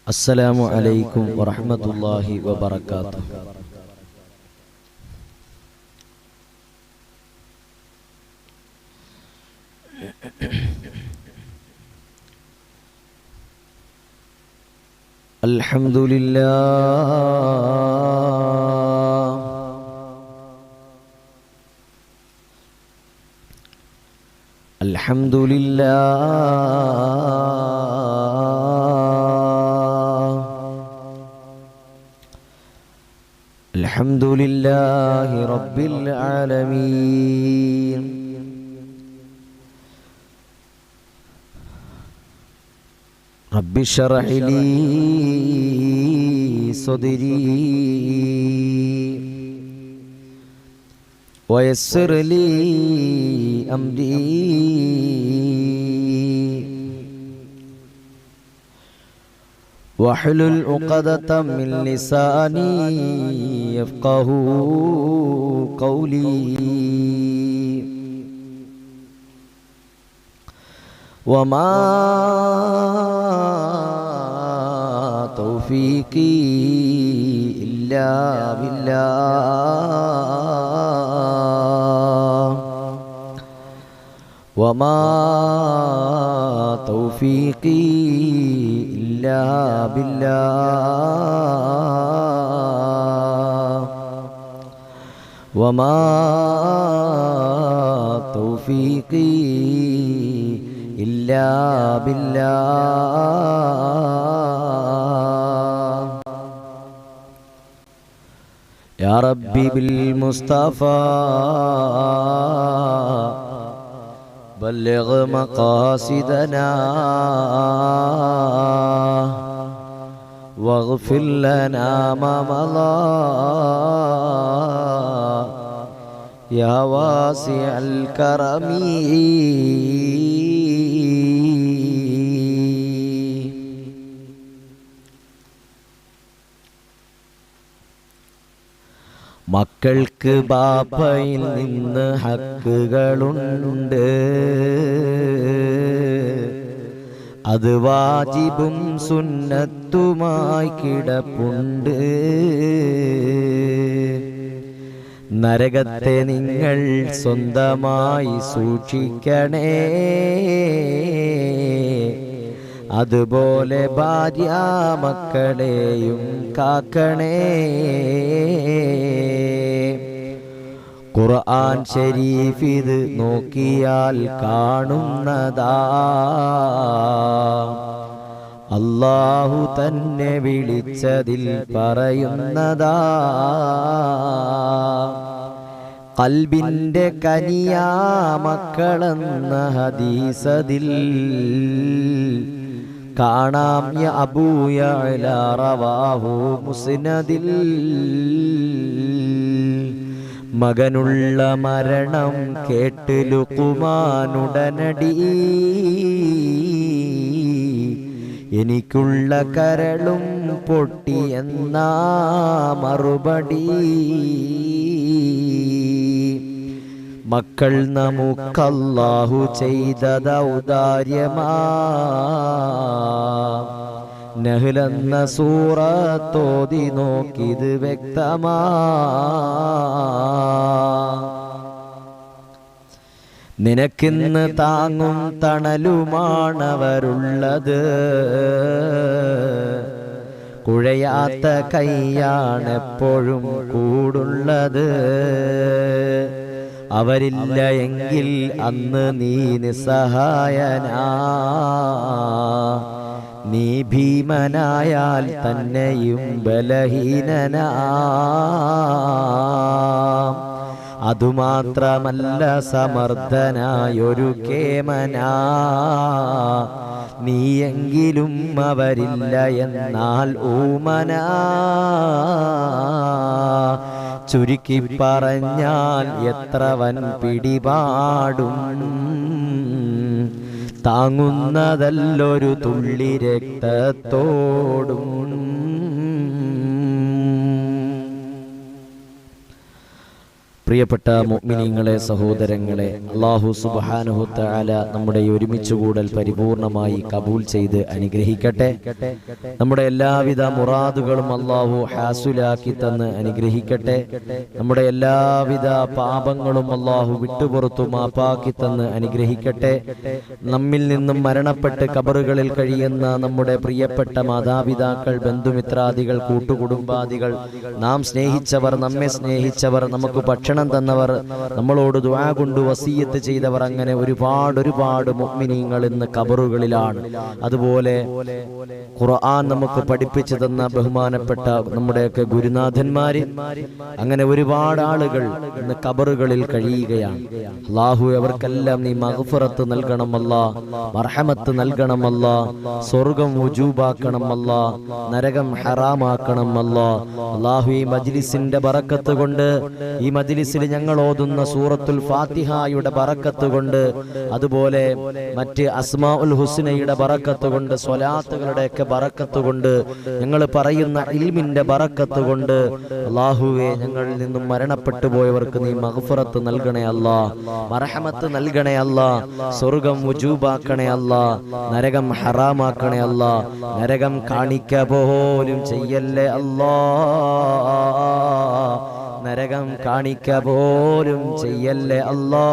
السلام عليكم ورحمة الله وبركاته. الحمد لله الحمد لله الحمد لله رب العالمين. رب اشرح لي صدري ويسر لي أمري واحلل عقدة من لساني يفقه قولي وما توفيقي إلا بالله وما توفيقي إلا بالله وما توفيقي إلا بالله. يا ربي بالمصطفى بلغ مقاصدنا واغفر لنا ما مضى يا واسع الكرم. മക്കൾക്ക് ബാപ്പയിൽ നിന്ന് ഹക്കുകളുണ്ട്, അത് വാജിബും സുന്നത്തുമായി കിടപ്പുണ്ട്. നരകത്തെ നിങ്ങൾ സ്വന്തമായി സൂക്ഷിക്കണേ, അതുപോലെ ഭാര്യ മക്കളെയും കാക്കണേ. ഖുർആൻ ശരീഫ് ഇത് നോക്കിയാൽ കാണുന്നതാ, അല്ലാഹു തന്നെ വിളിച്ചതിൽ പറയുന്നതാ. ഖൽബിന്റെ കനിയാ മക്കളെന്ന ഹദീസതിൽ കാണാം. യ അബൂ യഅല റവാഹു മുസ്നദിൽ. മകനുള്ള മരണം കേട്ട് ലുഖ്മാനുടനടി എനിക്കുള്ള കരളും പൊട്ടിയെന്നാ മറുപടി. മക്കൾ നമുക്കല്ലാഹു ചെയ്ത ഔദാര്യമാ, നഹ്ലെന്ന സൂറത്തോതി നോക്കിത് വ്യക്തമാ. നിനക്കിന്ന് താങ്ങും തണലുമാണവരുള്ളത്, കുഴയാത്ത കൈയാണെപ്പോഴും കൂടുള്ളത്. അവരില്ല എങ്കിൽ അന്ന് നീ നിസ്സഹായനാ, നീ ഭീമനായാൽ തന്നെയും ബലഹീനനാ. അതുമാത്രമല്ല സമർത്ഥനായൊരു കേമനാ, നീയെങ്കിലും അവരില്ല എന്നാൽ ഊമനാ. ചുരുക്കി പറഞ്ഞാൽ എത്ര വൻ പിടിപാടും താങ്ങുന്നതല്ലൊരു തുള്ളി രക്തത്തോടും. പ്രിയപ്പെട്ട മുഅ്മിനീങ്ങളെ, സഹോദരങ്ങളെ, അല്ലാഹു സുബ്ഹാനഹു തആല നമ്മുടെ ഒരുമിച്ചുകൂടൽ പരിപൂർണമായി കബൂൽ ചെയ്ത് അനുഗ്രഹിക്കട്ടെ. നമ്മുടെ എല്ലാവിധ മുറാദുകളും അല്ലാഹു ഹാസുലാക്കി തന്ന് അനുഗ്രഹിക്കട്ടെ. നമ്മുടെ എല്ലാവിധ പാപങ്ങളും അല്ലാഹു വിട്ടുപുറത്തു മാപ്പാക്കി തന്ന് അനുഗ്രഹിക്കട്ടെ. നമ്മിൽ നിന്നും മരണപ്പെട്ട് ഖബറുകളിൽ കഴിയുന്ന നമ്മുടെ പ്രിയപ്പെട്ട മാതാപിതാക്കൾ, ബന്ധുമിത്രാദികൾ, കൂട്ടുകുടുംബാദികൾ, നാം സ്നേഹിച്ചവർ, നമ്മെ സ്നേഹിച്ചവർ, നമുക്ക് ഭക്ഷണം തന്നവർ, നമ്മളോട് ദുആ കൊണ്ട് വസിയത്ത് ചെയ്തവർ, അങ്ങനെ ഒരുപാട് മുഅ്മിനീങ്ങൾ ഇന്ന് ഖബറുകളിലാണ്. അതുപോലെ ഖുർആൻ നമുക്ക് പഠിപ്പിച്ചു തന്ന ബഹുമാനപ്പെട്ട നമ്മുടെയൊക്കെ ഗുരുനാഥന്മാര്, അങ്ങനെ ഒരുപാട് ആളുകൾ ഇന്ന് ഖബറുകളിൽ കഴിയുകയാണ്. അല്ലാഹു അവർക്കെല്ലാം നീ മഗ്ഫിറത്ത് നൽകണം അല്ലാ, മർഹമത്ത് നൽകണം അല്ലാ, സ്വർഗ്ഗം വുജൂബാക്കണം അല്ലാ, നരകം ഹറാമാക്കണം അല്ലാ. അല്ലാഹു ഈ മജ്ലിസിന്റെ ബറക്കത്ത് കൊണ്ട്, ഈ മജ്ലിസിൽ ഞങ്ങൾ ഓതുന്ന സൂറത്തുൽ ഫാത്തിഹയുടെ ബറക്കത്ത് കൊണ്ട്, അതുപോലെ മറ്റ് അസ്മാഉൽ ഹുസ്നയുടെ ബറക്കത്ത് കൊണ്ട്, സ്വലാത്തുകളുടെയൊക്കെ ബറക്കത്ത് കൊണ്ട്, ഞങ്ങൾ പറയുന്ന ഇൽമിന്റെ ബറക്കത്ത് കൊണ്ട്, അല്ലാഹുവേ ഞങ്ങളിൽ നിന്നും മരണപ്പെട്ടു പോയവർക്ക് നീ മഗ്ഫിറത്ത് നൽകണേ അല്ലാ, മർഹമത്ത് നൽകണേ അല്ലാ, സ്വർഗ്ഗം വുജൂബാക്കണേ അല്ലാ, നരകം ഹറാമാക്കണേ അല്ലാ, നരകം കാണിക്ക പോലും ചെയ്യല്ലേ അല്ലാ, നരകം കാണിക്ക പോലും ചെയ്യല്ലേ അല്ലാ.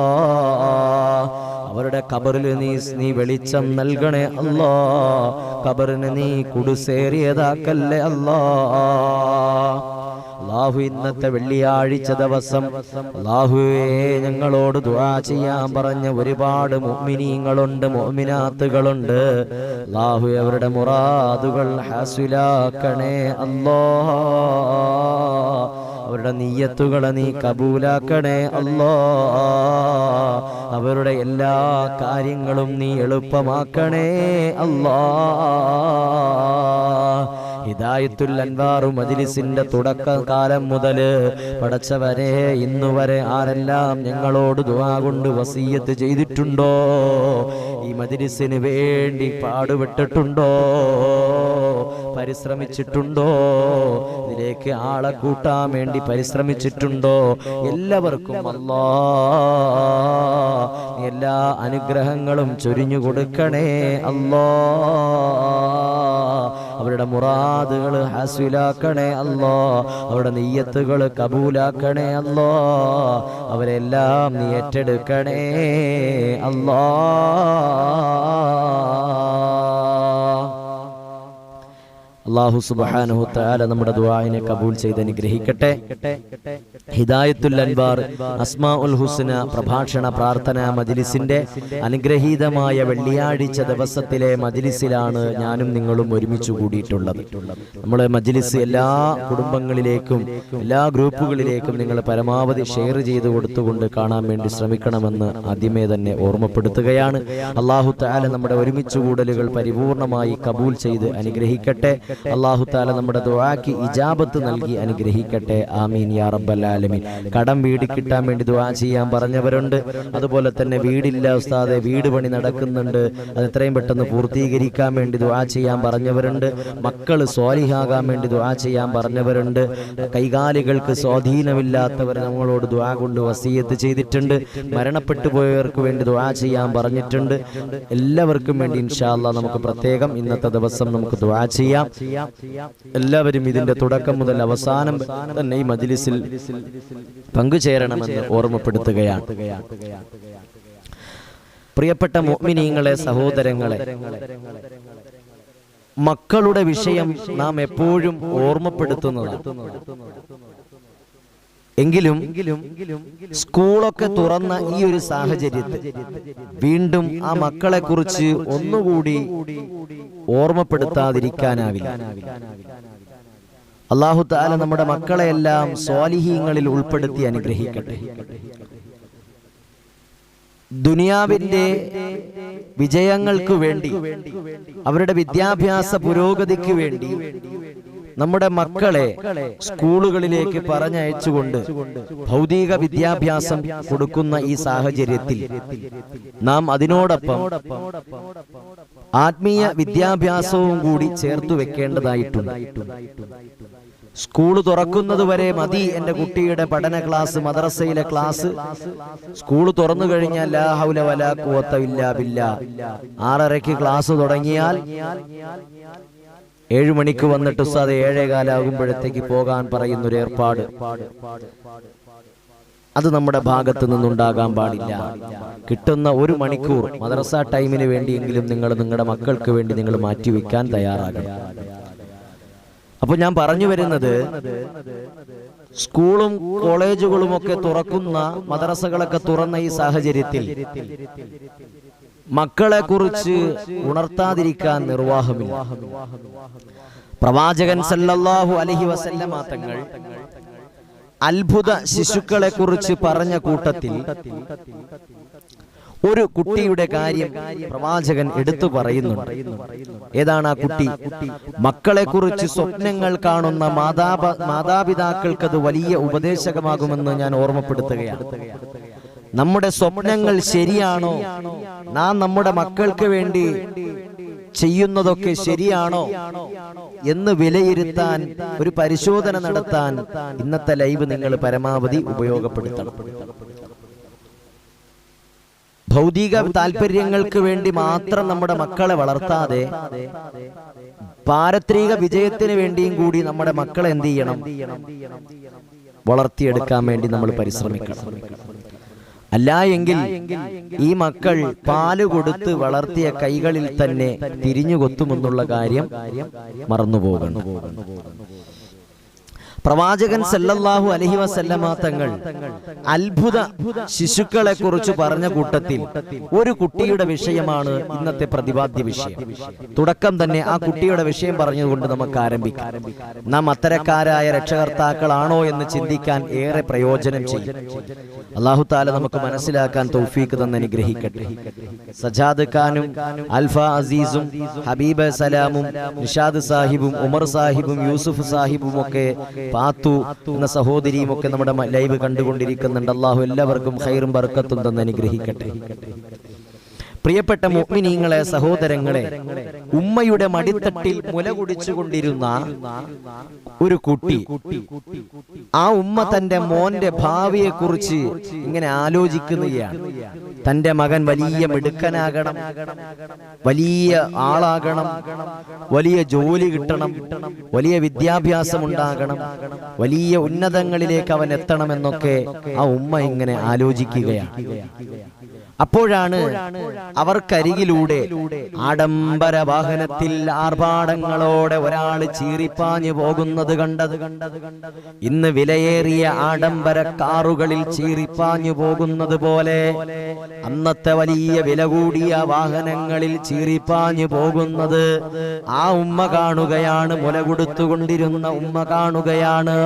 അവരുടെ ഖബറിൽ നീ വെളിച്ചം നൽകണേ അല്ലാ, ഖബറിന് നീ കുടുസേറിയതാക്കല്ലേ അല്ലാ. അല്ലാഹു ഇന്നത്തെ വെള്ളിയാഴ്ച ദിവസം അല്ലാഹുവേ ഞങ്ങളോട് ദുആ ചെയ്യാൻ പറഞ്ഞ ഒരുപാട് മുഅ്മിനീങ്ങളുണ്ട്, മുഅ്മിനാത്തുകളുണ്ട്. അല്ലാഹു അവരുടെ മുറാദുകൾ ഹാസിലാക്കണേ അല്ലാ, അവരുടെ നിയ്യത്തുകളെ നീ കബൂലാക്കണേ അല്ലാ, അവരുടെ എല്ലാ കാര്യങ്ങളും നീ എളുപ്പമാക്കണേ അല്ലാ. ഹിദായത്തുൽ അൻവാർ മജ്ലിസിന്റെ തുടക്കകാലം മുതൽ പടച്ചവരെ ഇന്നുവരെ ആരെല്ലാം ഞങ്ങളോട് ദുആ കൊണ്ട് വസിയത്ത് ചെയ്തിട്ടുണ്ടോ, ഈ മജ്ലിസിന് വേണ്ടി പാടുപെട്ടിട്ടുണ്ടോ, പരിശ്രമിച്ചിട്ടുണ്ടോ, ഇതിലേക്ക് ആളെ കൂട്ടാൻ വേണ്ടി പരിശ്രമിച്ചിട്ടുണ്ടോ, എല്ലാവർക്കും അല്ലാഹ് എല്ലാ അനുഗ്രഹങ്ങളും ചൊരിഞ്ഞു കൊടുക്കണേ അല്ലാഹ്. അവരുടെ മുറാദുകൾ ഹാസിലാക്കണേ അല്ലാ, അവരുടെ നിയ്യത്തുകൾ കബൂലാക്കണേ അല്ലാ, അവരെല്ലാം നീ ഏറ്റെടുക്കണേ അല്ലാ. അല്ലാഹു സുബ്ഹാനഹു തആല നമ്മുടെ ദുആഇനെ കബൂൽ ചെയ്ത് അനുഗ്രഹിക്കട്ടെ. ഹിദായത്തുൽ അൻവാർ അസ്മാഉൽ ഹുസ്ന പ്രഭാഷണ പ്രാർത്ഥനാ മജ്ലിസിന്റെ അനുഗ്രഹീതമായ വെള്ളിയാഴ്ച ദിവസത്തിലെ മജ്ലിസിലാണ് ഞാനും നിങ്ങളും ഒരുമിച്ച് കൂടിയിട്ടുള്ളത്. നമ്മുടെ മജ്ലിസ് എല്ലാ കുടുംബങ്ങളിലേക്കും എല്ലാ ഗ്രൂപ്പുകളിലേക്കും നിങ്ങൾ പരമാവധി ഷെയർ ചെയ്ത് കൊടുത്തുകൊണ്ട് കാണാൻ വേണ്ടി ശ്രമിക്കണമെന്ന് ആദ്യമേ തന്നെ ഓർമ്മപ്പെടുത്തുകയാണ്. അല്ലാഹു തആല നമ്മുടെ ഒരുമിച്ച് കൂടലുകൾ പരിപൂർണമായി കബൂൽ ചെയ്ത് അനുഗ്രഹിക്കട്ടെ. അല്ലാഹു തആല നമ്മുടെ ദുആക്ക് ഇജാബത്ത് നൽകി അനുഗ്രഹിക്കട്ടെ. ആമീൻ യാ റബ്ബൽ ആലമീൻ. കടം വീട് കിട്ടാൻ വേണ്ടി ദുആ ചെയ്യാൻ പറഞ്ഞവരുണ്ട്. അതുപോലെ തന്നെ വീടില്ല ഉസ്താദെ, വീട് പണി നടക്കുന്നുണ്ട്, അത് എത്രയും പെട്ടെന്ന് പൂർത്തീകരിക്കാൻ വേണ്ടി ദുആ ചെയ്യാൻ പറഞ്ഞവരുണ്ട്. മക്കൾ സ്വാലിഹാകാൻ വേണ്ടി ദുആ ചെയ്യാൻ പറഞ്ഞവരുണ്ട്. കൈകാലുകൾക്ക് സ്വാധീനമില്ലാത്തവർ നമ്മളോട് ദുആ കൊണ്ട് വസിയത്ത് ചെയ്തിട്ടുണ്ട്. മരണപ്പെട്ടു പോയവർക്ക് വേണ്ടി ദുആ ചെയ്യാൻ പറഞ്ഞിട്ടുണ്ട്. എല്ലാവർക്കും വേണ്ടി ഇൻഷാ അല്ലാഹ് നമുക്ക് പ്രത്യേകം ഇന്നത്തെ ദിവസം നമുക്ക് ദുആ ചെയ്യാം. എല്ലാവരും ഇതിന്റെ തുടക്കം മുതൽ അവസാനം തന്നെ ഈ മജ്ലിസിൽ പങ്കുചേരണമെന്ന് ഓർമ്മപ്പെടുത്തുകയാണ്. പ്രിയപ്പെട്ട മുഅ്മിനീങ്ങളെ, സഹോദരങ്ങളെ, മക്കളുടെ വിഷയം നാം എപ്പോഴും ഓർമ്മപ്പെടുത്തുന്നതാണ്. എങ്കിലും സ്കൂളൊക്കെ തുറന്ന ഈ ഒരു സാഹചര്യത്തിൽ വീണ്ടും ആ മക്കളെ കുറിച്ച് ഒന്നുകൂടി ഓർമ്മപ്പെടുത്താതിരിക്കാനാവില്ല. അല്ലാഹു തആല നമ്മുടെ മക്കളെയെല്ലാം സ്വാലിഹീങ്ങളിൽ ഉൾപ്പെടുത്തി അനുഗ്രഹിക്കട്ടെ. ദുനിയാവിന്റെ വിജയങ്ങൾക്ക് വേണ്ടി, അവരുടെ വിദ്യാഭ്യാസ പുരോഗതിക്ക് വേണ്ടി നമ്മുടെ മക്കളെ സ്കൂളുകളിലേക്ക് പറഞ്ഞയച്ചുകൊണ്ട് ഭൗതിക വിദ്യാഭ്യാസം കൊടുക്കുന്ന ഈ സാഹചര്യത്തിൽ നാം അതിനോടൊപ്പം ആത്മീയ വിദ്യാഭ്യാസവും കൂടി ചേർത്തു വെക്കേണ്ടതായിട്ടുണ്ട്. സ്കൂൾ തുറക്കുന്നത് വരെ മതി എൻ്റെ കുട്ടിയുടെ പഠന ക്ലാസ്, മദ്രസയിലെ ക്ലാസ്. സ്കൂൾ തുറന്നു കഴിഞ്ഞാൽ ലാ ഹൗല വലാ ഖുവത ഇല്ലാ ബില്ലാ. 6:30 ക്ലാസ് തുടങ്ങിയാൽ 7 മണിക്ക് വന്നിട്ട് ഉസ്താദ് 7:15 ആകുമ്പോഴത്തേക്ക് പോകാൻ പറയുന്നൊരു ഏർപ്പാട്, അത് നമ്മുടെ ഭാഗത്ത് നിന്നുണ്ടാകാൻ പാടില്ല. കിട്ടുന്ന 1 മണിക്കൂർ മദ്രസ ടൈമിന് വേണ്ടിയെങ്കിലും നിങ്ങൾ നിങ്ങളുടെ മക്കൾക്ക് വേണ്ടി നിങ്ങൾ മാറ്റിവെക്കാൻ തയ്യാറാകണം. അപ്പൊ ഞാൻ പറഞ്ഞു വരുന്നത്, സ്കൂളും കോളേജുകളും ഒക്കെ തുറക്കുന്ന, മദ്രസകളൊക്കെ തുറന്ന ഈ സാഹചര്യത്തിൽ മക്കളെ കുറിച്ച് ഉണർത്താതിരിക്കാൻ നിർവാഹമില്ല. പ്രവാചകൻ സല്ലല്ലാഹു അലൈഹി വസല്ലമ തങ്ങൾ അത്ഭുത ശിശുക്കളെ കുറിച്ച് പറഞ്ഞ കൂട്ടത്തിൽ ഒരു കുട്ടിയുടെ കാര്യം പ്രവാചകൻ എടുത്തു പറയുന്നുണ്ട്. ഏതാണ് ആ കുട്ടി? മക്കളെ കുറിച്ച് സ്വപ്നങ്ങൾ കാണുന്ന മാതാപിതാക്കൾക്കത് വലിയ ഉപദേശകമാകുമെന്ന് ഞാൻ ഓർമ്മപ്പെടുത്തുകയാണ്. നമ്മുടെ സ്വപ്നങ്ങൾ ശരിയാണോ? നാം നമ്മുടെ മക്കൾക്ക് വേണ്ടി ചെയ്യുന്നതൊക്കെ ശരിയാണോ എന്ന് വിലയിരുത്താൻ, ഒരു പരിശോധന നടത്താൻ ഇന്നത്തെ ലൈവ് നിങ്ങൾ പരമാവധി ഉപയോഗപ്പെടുത്തണം. ഭൗതിക താല്പര്യങ്ങൾക്ക് വേണ്ടി മാത്രം നമ്മുടെ മക്കളെ വളർത്താതെ പാരത്രിക വിജയത്തിന് വേണ്ടിയും കൂടി നമ്മുടെ മക്കളെ എന്ത് ചെയ്യണം? വളർത്തിയെടുക്കാൻ വേണ്ടി നമ്മൾ പരിശ്രമിക്കണം. അല്ല എങ്കിൽ ഈ മക്കൾ പാല് കൊടുത്ത് വളർത്തിയ കൈകളിൽ തന്നെ തിരിഞ്ഞു കൊത്തുമെന്നുള്ള കാര്യം മറന്നുപോകണം. പ്രവാചകൻ സല്ലല്ലാഹു അലൈഹി വസല്ലമ തങ്ങൾ അത്ഭുത ശിശുക്കളെ കുറിച്ച് പറഞ്ഞ കൂട്ടത്തിൽ ഒരു കുട്ടിയുടെ വിഷയമാണ് ഇന്നത്തെ പ്രതിപാദ്യ വിഷയം. തുടക്കം തന്നെ ആ കുട്ടിയുടെ വിഷയം പറഞ്ഞുകൊണ്ട് നമുക്ക് ആരംഭിക്കാം. നാം അത്തരക്കാരായ രക്ഷകർത്താക്കളാണോ എന്ന് ചിന്തിക്കാൻ ഏറെ പ്രയോജനം ചെയ്യും. അല്ലാഹു തആല നമുക്ക് മനസ്സിലാക്കാൻ തൗഫീഖ് തന്ന് അനുഗ്രഹിക്കട്ടെ. സജാദ് ഖാനും അൽഫ അസീസും ഹബീബ് സലാമും നിഷാദ് സാഹിബും ഉമർ സാഹിബും യൂസുഫ് സാഹിബും ഒക്കെ പാത്തു എന്ന സഹോദരിയും ഒക്കെ നമ്മുടെ ലൈവ് കണ്ടുകൊണ്ടിരിക്കുന്നുണ്ട്. അല്ലാഹു എല്ലാവർക്കും ഖൈറും ബർക്കത്തും തന്ന് അനുഗ്രഹിക്കട്ടെ. പ്രിയപ്പെട്ട മുഅ്മിനീങ്ങളെ, സഹോദരങ്ങളെ, ഉമ്മയുടെ മടിത്തട്ടിൽ മുല കുടിച്ചുകൊണ്ടിരുന്ന ഒരു കുട്ടി, ആ ഉമ്മ തന്റെ മോന്റെ ഭാവിയെ കുറിച്ച് ഇങ്ങനെ ആലോചിക്കുകയാണ്. തന്റെ മകൻ വലിയ മിടുക്കനാകണം, വലിയ ആളാകണം, വലിയ ജോലി കിട്ടണം, വലിയ വിദ്യാഭ്യാസം ഉണ്ടാകണം, വലിയ ഉന്നതങ്ങളിലേക്ക് അവൻ എത്തണമെന്നൊക്കെ ആ ഉമ്മ ഇങ്ങനെ ആലോചിക്കുകയാണ്. അപ്പോഴാണ് അവർക്കരികിലൂടെ ആഡംബര വാഹനത്തിൽ ആർഭാടങ്ങളോടെ ഒരാൾ ചീറിപ്പാഞ്ഞു പോകുന്നത് കണ്ടത്. ഇന്ന് വിലയേറിയ ആഡംബര കാറുകളിൽ ചീറിപ്പാഞ്ഞു പോകുന്നത് പോലെ അന്നത്തെ വലിയ വില കൂടിയ വാഹനങ്ങളിൽ ചീറിപ്പാഞ്ഞു പോകുന്നത് ആ ഉമ്മ കാണുകയാണ്. മുല കൊടുത്തുകൊണ്ടിരുന്ന ഉമ്മ കാണുകയാണ്.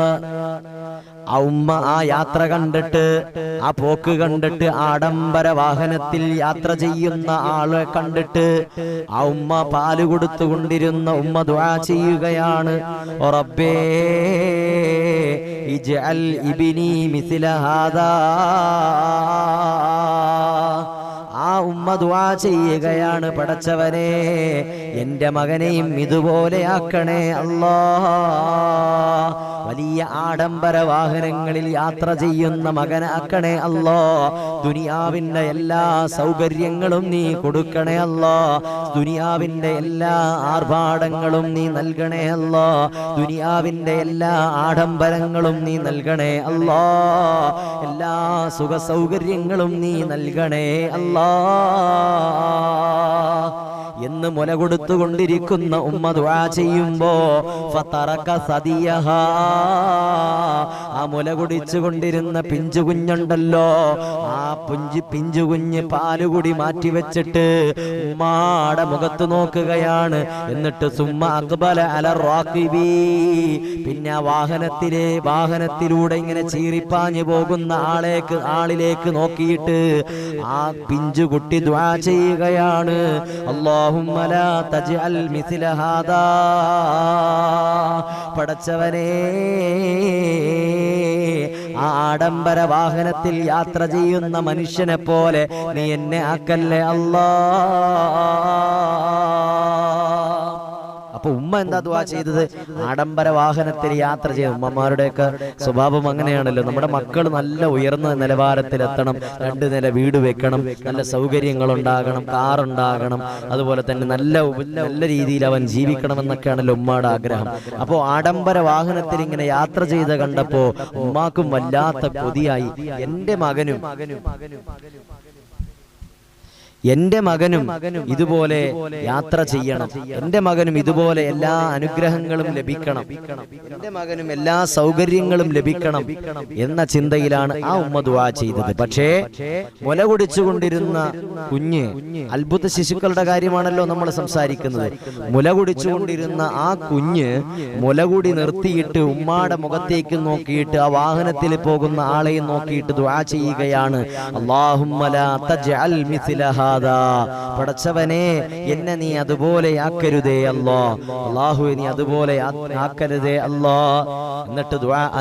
ആ ഉമ്മ ആ യാത്ര കണ്ടിട്ട്, ആ പോക്ക് കണ്ടിട്ട്, ആഡംബര വാഹനത്തിൽ യാത്ര ചെയ്യുന്ന ആളെ കണ്ടിട്ട് ആ ഉമ്മ പാല് കൊടുത്തുകൊണ്ടിരുന്ന ഉമ്മ ദുആ ചെയ്യുകയാണ്. റബ്ബേ ഇജ്അൽ ഇബ്നി മിസ്ല ഹാദാ. ആ ഉമ്മ ദുആ ചെയ്യുകയാണ്, പടച്ചവനെ എന്റെ മകനെയും ഇതുപോലെയാക്കണേ അല്ലാഹ്. വലിയ ആഡംബര വാഹനങ്ങളിൽ യാത്ര ചെയ്യുന്ന മകനാക്കണേ അല്ലാഹ്. ദുനിയാവിന്റെ എല്ലാ സൗകര്യങ്ങളും നീ കൊടുക്കണേ അല്ലാഹ്. ദുനിയാവിന്റെ എല്ലാ ആർഭാടങ്ങളും നീ നൽകണേ അല്ലാഹ്. ദുനിയാവിന്റെ എല്ലാ ആഡംബരങ്ങളും നീ നൽകണേ അല്ലാഹ്. എല്ലാ സുഖ സൗകര്യങ്ങളും നീ നൽകണേ അല്ലാഹ് എന്ന് മുല കൊടുത്തുകൊണ്ടിരിക്കുന്ന ഉമ്മ ദുആ ചെയ്യുമ്പോ ഫതറക സദിയഹാ, ആ മുല കുടിച്ചുകൊണ്ടിരുന്ന പിഞ്ചു കുഞ്ഞുണ്ടല്ലോ, ആ പിഞ്ചു കുഞ്ഞ് പാലുകുടി മാറ്റിവെച്ചിട്ട് ഉമ്മാടെ മുഖത്ത് നോക്കുകയാണ്. എന്നിട്ട് സുമ്മ അഖ്ബല അല റാഖിബി, പിന്നെ ആ വാഹനത്തിലൂടെ ഇങ്ങനെ ചീറിപ്പാഞ്ഞു പോകുന്ന ആളിലേക്ക് നോക്കിയിട്ട് ആ പിഞ്ചുകുട്ടി ദുആ ചെയ്യുകയാണ്, അല്ലാഹുമ്മ ലാ തജ്അൽ മിസ്ല ഹാദാ. പടച്ചവനേ, ആ ആഡംബര വാഹനത്തിൽ യാത്ര ചെയ്യുന്ന മനുഷ്യനെ പോലെ നീ എന്നെ ആക്കല്ലേ അല്ലാഹ്. അപ്പൊ ഉമ്മ എന്താ ദുആ ചെയ്തത്? ആഡംബര വാഹനത്തിൽ യാത്ര ചെയ്ത്, ഉമ്മമാരുടെയൊക്കെ സ്വഭാവം അങ്ങനെയാണല്ലോ. നമ്മുടെ മക്കൾ നല്ല ഉയർന്ന നിലവാരത്തിലെത്തണം, 2 നില വീട് വെക്കണം, നല്ല സൗകര്യങ്ങൾ ഉണ്ടാകണം, കാർ ഉണ്ടാകണം, അതുപോലെ തന്നെ നല്ല രീതിയിൽ അവൻ ജീവിക്കണം എന്നൊക്കെയാണല്ലോ ഉമ്മയുടെ ആഗ്രഹം. അപ്പോൾ ആഡംബര വാഹനത്തിൽ ഇങ്ങനെ യാത്ര ചെയ്ത് കണ്ടപ്പോ ഉമ്മാക്കും വല്ലാത്ത കൊതിയായി. എന്റെ മകനും ഇതുപോലെ യാത്ര ചെയ്യണം, എന്റെ മകനും ഇതുപോലെ എല്ലാ അനുഗ്രഹങ്ങളും ലഭിക്കണം, എന്റെ മകനും എല്ലാ സൗകര്യങ്ങളും ലഭിക്കണം എന്ന ചിന്തയിലാണ് ആ ഉമ്മ ദുആ ചെയ്തത്. പക്ഷേ മുല കുടിച്ചുകൊണ്ടിരുന്ന കുഞ്ഞ്, അത്ഭുത ശിശുക്കളുടെ കാര്യമാണല്ലോ നമ്മൾ സംസാരിക്കുന്നത്. മുല കുടിച്ചുകൊണ്ടിരുന്ന ആ കുഞ്ഞ് മുലകുടി നിർത്തിയിട്ട് ഉമ്മാടെ മുഖത്തേക്ക് നോക്കിയിട്ട് ആ വാഹനത്തിൽ പോകുന്ന ആളെയും നോക്കിയിട്ട് ദുആ ചെയ്യുകയാണ്. അല്ലാഹുമ്മ ലാ തജ്അൽ മിസ്ലഹാ, പടച്ചവനെ എന്നെ നീ അതുപോലെ ആക്കരുതേ അല്ലാ, അല്ലാഹുവേ നീ അതുപോലെ ആക്കരുതേ അല്ലാ.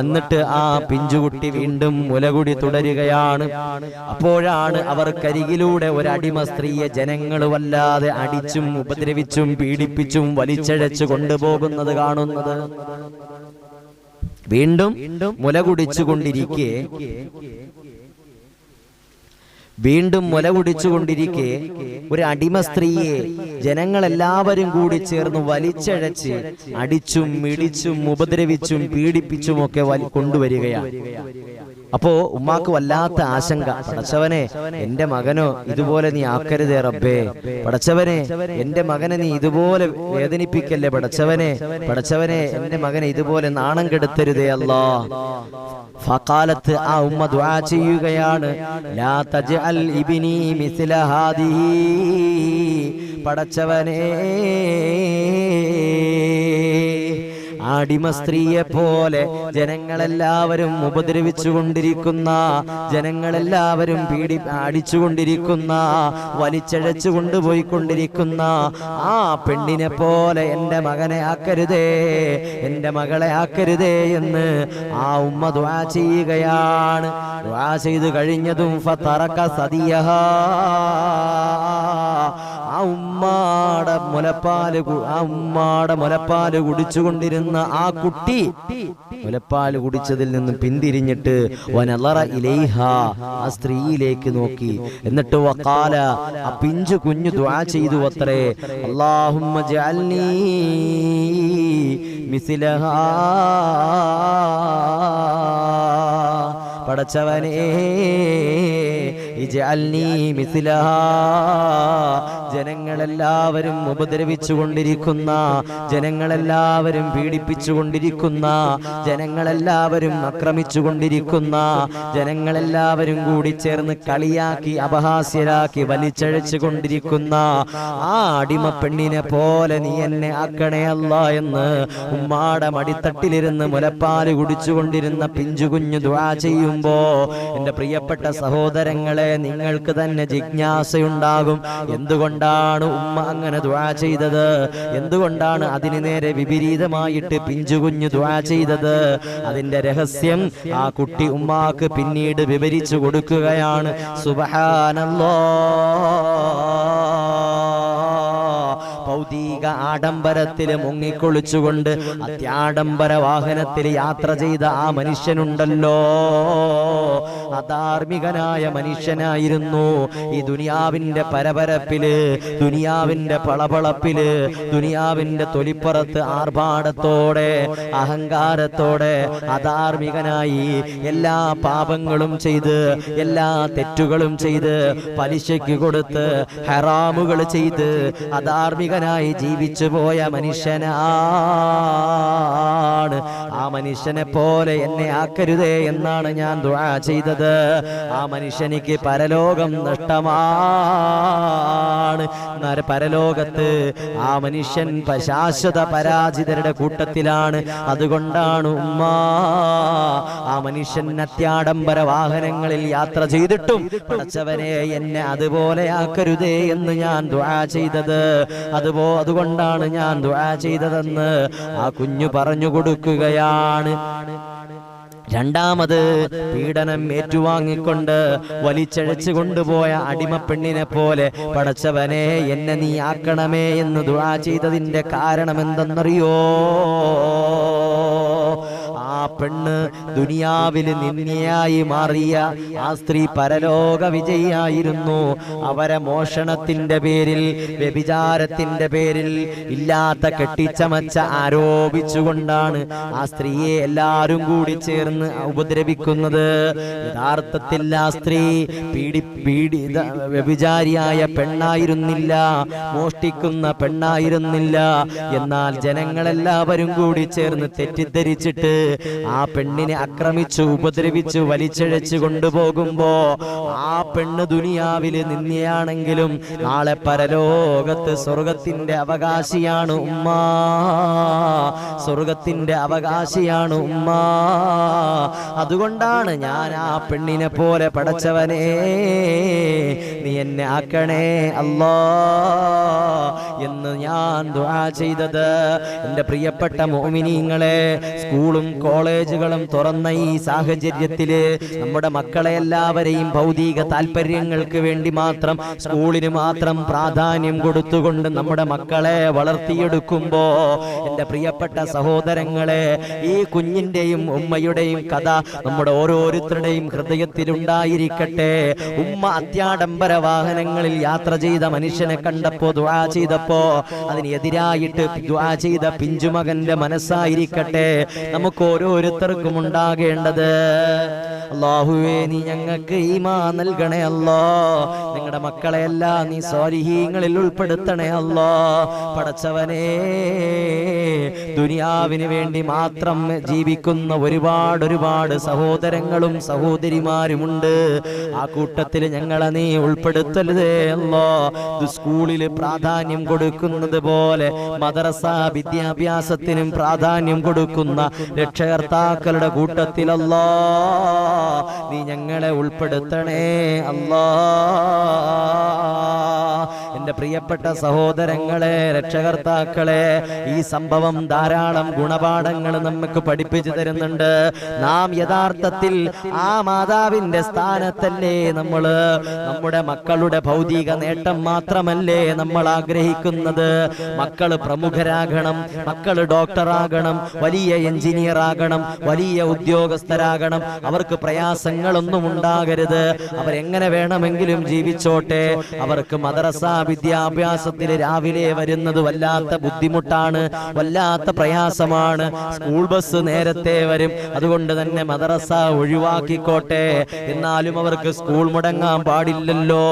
എന്നിട്ട് ആ പിഞ്ചുകുട്ടി വീണ്ടും മുലകുടി തുടരുകയാണ്. അപ്പോഴാണ് അവർക്കരികിലൂടെ ഒരു അടിമ സ്ത്രീയെ ജനങ്ങൾ വല്ലാതെ അടിച്ചും ഉപദ്രവിച്ചും പീഡിപ്പിച്ചും വലിച്ചഴച്ചു കൊണ്ടുപോകുന്നത് കാണുന്നത്. വീണ്ടും മുല കുടിച്ചുകൊണ്ടിരിക്കെ ഒരു അടിമ സ്ത്രീയെ ജനങ്ങളെല്ലാവരും കൂടി ചേർന്ന് വലിച്ചഴച്ച് അടിച്ചും ഇടിച്ചും ഉപദ്രവിച്ചും പീഡിപ്പിച്ചും ഒക്കെ കൊണ്ടുവരികയാണ്. അപ്പോ ഉമ്മാക്ക് വല്ലാത്ത ആശങ്ക, പടച്ചവനെ എന്റെ മകനോ ഇതുപോലെ നീ ആക്കരുതേ റബ്ബേ, പടച്ചവനെ എന്റെ മകനെ നീ ഇതുപോലെ വേദനിപ്പിക്കല്ലേ പടച്ചവനെ, പടച്ചവനെ എന്റെ മകനെ ഇതുപോലെ നാണം കെടുത്തരുതേ അല്ലാ. ഫഖാലത്ത് ആ ഉമ്മ ദുആ ചെയ്യുകയാണ്, ലാ തജ്അൽ ഇബ്നി മിസ്ല ഹാദിഹി, പടച്ചവനെ അടിമ സ്ത്രീയെ പോലെ ജനങ്ങളെല്ലാവരും ഉപദ്രവിച്ചുകൊണ്ടിരിക്കുന്ന, ജനങ്ങളെല്ലാവരും അടിച്ചുകൊണ്ടിരിക്കുന്ന, വലിച്ചഴച്ചു കൊണ്ടുപോയിക്കൊണ്ടിരിക്കുന്ന ആ പെണ്ണിനെ പോലെ എന്റെ മകനെ ആക്കരുതേ, എന്റെ മകളെ ആക്കരുതേ എന്ന് ആ ഉമ്മ ദുആ ചെയ്യുകയാണ്. ദുആ ചെയ്തു കഴിഞ്ഞതും ഫതറക സദിയഹാ, ആ ഉമ്മാടെ മുലപ്പാല് കുടിച്ചുകൊണ്ടിരുന്ന ആ കുട്ടി മുലപ്പാല് കുടിച്ചതിൽ നിന്നും പിന്തിരിഞ്ഞിട്ട് വനളറ ഇലൈഹാ, ആ സ്ത്രീയിലേക്ക് നോക്കി. എന്നിട്ട് വഖാല, ആ പിഞ്ചു കുഞ്ഞു ദുആ ചെയ്തു അത്രേ, അല്ലാഹുമ്മ ജഅൽനീ മിസ്ലഹാ, പടച്ചവനേ ഇജ്അൽനീ മിസ്ലഹാ, ജനങ്ങളെല്ലാവരും ഉപദ്രവിച്ചുകൊണ്ടിരിക്കുന്ന, ജനങ്ങളെല്ലാവരും പീഡിപ്പിച്ചുകൊണ്ടിരിക്കുന്ന, ജനങ്ങളെല്ലാവരും ആക്രമിച്ചുകൊണ്ടിരിക്കുന്ന, ജനങ്ങളെല്ലാവരും കൂടി ചേർന്ന് കളിയാക്കി അപഹാസ്യരാക്കി വലിച്ചഴച്ചു കൊണ്ടിരിക്കുന്ന ആ അടിമ പെണ്ണിനെ പോലെ നീ എന്നെ ആക്കണേ അല്ലാ എന്ന് ഉമ്മാടെ മടിത്തട്ടിലിരുന്ന് മുലപ്പാല് കുടിച്ചുകൊണ്ടിരുന്ന പിഞ്ചു കുഞ്ഞു ദുആ ചെയ്യുമ്പോ, എന്റെ പ്രിയപ്പെട്ട സഹോദരങ്ങളെ, നിങ്ങൾക്ക് തന്നെ ജിജ്ഞാസയുണ്ടാകും, എന്തുകൊണ്ടാണ് ഉമ്മ അങ്ങനെ ദുആ ചെയ്തത്, എന്തുകൊണ്ടാണ് അതിന് നേരെ വിപരീതമായിട്ട് പിഞ്ചുകുഞ്ഞു ദുആ ചെയ്തത്? അതിന്റെ രഹസ്യം ആ കുട്ടി ഉമ്മാക്ക് പിന്നീട് വിവരിച്ചു കൊടുക്കുകയാണ്. ഭൗതിക ആഡംബരത്തിൽ മുങ്ങിക്കൊളിച്ചുകൊണ്ട് അത്യാഡംബര വാഹനത്തിൽ യാത്ര ചെയ്ത ആ മനുഷ്യനുണ്ടല്ലോ, അധാർമികനായ മനുഷ്യനായിരുന്നു. ഈ ദുനിയാവിന്റെ പരപരപ്പില്, ദുനിയാവിന്റെ പളപളപ്പില്, ദുനിയാവിന്റെ തൊലിപ്പുറത്ത് ആർഭാടത്തോടെ അഹങ്കാരത്തോടെ അധാർമികനായി എല്ലാ പാപങ്ങളും ചെയ്ത്, എല്ലാ തെറ്റുകളും ചെയ്ത്, പലിശയ്ക്ക് കൊടുത്ത്, ഹറാമുകൾ ചെയ്ത് അധാർമികനായി ജീവിച്ചു പോയ മനുഷ്യനാണ്. ആ മനുഷ്യനെ പോലെ എന്നെ ആക്കരുതേ എന്നാണ് ഞാൻ ദുആ ചെയ്തത്. ആ മനുഷ്യനിക്ക് പരലോകം നഷ്ടമാണ്. പരലോകത്ത് ആ മനുഷ്യൻ ശാശ്വത പരാജിതരുടെ കൂട്ടത്തിലാണ്. അതുകൊണ്ടാണ് ഉമ്മ ആ മനുഷ്യൻ അത്യാഡംബര വാഹനങ്ങളിൽ യാത്ര ചെയ്തിട്ടും പടച്ചവനെ എന്നെ അതുപോലെ ആക്കരുതേ എന്ന് ഞാൻ ദുആ ചെയ്തത്. അതുകൊണ്ടാണ് ഞാൻ ദുആ ചെയ്തതെന്ന് ആ കുഞ്ഞു പറഞ്ഞു കൊടുക്കുകയാണ്. രണ്ടാമത് പീഡനം ഏറ്റുവാങ്ങിക്കൊണ്ട് വലിച്ചഴച്ചു കൊണ്ടുപോയ അടിമപ്പെണ്ണിനെ പോലെ പടച്ചവനെ എന്നെ നീ ആക്കണമേ എന്ന് ദുആ ചെയ്തതിന്റെ കാരണം എന്തെന്നറിയോ? ആ പെണ്ണ് ദുനിയാവിൽ നിന്ദയായി മാറിയ ആ സ്ത്രീ പരലോക വിജയിയായിരുന്നു. അവരെ മോഷണത്തിന്റെ പേരിൽ, വ്യഭിചാരത്തിന്റെ പേരിൽ, ഇല്ലാത്ത കെട്ടിച്ചമച്ച ആരോപിച്ചുകൊണ്ടാണ് ആ സ്ത്രീയെ എല്ലാവരും കൂടി ചേർന്ന് ഉപദ്രവിക്കുന്നത്. യഥാർത്ഥത്തിൽ ആ സ്ത്രീ വ്യഭിചാരിയായ പെണ്ണായിരുന്നില്ല, മോഷ്ടിക്കുന്ന പെണ്ണായിരുന്നില്ല. എന്നാൽ ജനങ്ങളെല്ലാവരും കൂടി ചേർന്ന് തെറ്റിദ്ധരിച്ചിട്ട് ആ പെണ്ണിനെ ആക്രമിച്ചു, ഉപദ്രവിച്ചു, വലിച്ചഴച്ചു കൊണ്ടുപോകുമ്പോ ആ പെണ്ണ് ദുനിയാവില് നിന്നെയാണെങ്കിലും നാളെ പരലോകത്ത് സ്വർഗത്തിന്റെ അവകാശിയാണ് ഉമ്മ, സ്വർഗത്തിന്റെ അവകാശിയാണ് ഉമ്മ. അതുകൊണ്ടാണ് ഞാൻ ആ പെണ്ണിനെ പോലെ പടച്ചവനെ നീ എന്നെ ആക്കണേ അല്ലാ എന്ന് ഞാൻ ദുആ ചെയ്തത്. എൻ്റെ പ്രിയപ്പെട്ട മുഅ്മിനീങ്ങളെ, സ്കൂളും കോളേജുകളും തുറന്ന ഈ സാഹചര്യത്തില് നമ്മുടെ മക്കളെ എല്ലാവരെയും ഭൗതിക താല്പര്യങ്ങൾക്ക് വേണ്ടി മാത്രം, സ്കൂളിന് മാത്രം പ്രാധാന്യം കൊടുത്തുകൊണ്ട് നമ്മുടെ മക്കളെ വളർത്തിയെടുക്കുമ്പോ എൻ്റെ പ്രിയപ്പെട്ട സഹോദരങ്ങളെ, ഈ കുഞ്ഞിന്റെയും ഉമ്മയുടെയും കഥ നമ്മുടെ ഓരോരുത്തരുടെയും ഹൃദയത്തിലുണ്ടായിരിക്കട്ടെ. ഉമ്മ അത്യാഡംബര വാഹനങ്ങളിൽ യാത്ര ചെയ്ത മനുഷ്യനെ കണ്ടപ്പോ ദുആ ചെയ്തപ്പോ അതിനെതിരായിട്ട് ദുആ ചെയ്ത പിഞ്ചുമകന്റെ മനസ്സായിരിക്കട്ടെ നമുക്ക് ഓരോരുത്തർക്കും ഉണ്ടാകേണ്ടത്. അല്ലാഹുവേ, നീ ഞങ്ങൾക്ക് ഈമാൻ നൽകണേ അല്ലാ. നിങ്ങളുടെ മക്കളെല്ലാം നീ സ്വാലിഹീങ്ങളിൽ ഉൾപ്പെടുത്തണേ അല്ലാ. പടച്ചവനേ, ദുനിയാവിന് വേണ്ടി മാത്രം ജീവിക്കുന്ന ഒരുപാട് സഹോദരങ്ങളും സഹോദരിമാരുമുണ്ട്. ആ കൂട്ടത്തിൽ ഞങ്ങളെ നീ ഉൾപ്പെടുത്തരുതേ അല്ലാ. സ്കൂളിൽ പ്രാധാന്യം കൊടുക്കുന്നത് പോലെ മദ്രസ വിദ്യാഭ്യാസത്തിനും പ്രാധാന്യം കൊടുക്കുന്ന രക്ഷകർത്താക്കളുടെ കൂട്ടത്തിൽ അല്ലാ നീ ഞങ്ങളെ ഉൾപ്പെടുത്തണേ അല്ലാ. എൻ്റെ പ്രിയപ്പെട്ട സഹോദരങ്ങളെ, രക്ഷകർത്താക്കളെ, ഈ സംഭവം ധാരാളം ഗുണപാഠങ്ങൾ നമുക്ക് പഠിപ്പിച്ചു തരുന്നുണ്ട്. നാം യഥാർത്ഥത്തിൽ ആ മാതാവിന്റെ സ്ഥാനത്തല്ലേ നമ്മള്? നമ്മുടെ മക്കളുടെ ഭൗതിക നേട്ടം മാത്രമല്ലേ നമ്മൾ ആഗ്രഹിക്കുന്നത്? മക്കള് പ്രമുഖരാകണം, മക്കള് ഡോക്ടറാകണം, വലിയ എഞ്ചിനീയർ ആകണം, വലിയ ഉദ്യോഗസ്ഥരാകണം, അവർക്ക് പ്രയാസങ്ങളൊന്നും ഉണ്ടാകരുത്, അവരെങ്ങനെ വേണമെങ്കിലും ജീവിച്ചോട്ടെ. അവർക്ക് മദ്രസ വിദ്യാഭ്യാസത്തിൽ രാവിലെ വരുന്നത് വല്ലാത്ത ബുദ്ധിമുട്ടാണ്, വല്ലാത്ത പ്രയാസമാണ്. സ്കൂൾ ബസ് നേരത്തെ വരും, അതുകൊണ്ട് തന്നെ മദ്രസ ഒഴിവാക്കിക്കോട്ടെ. എന്നാലും അവർക്ക് സ്കൂൾ മുടങ്ങാൻ പാടില്ലല്ലോ,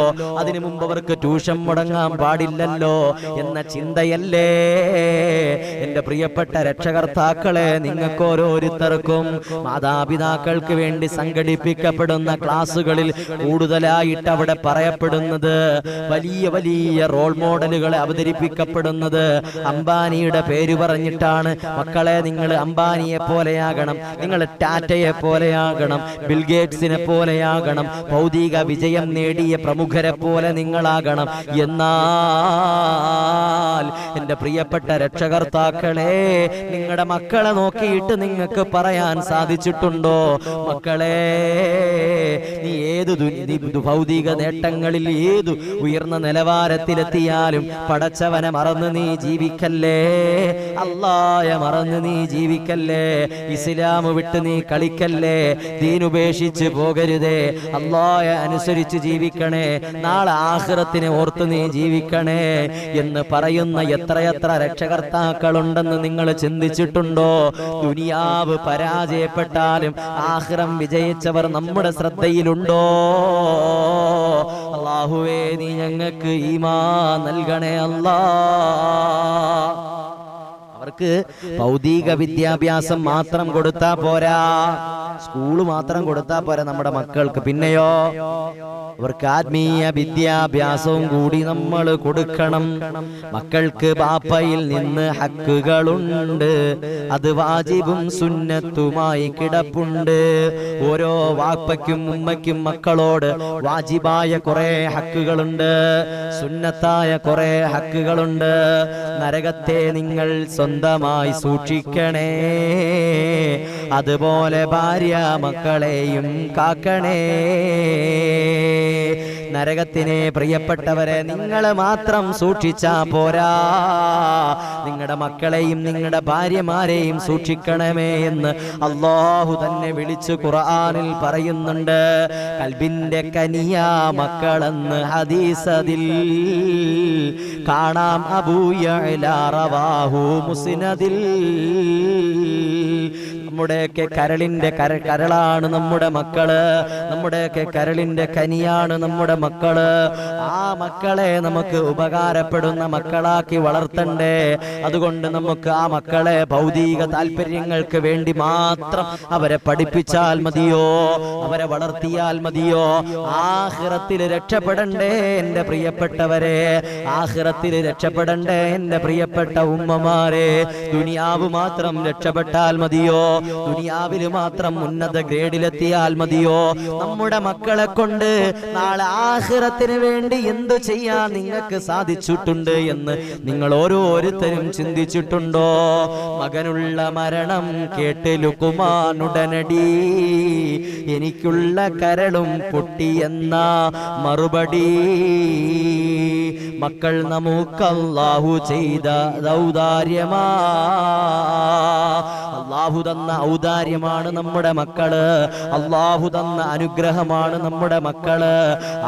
അതിനു മുമ്പ് അവർക്ക് ട്യൂഷൻ മുടങ്ങാൻ പാടില്ലല്ലോ എന്ന ചിന്തയല്ലേ എൻ്റെ പ്രിയപ്പെട്ട രക്ഷകർത്താക്കളെ നിങ്ങൾക്ക് ഓരോരുത്തർക്കും മാതാപിതാക്കൾക്ക് വേണ്ടി സംഘടിപ്പിക്കപ്പെടുന്ന ക്ലാസുകളിൽ കൂടുതലായിട്ട് അവിടെ പറയപ്പെടുന്നത്, വലിയ റോൾ മോഡലുകളെ അവതരിപ്പിക്കപ്പെടുന്നത് അംബാനിയുടെ പേര് പറഞ്ഞിട്ടാണ്. മക്കളെ, നിങ്ങൾ അംബാനിയെ പോലെയാകണം, നിങ്ങൾ ടാറ്റയെ പോലെയാകണം, ബിൽഗേറ്റ്സിനെ പോലെയാകണം, ഭൗതിക വിജയം നേടിയ പ്രമുഖരെ പോലെ നിങ്ങളാകണം. എന്നാൽ എൻ്റെ പ്രിയപ്പെട്ട രക്ഷകർത്താക്കളെ, നിങ്ങളുടെ മക്കളെ നോക്കിയിട്ട് നിങ്ങൾക്ക് പറയാൻ സാധിച്ചിട്ടുണ്ടോ? മക്കളെ, നീ ഏത് ഭൗതിക നേട്ടങ്ങളിൽ ഏത് ഉയർന്ന നിലവാരത്തിലെത്തിയാലും പടച്ചവനെ മറന്ന് നീ ജീവിക്കല്ലേ, അല്ലാഹയെ മറന്ന് നീ ജീവിക്കല്ലേ, ഇസ്ലാം വിട്ട് നീ കളിക്കല്ലേ, ദീനുപേക്ഷിച്ച് പോകരുതേ, അല്ലാഹയെ അനുസരിച്ച് ജീവിക്കണേ, നാളെ ആഖിറത്തിനെ ഓർത്ത് നീ ജീവിക്കണേ എന്ന് പറയുന്ന എത്രയെത്ര രക്ഷകർത്താക്കളുണ്ടെന്ന് നിങ്ങൾ ചിന്തിച്ചിട്ടുണ്ടോ? ദുനിയാവ് പരാജയപ്പെട്ടാലും ആഖിറം വിജയിച്ചവർ നമ്മുടെ ശ്രദ്ധയിലുണ്ടോ? അല്ലാഹുവേ, നീ ഞങ്ങൾക്ക് ഈമാൻ നൽകണേ അല്ലാ. അവർക്ക് ഭൗതിക വിദ്യാഭ്യാസം മാത്രം കൊടുത്താ പോരാ, സ്കൂള് മാത്രം കൊടുത്താ പോരാ നമ്മുടെ മക്കൾക്ക്. പിന്നെയോ അവർക്ക് ആത്മീയ വിദ്യാഭ്യാസവും കൂടി നമ്മൾ കൊടുക്കണം. മക്കൾക്ക് ബാപ്പയിൽ നിന്ന് ഹക്കുകളുണ്ട്, അത് വാജിബും സുന്നത്തുമായി കിടപ്പുണ്ട്. ഓരോ വാപ്പയ്ക്കും ഉമ്മയ്ക്കും മക്കളോട് വാജിബായ കുറെ ഹക്കുകളുണ്ട്, സുന്നത്തായ കുറെ ഹക്കുകളുണ്ട്. നരകത്തെ നിങ്ങൾ സ്വന്തമായി സൂക്ഷിക്കണേ, അതുപോലെ ഭാര്യ മക്കളെയും കാക്കണേ. നരകത്തിനെ പ്രിയപ്പെട്ടവരെ നിങ്ങൾ മാത്രം സൂക്ഷിച്ചാ പോരാ, നിങ്ങളുടെ മക്കളെയും നിങ്ങളുടെ ഭാര്യമാരെയും സൂക്ഷിക്കണമേ എന്ന് അല്ലാഹു തന്നെ വിളിച്ച് ഖുർആനിൽ പറയുന്നുണ്ട്. കൽബിന്റെ കനിയാ മക്കളെന്ന് ഹദീസതിൽ കാണാം. അബൂ യഅ്ല റവാഹു മുസ്നദിൽ. നമ്മുടെയൊക്കെ കരളിന്റെ കരളാണ് നമ്മുടെ മക്കള്, നമ്മുടെയൊക്കെ കരളിന്റെ കനിയാണ് നമ്മുടെ മക്കള്. ആ മക്കളെ നമുക്ക് ഉപകാരപ്പെടുന്ന മക്കളാക്കി വളർത്തണ്ടേ. അതുകൊണ്ട് നമുക്ക് ആ മക്കളെ ഭൗതിക താല്പര്യങ്ങൾക്ക് വേണ്ടി മാത്രം അവരെ പഠിപ്പിച്ചാൽ മതിയോ, അവരെ വളർത്തിയാൽ മതിയോ? ആഖിറത്തിൽ രക്ഷപ്പെടണ്ടേ എന്റെ പ്രിയപ്പെട്ടവരെ, ആഖിറത്തിൽ രക്ഷപ്പെടണ്ടേ എന്റെ പ്രിയപ്പെട്ട ഉമ്മമാരെ. ദുനിയാവ് മാത്രം രക്ഷപ്പെട്ടാൽ മതിയോ? ദുനിയാവിൽ മാത്രം ഉന്നത ഗ്രേഡിലെത്തിയാൽ മതിയോ? നമ്മുടെ മക്കളെ കൊണ്ട് നാളെ ആഖിറത്തിന് വേണ്ടി എന്തു ചെയ്യാൻ നിങ്ങൾക്ക് സാധിച്ചിട്ടുണ്ട് എന്ന് നിങ്ങൾ ഓരോരുത്തരും ചിന്തിച്ചിട്ടുണ്ടോ? മകനുള്ള മരണം കേട്ട് ലുഖ്മാൻ ഉടനടി എനിക്കുള്ള കരളും പൊട്ടിയെന്ന മറുപടി. മക്കൾ നമുക്ക് അല്ലാഹു ചെയ്ത ഔദാര്യമാ, അല്ലാഹു തന്ന ഔദാര്യമാണ് നമ്മുടെ മക്കള്, അല്ലാഹു തന്ന അനുഗ്രഹമാണ് നമ്മുടെ മക്കള്.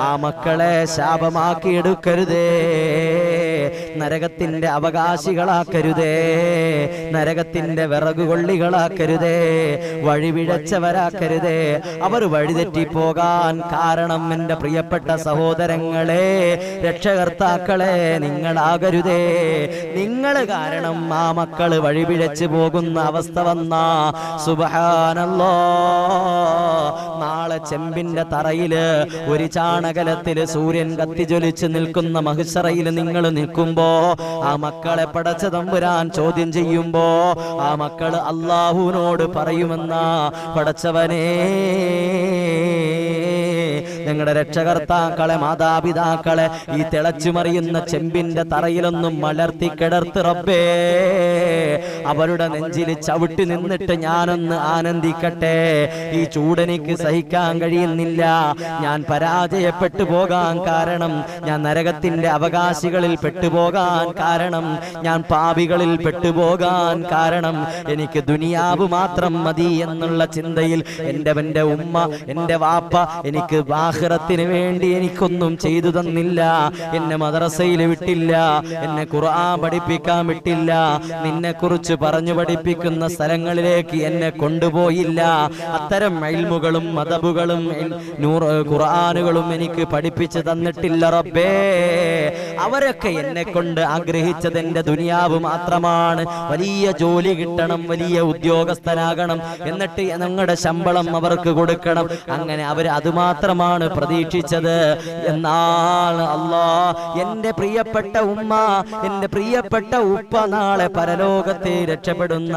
ആ മക്കളെ ശാപമാക്കി എടുക്കരുതേ, നരകത്തിന്റെ അവകാശികളാക്കരുതേ, നരകത്തിന്റെ വിറകുകൊള്ളികളാക്കരുതേ, വഴിപിഴച്ചവരാക്കരുതേ. അവർ വഴിതെറ്റിപ്പോകാൻ കാരണം എന്റെ പ്രിയപ്പെട്ട സഹോദരങ്ങളെ, രക്ഷകർത്താക്കളെ നിങ്ങളാകരുതേ. നിങ്ങൾ കാരണം ആ മക്കള് വഴിപിഴച്ചു പോകുന്ന അവസ്ഥ വന്ന സുബ്ഹാനല്ലാഹ്, നാളെ ചെമ്പിന്റെ തറയില് ഒരു ചാണകലത്തില് സൂര്യൻ കത്തിജ്വലിച്ച് നിൽക്കുന്ന മഹ്ശറയിൽ നിങ്ങൾ നിൽക്കുമ്പോ ആ മക്കളെ പടച്ച തമ്പുരാൻ ചോദ്യം ചെയ്യുമ്പോ ആ മക്കള് അല്ലാഹുവിനോട് പറയുമെന്ന പടച്ചവനേ, ഞങ്ങളുടെ രക്ഷകർത്താക്കളെ മാതാപിതാക്കളെ ഈ തിളച്ചുമറിയുന്ന ചെമ്പിന്റെ തറയിലൊന്നും മലർത്തി കിടർത്ത് റബ്ബേ, അവരുടെ നെഞ്ചിൽ ചവിട്ടി നിന്നിട്ട് ഞാനൊന്ന് ആനന്ദിക്കട്ടെ. ഈ ചൂടെനിക്ക് സഹിക്കാൻ കഴിയുന്നില്ല, ഞാൻ പരാജയപ്പെട്ടു പോകാൻ കാരണം, ഞാൻ നരകത്തിന്റെ അവകാശികളിൽ പെട്ടുപോകാൻ കാരണം, ഞാൻ പാപികളിൽ പെട്ടുപോകാൻ കാരണം എനിക്ക് ദുനിയാവ് മാത്രം മതി എന്നുള്ള ചിന്തയിൽ എൻ്റെ ഉമ്മ എൻ്റെ വാപ്പ എനിക്ക് ആഖിറത്തിന് വേണ്ടി എനിക്കൊന്നും ചെയ്തു തന്നില്ല. എന്നെ മദ്രസയിൽ വിട്ടില്ല, എന്നെ ഖുർആൻ പഠിപ്പിക്കാൻ വിട്ടില്ല, നിന്നെ കുറിച്ച് പറഞ്ഞു പഠിപ്പിക്കുന്ന സ്ഥലങ്ങളിലേക്ക് എന്നെ കൊണ്ടുപോയില്ല. അത്തരം ഇൽമുകളും മദബുകളും ഖുർആനുകളും എനിക്ക് പഠിപ്പിച്ചു തന്നിട്ടില്ല റബ്ബേ. അവരൊക്കെ എന്നെ കൊണ്ട് ആഗ്രഹിച്ചത് എന്റെ ദുനിയാവ് മാത്രമാണ്. വലിയ ജോലി കിട്ടണം, വലിയ ഉദ്യോഗസ്ഥനാകണം, എന്നിട്ട് ഞങ്ങളുടെ ശമ്പളം അവർക്ക് കൊടുക്കണം, അങ്ങനെ അവർ അതുമാത്രമാണ് പ്രതീക്ഷിച്ചത്. എന്നാൽ അല്ലാഹ് എന്റെ പ്രിയപ്പെട്ട ഉമ്മ, എന്റെ പ്രിയപ്പെട്ട ഉപ്പ നാളെ പരലോകത്തെ രക്ഷപ്പെടുന്ന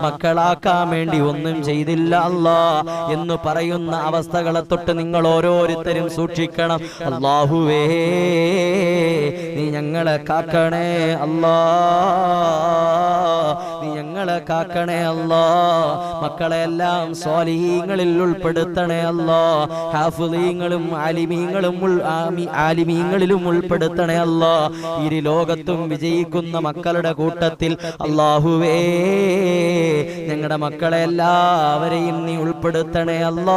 മക്കളാക്കാൻ വേണ്ടി ഒന്നും ചെയ്തില്ല അല്ലാഹ് എന്ന് പറയുന്ന അവസ്ഥകളെ തൊട്ട് നിങ്ങൾ ഓരോരുത്തരും സൂക്ഷിക്കണം. അല്ലാഹുവേ നീ ഞങ്ങളെ കാക്കണേ അല്ലാഹ്, നീ ഞങ്ങളെ കാക്കണേ അല്ലാഹ്. മക്കളെല്ലാം സ്വാലിഹീങ്ങളിൽ ഉൾപ്പെടുത്തണേ അല്ലാഹ്, ഹാഫിളീങ്ങളും ആലിമീങ്ങളിലും ഉൾപ്പെടുത്തണേ അല്ലാഹ്. ഇരു ലോകത്തും വിജയിക്കുന്ന മക്കളുടെ കൂട്ടത്തിൽ അല്ലാഹുവേ ഞങ്ങളുടെ മക്കളെ എല്ലാവരെയും നീ ഉൾപ്പെടുത്തണേ അല്ലാഹ്.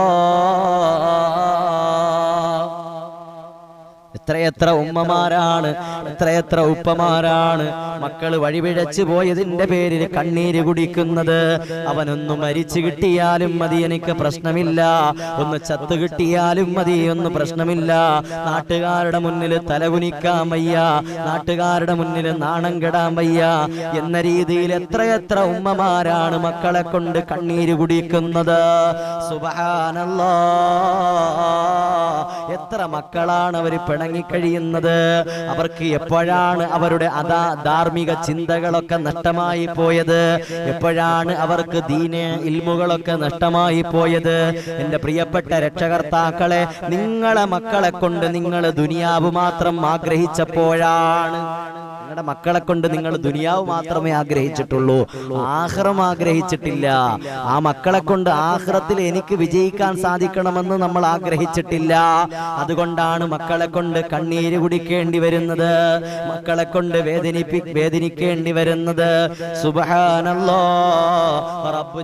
എത്രയെത്ര ഉമ്മമാരാണ്, എത്രയെത്ര ഉപ്പമാരാണ് മക്കൾ വഴിപിഴച്ചു പോയതിന്റെ പേരിൽ കണ്ണീര് കുടിക്കുന്നത്. അവനൊന്ന് മരിച്ചു കിട്ടിയാലും മതി, എനിക്ക് പ്രശ്നമില്ല. ഒന്ന് ചത്തു കിട്ടിയാലും മതി, ഒന്നും പ്രശ്നമില്ല. നാട്ടുകാരുടെ മുന്നിൽ തലകുനിക്കാൻ വയ്യ, നാട്ടുകാരുടെ മുന്നിൽ നാണം കെടാൻ വയ്യ എന്ന രീതിയിൽ എത്രയെത്ര ഉമ്മമാരാണ് മക്കളെ കൊണ്ട് കണ്ണീര് കുടിക്കുന്നത്. സുബ്ഹാനല്ലാഹ്, എത്ര മക്കളാണ് അവർ പിണങ്ങിക്കഴിയുന്നത്. അവർക്ക് എപ്പോഴാണ് അവരുടെ ധാർമ്മിക ചിന്തകളൊക്കെ നഷ്ടമായി പോയത്? എപ്പോഴാണ് അവർക്ക് ദീനെ ഇൽമുകളൊക്കെ നഷ്ടമായി പോയത്? എന്റെ പ്രിയപ്പെട്ട രക്ഷകർത്താക്കളെ, നിങ്ങളെ മക്കളെ കൊണ്ട് നിങ്ങൾ ദുനിയാവ് മാത്രം ആഗ്രഹിച്ചപ്പോഴാണ്. നിങ്ങളുടെ മക്കളെ കൊണ്ട് നിങ്ങൾ ദുനിയാവ് മാത്രമേ ആഗ്രഹിച്ചിട്ടുള്ളൂ, ആഖിറം ആഗ്രഹിച്ചിട്ടില്ല. ആ മക്കളെ കൊണ്ട് ആഖിറത്തിൽ എനിക്ക് വിജയിക്കാൻ സാധിക്കണമെന്ന് നമ്മൾ ആഗ്രഹിച്ചിട്ടില്ല. അതുകൊണ്ടാണ് മക്കളെ കൊണ്ട് കണ്ണീര് കുടിക്കേണ്ടി വരുന്നത്, മക്കളെ കൊണ്ട് വേദനിക്കേണ്ടി വരുന്നത്. സുബ്ഹാനല്ലാഹ്, റബ്ബ്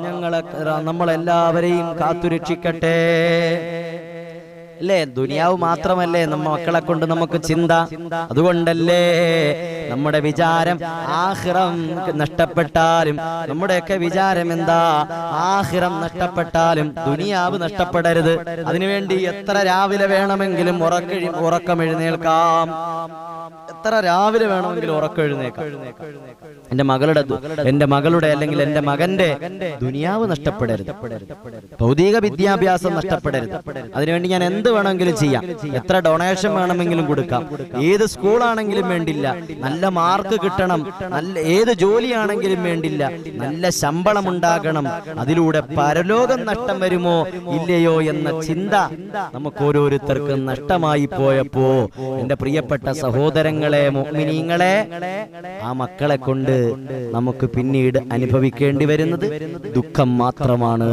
നമ്മളെല്ലാവരെയും കാത്തുരക്ഷിക്കട്ടെ. അല്ലേ, ദുനിയാവ് മാത്രമല്ലേ നമ്മ മക്കളെ കൊണ്ട് നമുക്ക് ചിന്ത. അതുകൊണ്ടല്ലേ നമ്മുടെ വിചാരം ആഖിറം നഷ്ടപ്പെട്ടാലും, നമ്മുടെയൊക്കെ വിചാരം എന്താ? ആഖിറം നഷ്ടപ്പെട്ടാലും ദുനിയാവ് നഷ്ടപ്പെടരുത്. അതിനുവേണ്ടി എത്ര രാവിലെ വേണമെങ്കിലും ഉറക്കമെഴുന്നേൽക്കാം, എത്ര രാവിലെ വേണമെങ്കിലും ഉറക്കമെഴുന്നേൽക്കാം. എന്റെ മകളുടെ അല്ലെങ്കിൽ എന്റെ മകന്റെ ദുനിയാവ് നഷ്ടപ്പെടരുത്, ഭൗതിക വിദ്യാഭ്യാസം നഷ്ടപ്പെടരുത്. അതിനുവേണ്ടി ഞാൻ എന്ത് വേണമെങ്കിലും ചെയ്യാം, എത്ര ഡൊണേഷൻ വേണമെങ്കിലും കൊടുക്കാം, ഏത് സ്കൂളാണെങ്കിലും വേണ്ടില്ല, നല്ല മാർക്ക് കിട്ടണം, നല്ല ഏത് ജോലിയാണെങ്കിലും വേണ്ടില്ല, നല്ല ശമ്പളം ഉണ്ടാകണം. അതിലൂടെ പരലോകം നഷ്ടം വരുമോ ഇല്ലയോ എന്ന ചിന്ത നമുക്ക് ഓരോരുത്തർക്കും നഷ്ടമായി പോയപ്പോ എന്റെ പ്രിയപ്പെട്ട സഹോദരങ്ങളെ, മുഅ്മിനീങ്ങളെ, ആ മക്കളെ കൊണ്ട് നമുക്ക് പിന്നീട് അനുഭവിക്കേണ്ടി വരുന്നത് ദുഃഖം മാത്രമാണ്.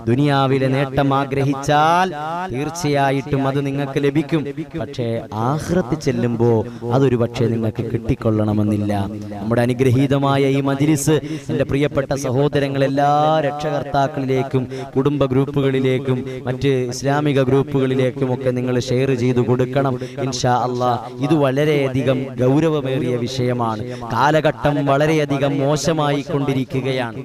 ദുനിയാവിലെ നേട്ടം ആഗ്രഹിച്ചാൽ തീർച്ചയായിട്ടും അത് നിങ്ങൾക്ക് ലഭിക്കും. പക്ഷേ ആഖിറത്തിൽ ചെല്ലുമ്പോ അതൊരു പക്ഷേ നിങ്ങൾക്ക് കിട്ടിക്കൊള്ളണമെന്നില്ല. നമ്മുടെ അനുഗ്രഹീതമായ ഈ മജ്‌ലിസ് എന്റെ പ്രിയപ്പെട്ട സഹോദരങ്ങൾ എല്ലാ രക്ഷകർത്താക്കളിലേക്കും, കുടുംബ ഗ്രൂപ്പുകളിലേക്കും, മറ്റ് ഇസ്ലാമിക ഗ്രൂപ്പുകളിലേക്കും ഒക്കെ നിങ്ങൾ ഷെയർ ചെയ്തു കൊടുക്കണം ഇൻഷാ അല്ലാഹ്. ഇത് വളരെയധികം ഗൗരവമേറിയ വിഷയമാണ്. കാലഘട്ടം വളരെയധികം മോശമായി കൊണ്ടിരിക്കുകയാണ്.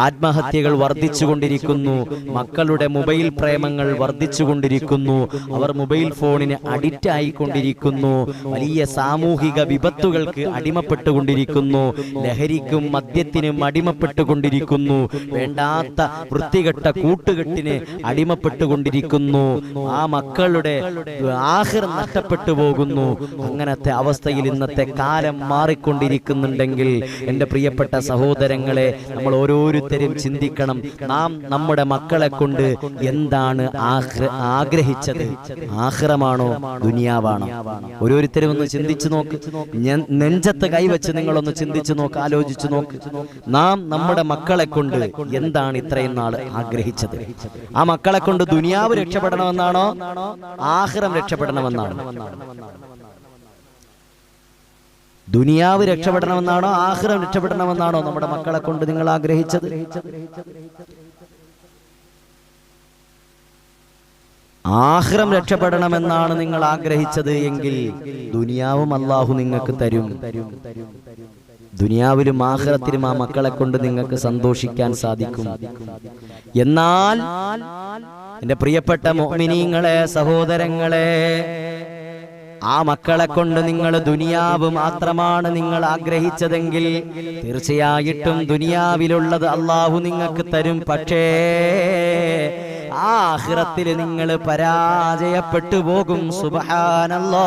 ആത്മഹത്യകൾ വർദ്ധിച്ചുകൊണ്ടിരിക്കുന്നു, മക്കളുടെ മൊബൈൽ പ്രേമങ്ങൾ വർദ്ധിച്ചുകൊണ്ടിരിക്കുന്നു, അവർ മൊബൈൽ ഫോണിന് അഡിക്റ്റ് ആയിക്കൊണ്ടിരിക്കുന്നു, വലിയ സാമൂഹിക വിപത്തുകൾക്ക് അടിമപ്പെട്ടുകൊണ്ടിരിക്കുന്നു, ലഹരിക്കും മദ്യത്തിനും അടിമപ്പെട്ടുകൊണ്ടിരിക്കുന്നു, വേണ്ടാത്ത വൃത്തികെട്ട കൂട്ടുകെട്ടിന് അടിമപ്പെട്ടുകൊണ്ടിരിക്കുന്നു. ആ മക്കളുടെ ആഖിറ നഷ്ടപ്പെട്ടു പോകുന്നു. അങ്ങനത്തെ അവസ്ഥയിൽ ഇന്നത്തെ കാലം മാറിക്കൊണ്ടിരിക്കുന്നുണ്ടെങ്കിൽ എന്റെ പ്രിയപ്പെട്ട സഹോദരങ്ങളെ, നമ്മൾ ഓരോരുത്തരും ചിന്തിക്കണം, നാം നമ്മുടെ മക്കളെ കൊണ്ട് എന്താണ് ആഗ്രഹിച്ചത്? ആഖിറമാണോ ദുനിയാവാണോ? ഓരോരുത്തരും ഒന്ന് ചിന്തിച്ചു നോക്ക്. നെഞ്ചത്ത് കൈവച്ച് നിങ്ങളൊന്ന് ചിന്തിച്ചു നോക്ക്, ആലോചിച്ചു നോക്ക്. നാം നമ്മുടെ മക്കളെ കൊണ്ട് എന്താണ് ഇത്രയും നാൾ ആഗ്രഹിച്ചത്? ആ മക്കളെ കൊണ്ട് ദുനിയാവ് രക്ഷപ്പെടണമെന്നാണോ ആഖിറം രക്ഷപ്പെടണമെന്നാണോ? ദുനിയാവ് രക്ഷപ്പെടണമെന്നാണോ ആഖിറം രക്ഷപ്പെടണമെന്നാണോ നമ്മുടെ മക്കളെ കൊണ്ട് നിങ്ങൾ ആഗ്രഹിച്ചത്? ആഖിറം രക്ഷപ്പെടണമെന്നാണ് നിങ്ങൾ ആഗ്രഹിച്ചത് എങ്കിൽ ദുനിയാവും അല്ലാഹു നിങ്ങൾക്ക് തരും. ദുനിയാവിലും ആഖിറത്തിലും ആ മക്കളെ കൊണ്ട് നിങ്ങൾക്ക് സന്തോഷിക്കാൻ സാധിക്കും. എന്നാൽ എന്റെ പ്രിയപ്പെട്ട മുഅ്മിനീങ്ങളെ, സഹോദരങ്ങളെ, ആ മക്കളെ കൊണ്ട് നിങ്ങൾ ദുനിയാവ് മാത്രമാണ് നിങ്ങൾ ആഗ്രഹിച്ചതെങ്കിൽ തീർച്ചയായിട്ടും ദുനിയാവിലുള്ളത് അല്ലാഹു നിങ്ങൾക്ക് തരും. പക്ഷേ ആഖിറത്തിൽ നിങ്ങൾ പരാജയപ്പെട്ടു പോകും. സുബ്ഹാനല്ലാഹ്,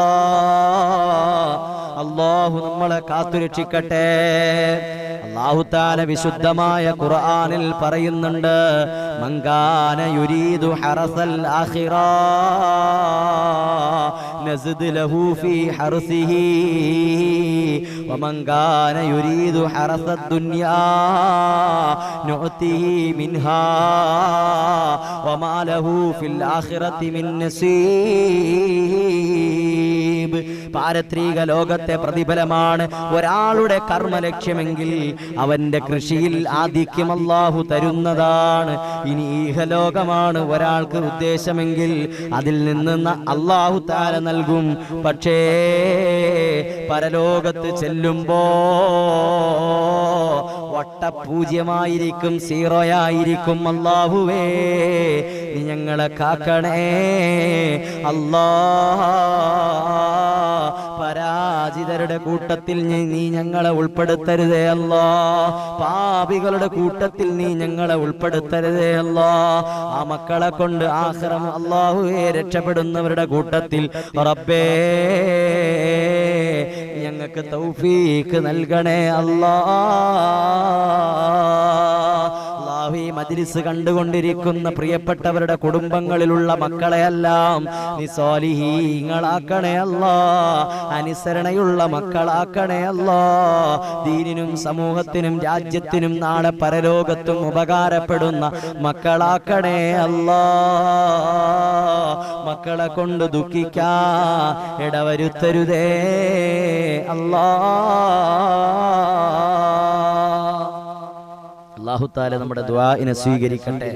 അല്ലാഹു നമ്മളെ കാത്തുരക്ഷിക്കട്ടെ. അല്ലാഹു തആല വിശുദ്ധമായ ഖുർആനിൽ പറയുന്നുണ്ട്, മൻകാന യുരീദു ഹറസൽ ആഖിറ നസ്ദ് ലഹു ഫീ ഹർസിഹി വമൻകാന യുരീദു ഹറസദ് ദുനിയാ നുഅതിഹി മിൻഹാ വമാ ലഹു ഫിൽ ആഖിറതി മിൻ നസീബ്. പാരത്രിക ലോകത്തെ പ്രതിഫലമാണ് ഒരാളുടെ കർമ്മലക്ഷ്യമെങ്കിൽ അവന്റെ കൃഷിയിൽ ആധിക്യം അല്ലാഹു തരുന്നതാണ്. ഇനി ഈഹലോകമാണ് ഒരാൾക്ക് ഉദ്ദേശമെങ്കിൽ അതിൽ നിന്ന് അല്ലാഹു തആല നൽകും. പക്ഷേ പരലോകത്ത് ചെല്ലുമ്പോ വട്ടപൂജ്യമായിരിക്കും, സീറോയായിരിക്കും. അല്ലാഹുവേ നീ ഞങ്ങളെ കാക്കണേ അല്ലാഹ്. പരാജിതരുടെ കൂട്ടത്തിൽ നീ ഞങ്ങളെ ഉൾപ്പെടുത്തരുതേ അല്ലാഹ്. പാപികളുടെ കൂട്ടത്തിൽ നീ ഞങ്ങളെ ഉൾപ്പെടുത്തരുതേ അല്ലാഹ്. ആ മക്കളെ കൊണ്ട് ആഖിറം അല്ലാഹുവേ രക്ഷപ്പെടുന്നവരുടെ കൂട്ടത്തിൽ റബ്ബേ ഞങ്ങൾക്ക് തൗഫീഖ് നൽകണേ അല്ലാഹ്. ഈ മജ്ലിസ് കണ്ടുകൊണ്ടിരിക്കുന്ന പ്രിയപ്പെട്ടവരുടെ കുടുംബങ്ങളിലുള്ള മക്കളെയെല്ലാം നീ സ്വാലിഹീങ്ങളാക്കണേ അല്ലാഹ്. അനുസരണയുള്ള മക്കളാക്കണേ അല്ലാഹ്. ദീനിനും സമൂഹത്തിനും രാജ്യത്തിനും നാളെ പരലോകത്തും ഉപകാരപ്പെടുന്ന മക്കളാക്കണേ അല്ലാഹ്. മക്കളെ കൊണ്ട് ദുഃഖിക്കാൻ ഇടവരുത്തരുതേ അല്ലാഹ്. അല്ലാഹു തആല നമ്മുടെ ദുആഇനെ സ്വീകരിക്കട്ടെ.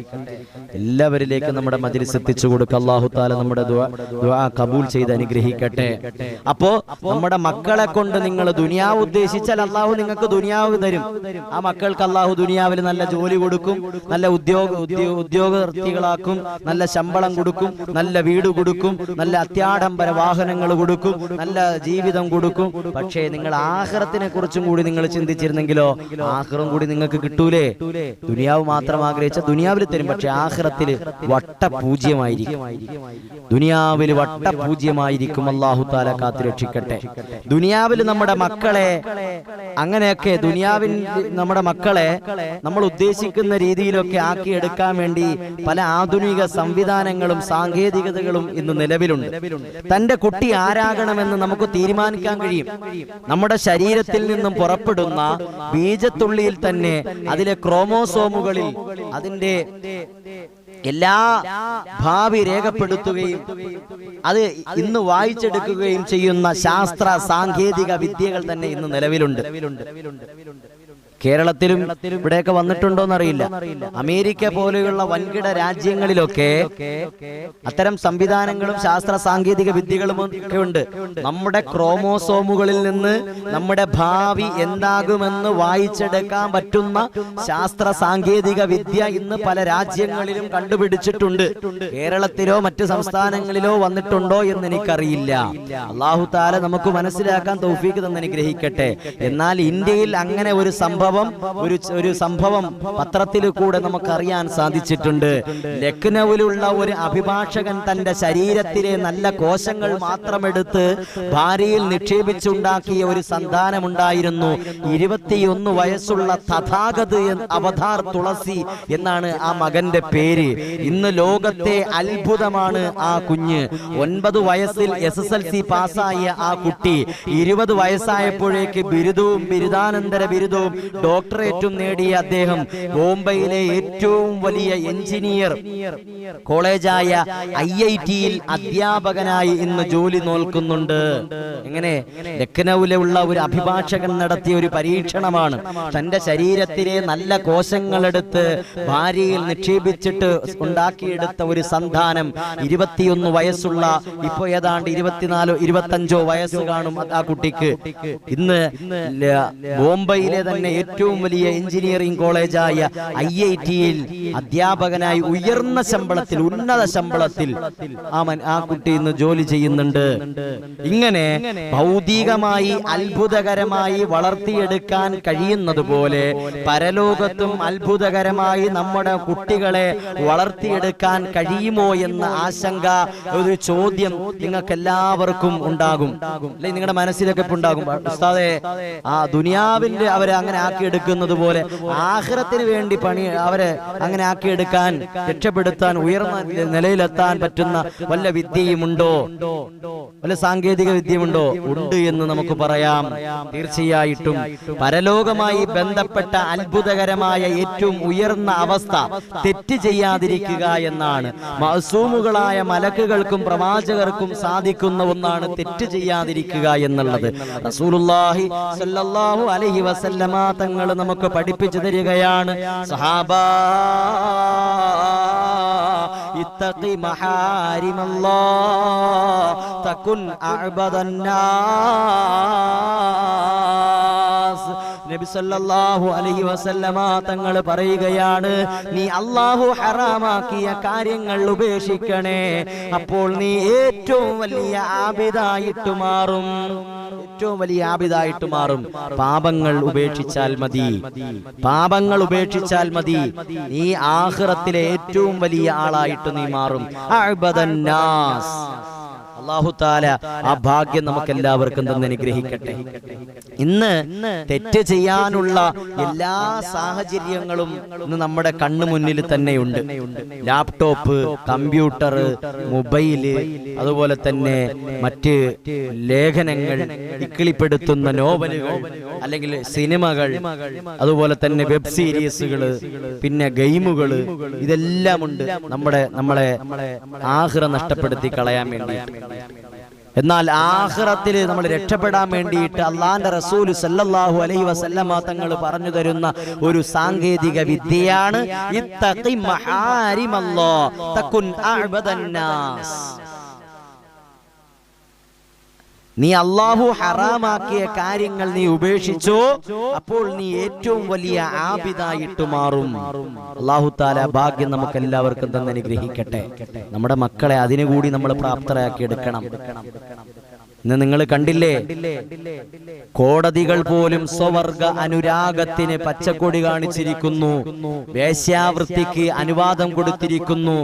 എല്ലാവരിലേക്കും നമ്മുടെ മജ്ലിസ് എത്തിച്ചു കൊടുക്കുക. അല്ലാഹു തആല നമ്മുടെ ദുആ കബൂൽ ചെയ്ത് അനുഗ്രഹിക്കട്ടെ. അപ്പോ നമ്മുടെ മക്കളെ കൊണ്ട് നിങ്ങൾ ദുനിയാവ് ഉദ്ദേശിച്ചാൽ അല്ലാഹു നിങ്ങൾക്ക് ദുനിയാവ് തരും. ആ മക്കൾക്ക് അല്ലാഹു ദുനിയാവിൽ നല്ല ജോലി കൊടുക്കും, നല്ല ഉദ്യോഗാർത്ഥികളാക്കും, നല്ല ശമ്പളം കൊടുക്കും, നല്ല വീട് കൊടുക്കും, നല്ല അത്യാഡംബര വാഹനങ്ങൾ കൊടുക്കും, നല്ല ജീവിതം കൊടുക്കും. പക്ഷേ നിങ്ങൾ ആഖിറത്തിനെ കുറിച്ചും കൂടി നിങ്ങൾ ചിന്തിച്ചിരുന്നെങ്കിലോ ആഖിറം കൂടി നിങ്ങൾക്ക് കിട്ടൂലേ? ദുനിയാവ് മാത്രം ആഗ്രഹിച്ച ദുനിയാവിൽ തരും, പക്ഷെ ആഖിറത്തിൽ വട്ടപൂജ്യമായിരിക്കും. ദുനിയാവിൽ വട്ടപൂജ്യമായിരിക്കും. അല്ലാഹു തആല കാത്തുരക്ഷിക്കട്ടെ. ദുനിയാവിൽ നമ്മുടെ മക്കളെ അങ്ങനെയൊക്കെ ദുനിയാവിൽ നമ്മുടെ മക്കളെ നമ്മൾ ഉദ്ദേശിക്കുന്ന രീതിയിലൊക്കെ ആക്കിയെടുക്കാൻ വേണ്ടി പല ആധുനിക സംവിധാനങ്ങളും സാങ്കേതികതകളും ഇന്ന് നിലവിലുണ്ട്. തന്റെ കുട്ടി ആരാകണമെന്ന് നമുക്ക് തീരുമാനിക്കാൻ കഴിയും. നമ്മുടെ ശരീരത്തിൽ നിന്നും പുറപ്പെടുന്ന ബീജത്തുള്ളിയിൽ തന്നെ അതിലെ ക്രോമോസോമുകളിൽ അതിന്റെ എല്ലാ ഭാവി രേഖപ്പെടുത്തുകയും അത് ഇന്ന് വായിച്ചെടുക്കുകയും ചെയ്യുന്ന ശാസ്ത്ര സാങ്കേതിക വിദ്യകൾ തന്നെ ഇന്ന് നിലവിലുണ്ട്. കേരളത്തിലും ഇവിടെയൊക്കെ വന്നിട്ടുണ്ടോന്നറിയില്ല. അമേരിക്ക പോലെയുള്ള വൻകിട രാജ്യങ്ങളിലൊക്കെ അത്തരം സംവിധാനങ്ങളും ശാസ്ത്ര സാങ്കേതിക വിദ്യകളും ഒക്കെ ഉണ്ട്. നമ്മുടെ ക്രോമോസോമുകളിൽ നിന്ന് നമ്മുടെ ഭാവി എന്താകുമെന്ന് വായിച്ചെടുക്കാൻ പറ്റുന്ന ശാസ്ത്ര സാങ്കേതിക വിദ്യ ഇന്ന് പല രാജ്യങ്ങളിലും കണ്ടുപിടിച്ചിട്ടുണ്ട്. കേരളത്തിലോ മറ്റു സംസ്ഥാനങ്ങളിലോ വന്നിട്ടുണ്ടോ എന്ന് എനിക്കറിയില്ല. അല്ലാഹു തആല നമുക്ക് മനസ്സിലാക്കാൻ തൗഫീഖ് തന്നെ അനുഗ്രഹിക്കട്ടെ. എന്നാൽ ഇന്ത്യയിൽ അങ്ങനെ ഒരു സംഭവം പത്രത്തിൽ കൂടെ നമുക്കറിയാൻ സാധിച്ചിട്ടുണ്ട്. ലക്നൌവിലുള്ള ഒരു അഭിഭാഷകൻ തന്റെ ശരീരത്തിലെ നല്ല കോശങ്ങൾ മാത്രമെടുത്ത് ഭാര്യയിൽ നിക്ഷേപിച്ചുണ്ടാക്കിയ ഒരു സന്താനമുണ്ടായിരുന്നു. 21 വയസ്സുള്ള തഥാഗത് അവതാർ തുളസി എന്നാണ് ആ മകന്റെ പേര്. ഇന്ന് ലോകത്തെ അത്ഭുതമാണ് ആ കുഞ്ഞ്. 9 വയസ്സിൽ SSLC പാസ്സായ ആ കുട്ടി 20 വയസ്സായപ്പോഴേക്ക് ബിരുദവും ബിരുദാനന്തര ബിരുദവും ഡോക്ടറേറ്റും നേടിയ അദ്ദേഹം ബോംബെയിലെ ഏറ്റവും വലിയ എഞ്ചിനീയർ കോളേജായ IIT-യിൽ അധ്യാപകനായി ഇന്ന് ജോലി നോക്കുന്നുണ്ട്. എങ്ങനെ? ലക്നൌവിലുള്ള ഒരു അഭിഭാഷകൻ നടത്തിയ ഒരു പരീക്ഷണമാണ്. തന്റെ ശരീരത്തിലെ നല്ല കോശങ്ങളെടുത്ത് ഭാര്യയിൽ നിക്ഷേപിച്ചിട്ട് ഉണ്ടാക്കിയെടുത്ത ഒരു സന്താനം 21 വയസ്സുള്ള, ഇപ്പൊ ഏതാണ്ട് 24-25 വയസ്സ് കാണും ആ കുട്ടിക്ക്. ഇന്ന് ബോംബെയിലെ തന്നെ ഏറ്റവും വലിയ എഞ്ചിനീയറിംഗ് കോളേജായ IIT-യിൽ അധ്യാപകനായി ഉയർന്ന ശമ്പളത്തിൽ, ഉന്നത ശമ്പളത്തിൽ ആ കുട്ടി ഇന്ന് ജോലി ചെയ്യുന്നുണ്ട്. ഇങ്ങനെ ഭൗതികമായി അത്ഭുതകരമായി വളർത്തിയെടുക്കാൻ കഴിയുന്നത് പോലെ പരലോകത്തും അത്ഭുതകരമായി നമ്മുടെ കുട്ടികളെ വളർത്തിയെടുക്കാൻ കഴിയുമോ എന്ന ആശങ്ക, ഒരു ചോദ്യം നിങ്ങൾക്ക് എല്ലാവർക്കും ഉണ്ടാകും. അല്ലെ? നിങ്ങളുടെ മനസ്സിലൊക്കെ ഉണ്ടാകും, ഉസ്താദേ ആ ദുനിയാവിന്റെ അവരെ അങ്ങനെ ആക്കിയെടുക്കുന്നത് പോലെ ആഖിറത്തിന് വേണ്ടി അവരെ അങ്ങനെ ആക്കിയെടുക്കാൻ, രക്ഷപ്പെടുത്താൻ, ഉയർന്ന നിലയിലെത്താൻ പറ്റുന്ന വല്ല വിദ്യയുമുണ്ടോ, വല്ല സാങ്കേതിക വിദ്യയുമുണ്ടോ? ഉണ്ട് എന്ന് നമുക്ക് പറയാം. തീർച്ചയായിട്ടും പരലോകമായി ബന്ധപ്പെട്ട അത്ഭുതകരമായ ഏറ്റവും ഉയർന്ന അവസ്ഥ തെറ്റ് ചെയ്യാതിരിക്കുക എന്നാണ്. മഅസൂമുകളായ മലക്കുകൾക്കും പ്രവാചകർക്കും സാധിക്കുന്ന ഒന്നാണ് തെറ്റ് ചെയ്യാതിരിക്കുക എന്നുള്ളത്. റസൂലുള്ളാഹി സ്വല്ലല്ലാഹു അലൈഹി വസല്ലമ തങ്ങൾ നമുക്ക് പഠിപ്പിച്ചു തരികയാണ്, സഹാബാ ഇത്തഖി മഹാരിമല്ലാഹ് തകുൻ അഅബദന്നാസ്. നബി സല്ലല്ലാഹു അലൈഹി വസല്ലമ തങ്ങൾ പറയുകയാണ്, നീ അല്ലാഹു ഹറാമാക്കിയ കാര്യങ്ങൾ ഉപേക്ഷിക്കണേ, അപ്പോൾ നീ ഏറ്റവും വലിയ ആബിദായിട്ട് മാറും. ഏറ്റവും വലിയ ആബിദായിട്ട് മാറും. പാപങ്ങൾ ഉപേക്ഷിച്ചാൽ മതി, പാപങ്ങൾ ഉപേക്ഷിച്ചാൽ മതി. നീ ആഖിറത്തിലെ ഏറ്റവും വലിയ ആളായിട്ട് നീ മാറും. അഅബദന്നാസ്. അല്ലാഹു തആല ആ ഭാഗ്യം നമുക്ക് എല്ലാവർക്കും തന്നെ അനുഗ്രഹിക്കട്ടെ. ഇന്ന് തെറ്റ് ചെയ്യാനുള്ള എല്ലാ സാഹചര്യങ്ങളും ഇന്ന് നമ്മുടെ കണ്ണു മുന്നിൽ തന്നെയുണ്ട്. ലാപ്ടോപ്പ്, കമ്പ്യൂട്ടർ, മൊബൈല്, അതുപോലെ തന്നെ മറ്റ് ലേഖനങ്ങൾ, ഇക്കിളിപ്പെടുത്തുന്ന നോവലുകൾ, അല്ലെങ്കിൽ സിനിമകൾ, അതുപോലെ തന്നെ വെബ് സീരീസുകൾ, പിന്നെ ഗെയിമുകൾ, ഇതെല്ലാം ഉണ്ട് നമ്മളെ ആഖിറ നഷ്ടപ്പെടുത്തി കളയാൻ വേണ്ടി. എന്നാൽ ആഖിറത്തിൽ നമ്മൾ രക്ഷപ്പെടാൻ വേണ്ടിയിട്ട് അള്ളാന്റെ റസൂല് സല്ലല്ലാഹു അലൈഹി വസല്ലമ തങ്ങൾ പറഞ്ഞു തരുന്ന ഒരു സാങ്കേതിക വിദ്യയാണ് ഇത്തഖി മഹാരിമല്ലാഹ് തകുൻ അഅബദന്നാസ്. നീ അല്ലാഹു ഹറാമാക്കിയ കാര്യങ്ങൾ നീ ഉപേക്ഷിച്ചോ, അപ്പോൾ നീ ഏറ്റവും വലിയ ആബിദായിട്ട് മാറും. അല്ലാഹു തആല ഭാഗ്യം നമുക്ക് എല്ലാവർക്കും തന്നെ അനുഗ്രഹിക്കട്ടെ. നമ്മുടെ മക്കളെ അതിനുകൂടി നമ്മൾ പ്രാപ്തരാക്കി എടുക്കണം. ഇന്ന് നിങ്ങൾ കണ്ടില്ലേ, കോടതികൾ പോലും സ്വവർഗ അനുരാഗത്തിന് പച്ചക്കൊടി കാണിച്ചിരിക്കുന്നു, വേശ്യാവൃത്തിക്ക് അനുവാദം കൊടുത്തിരിക്കുന്നു.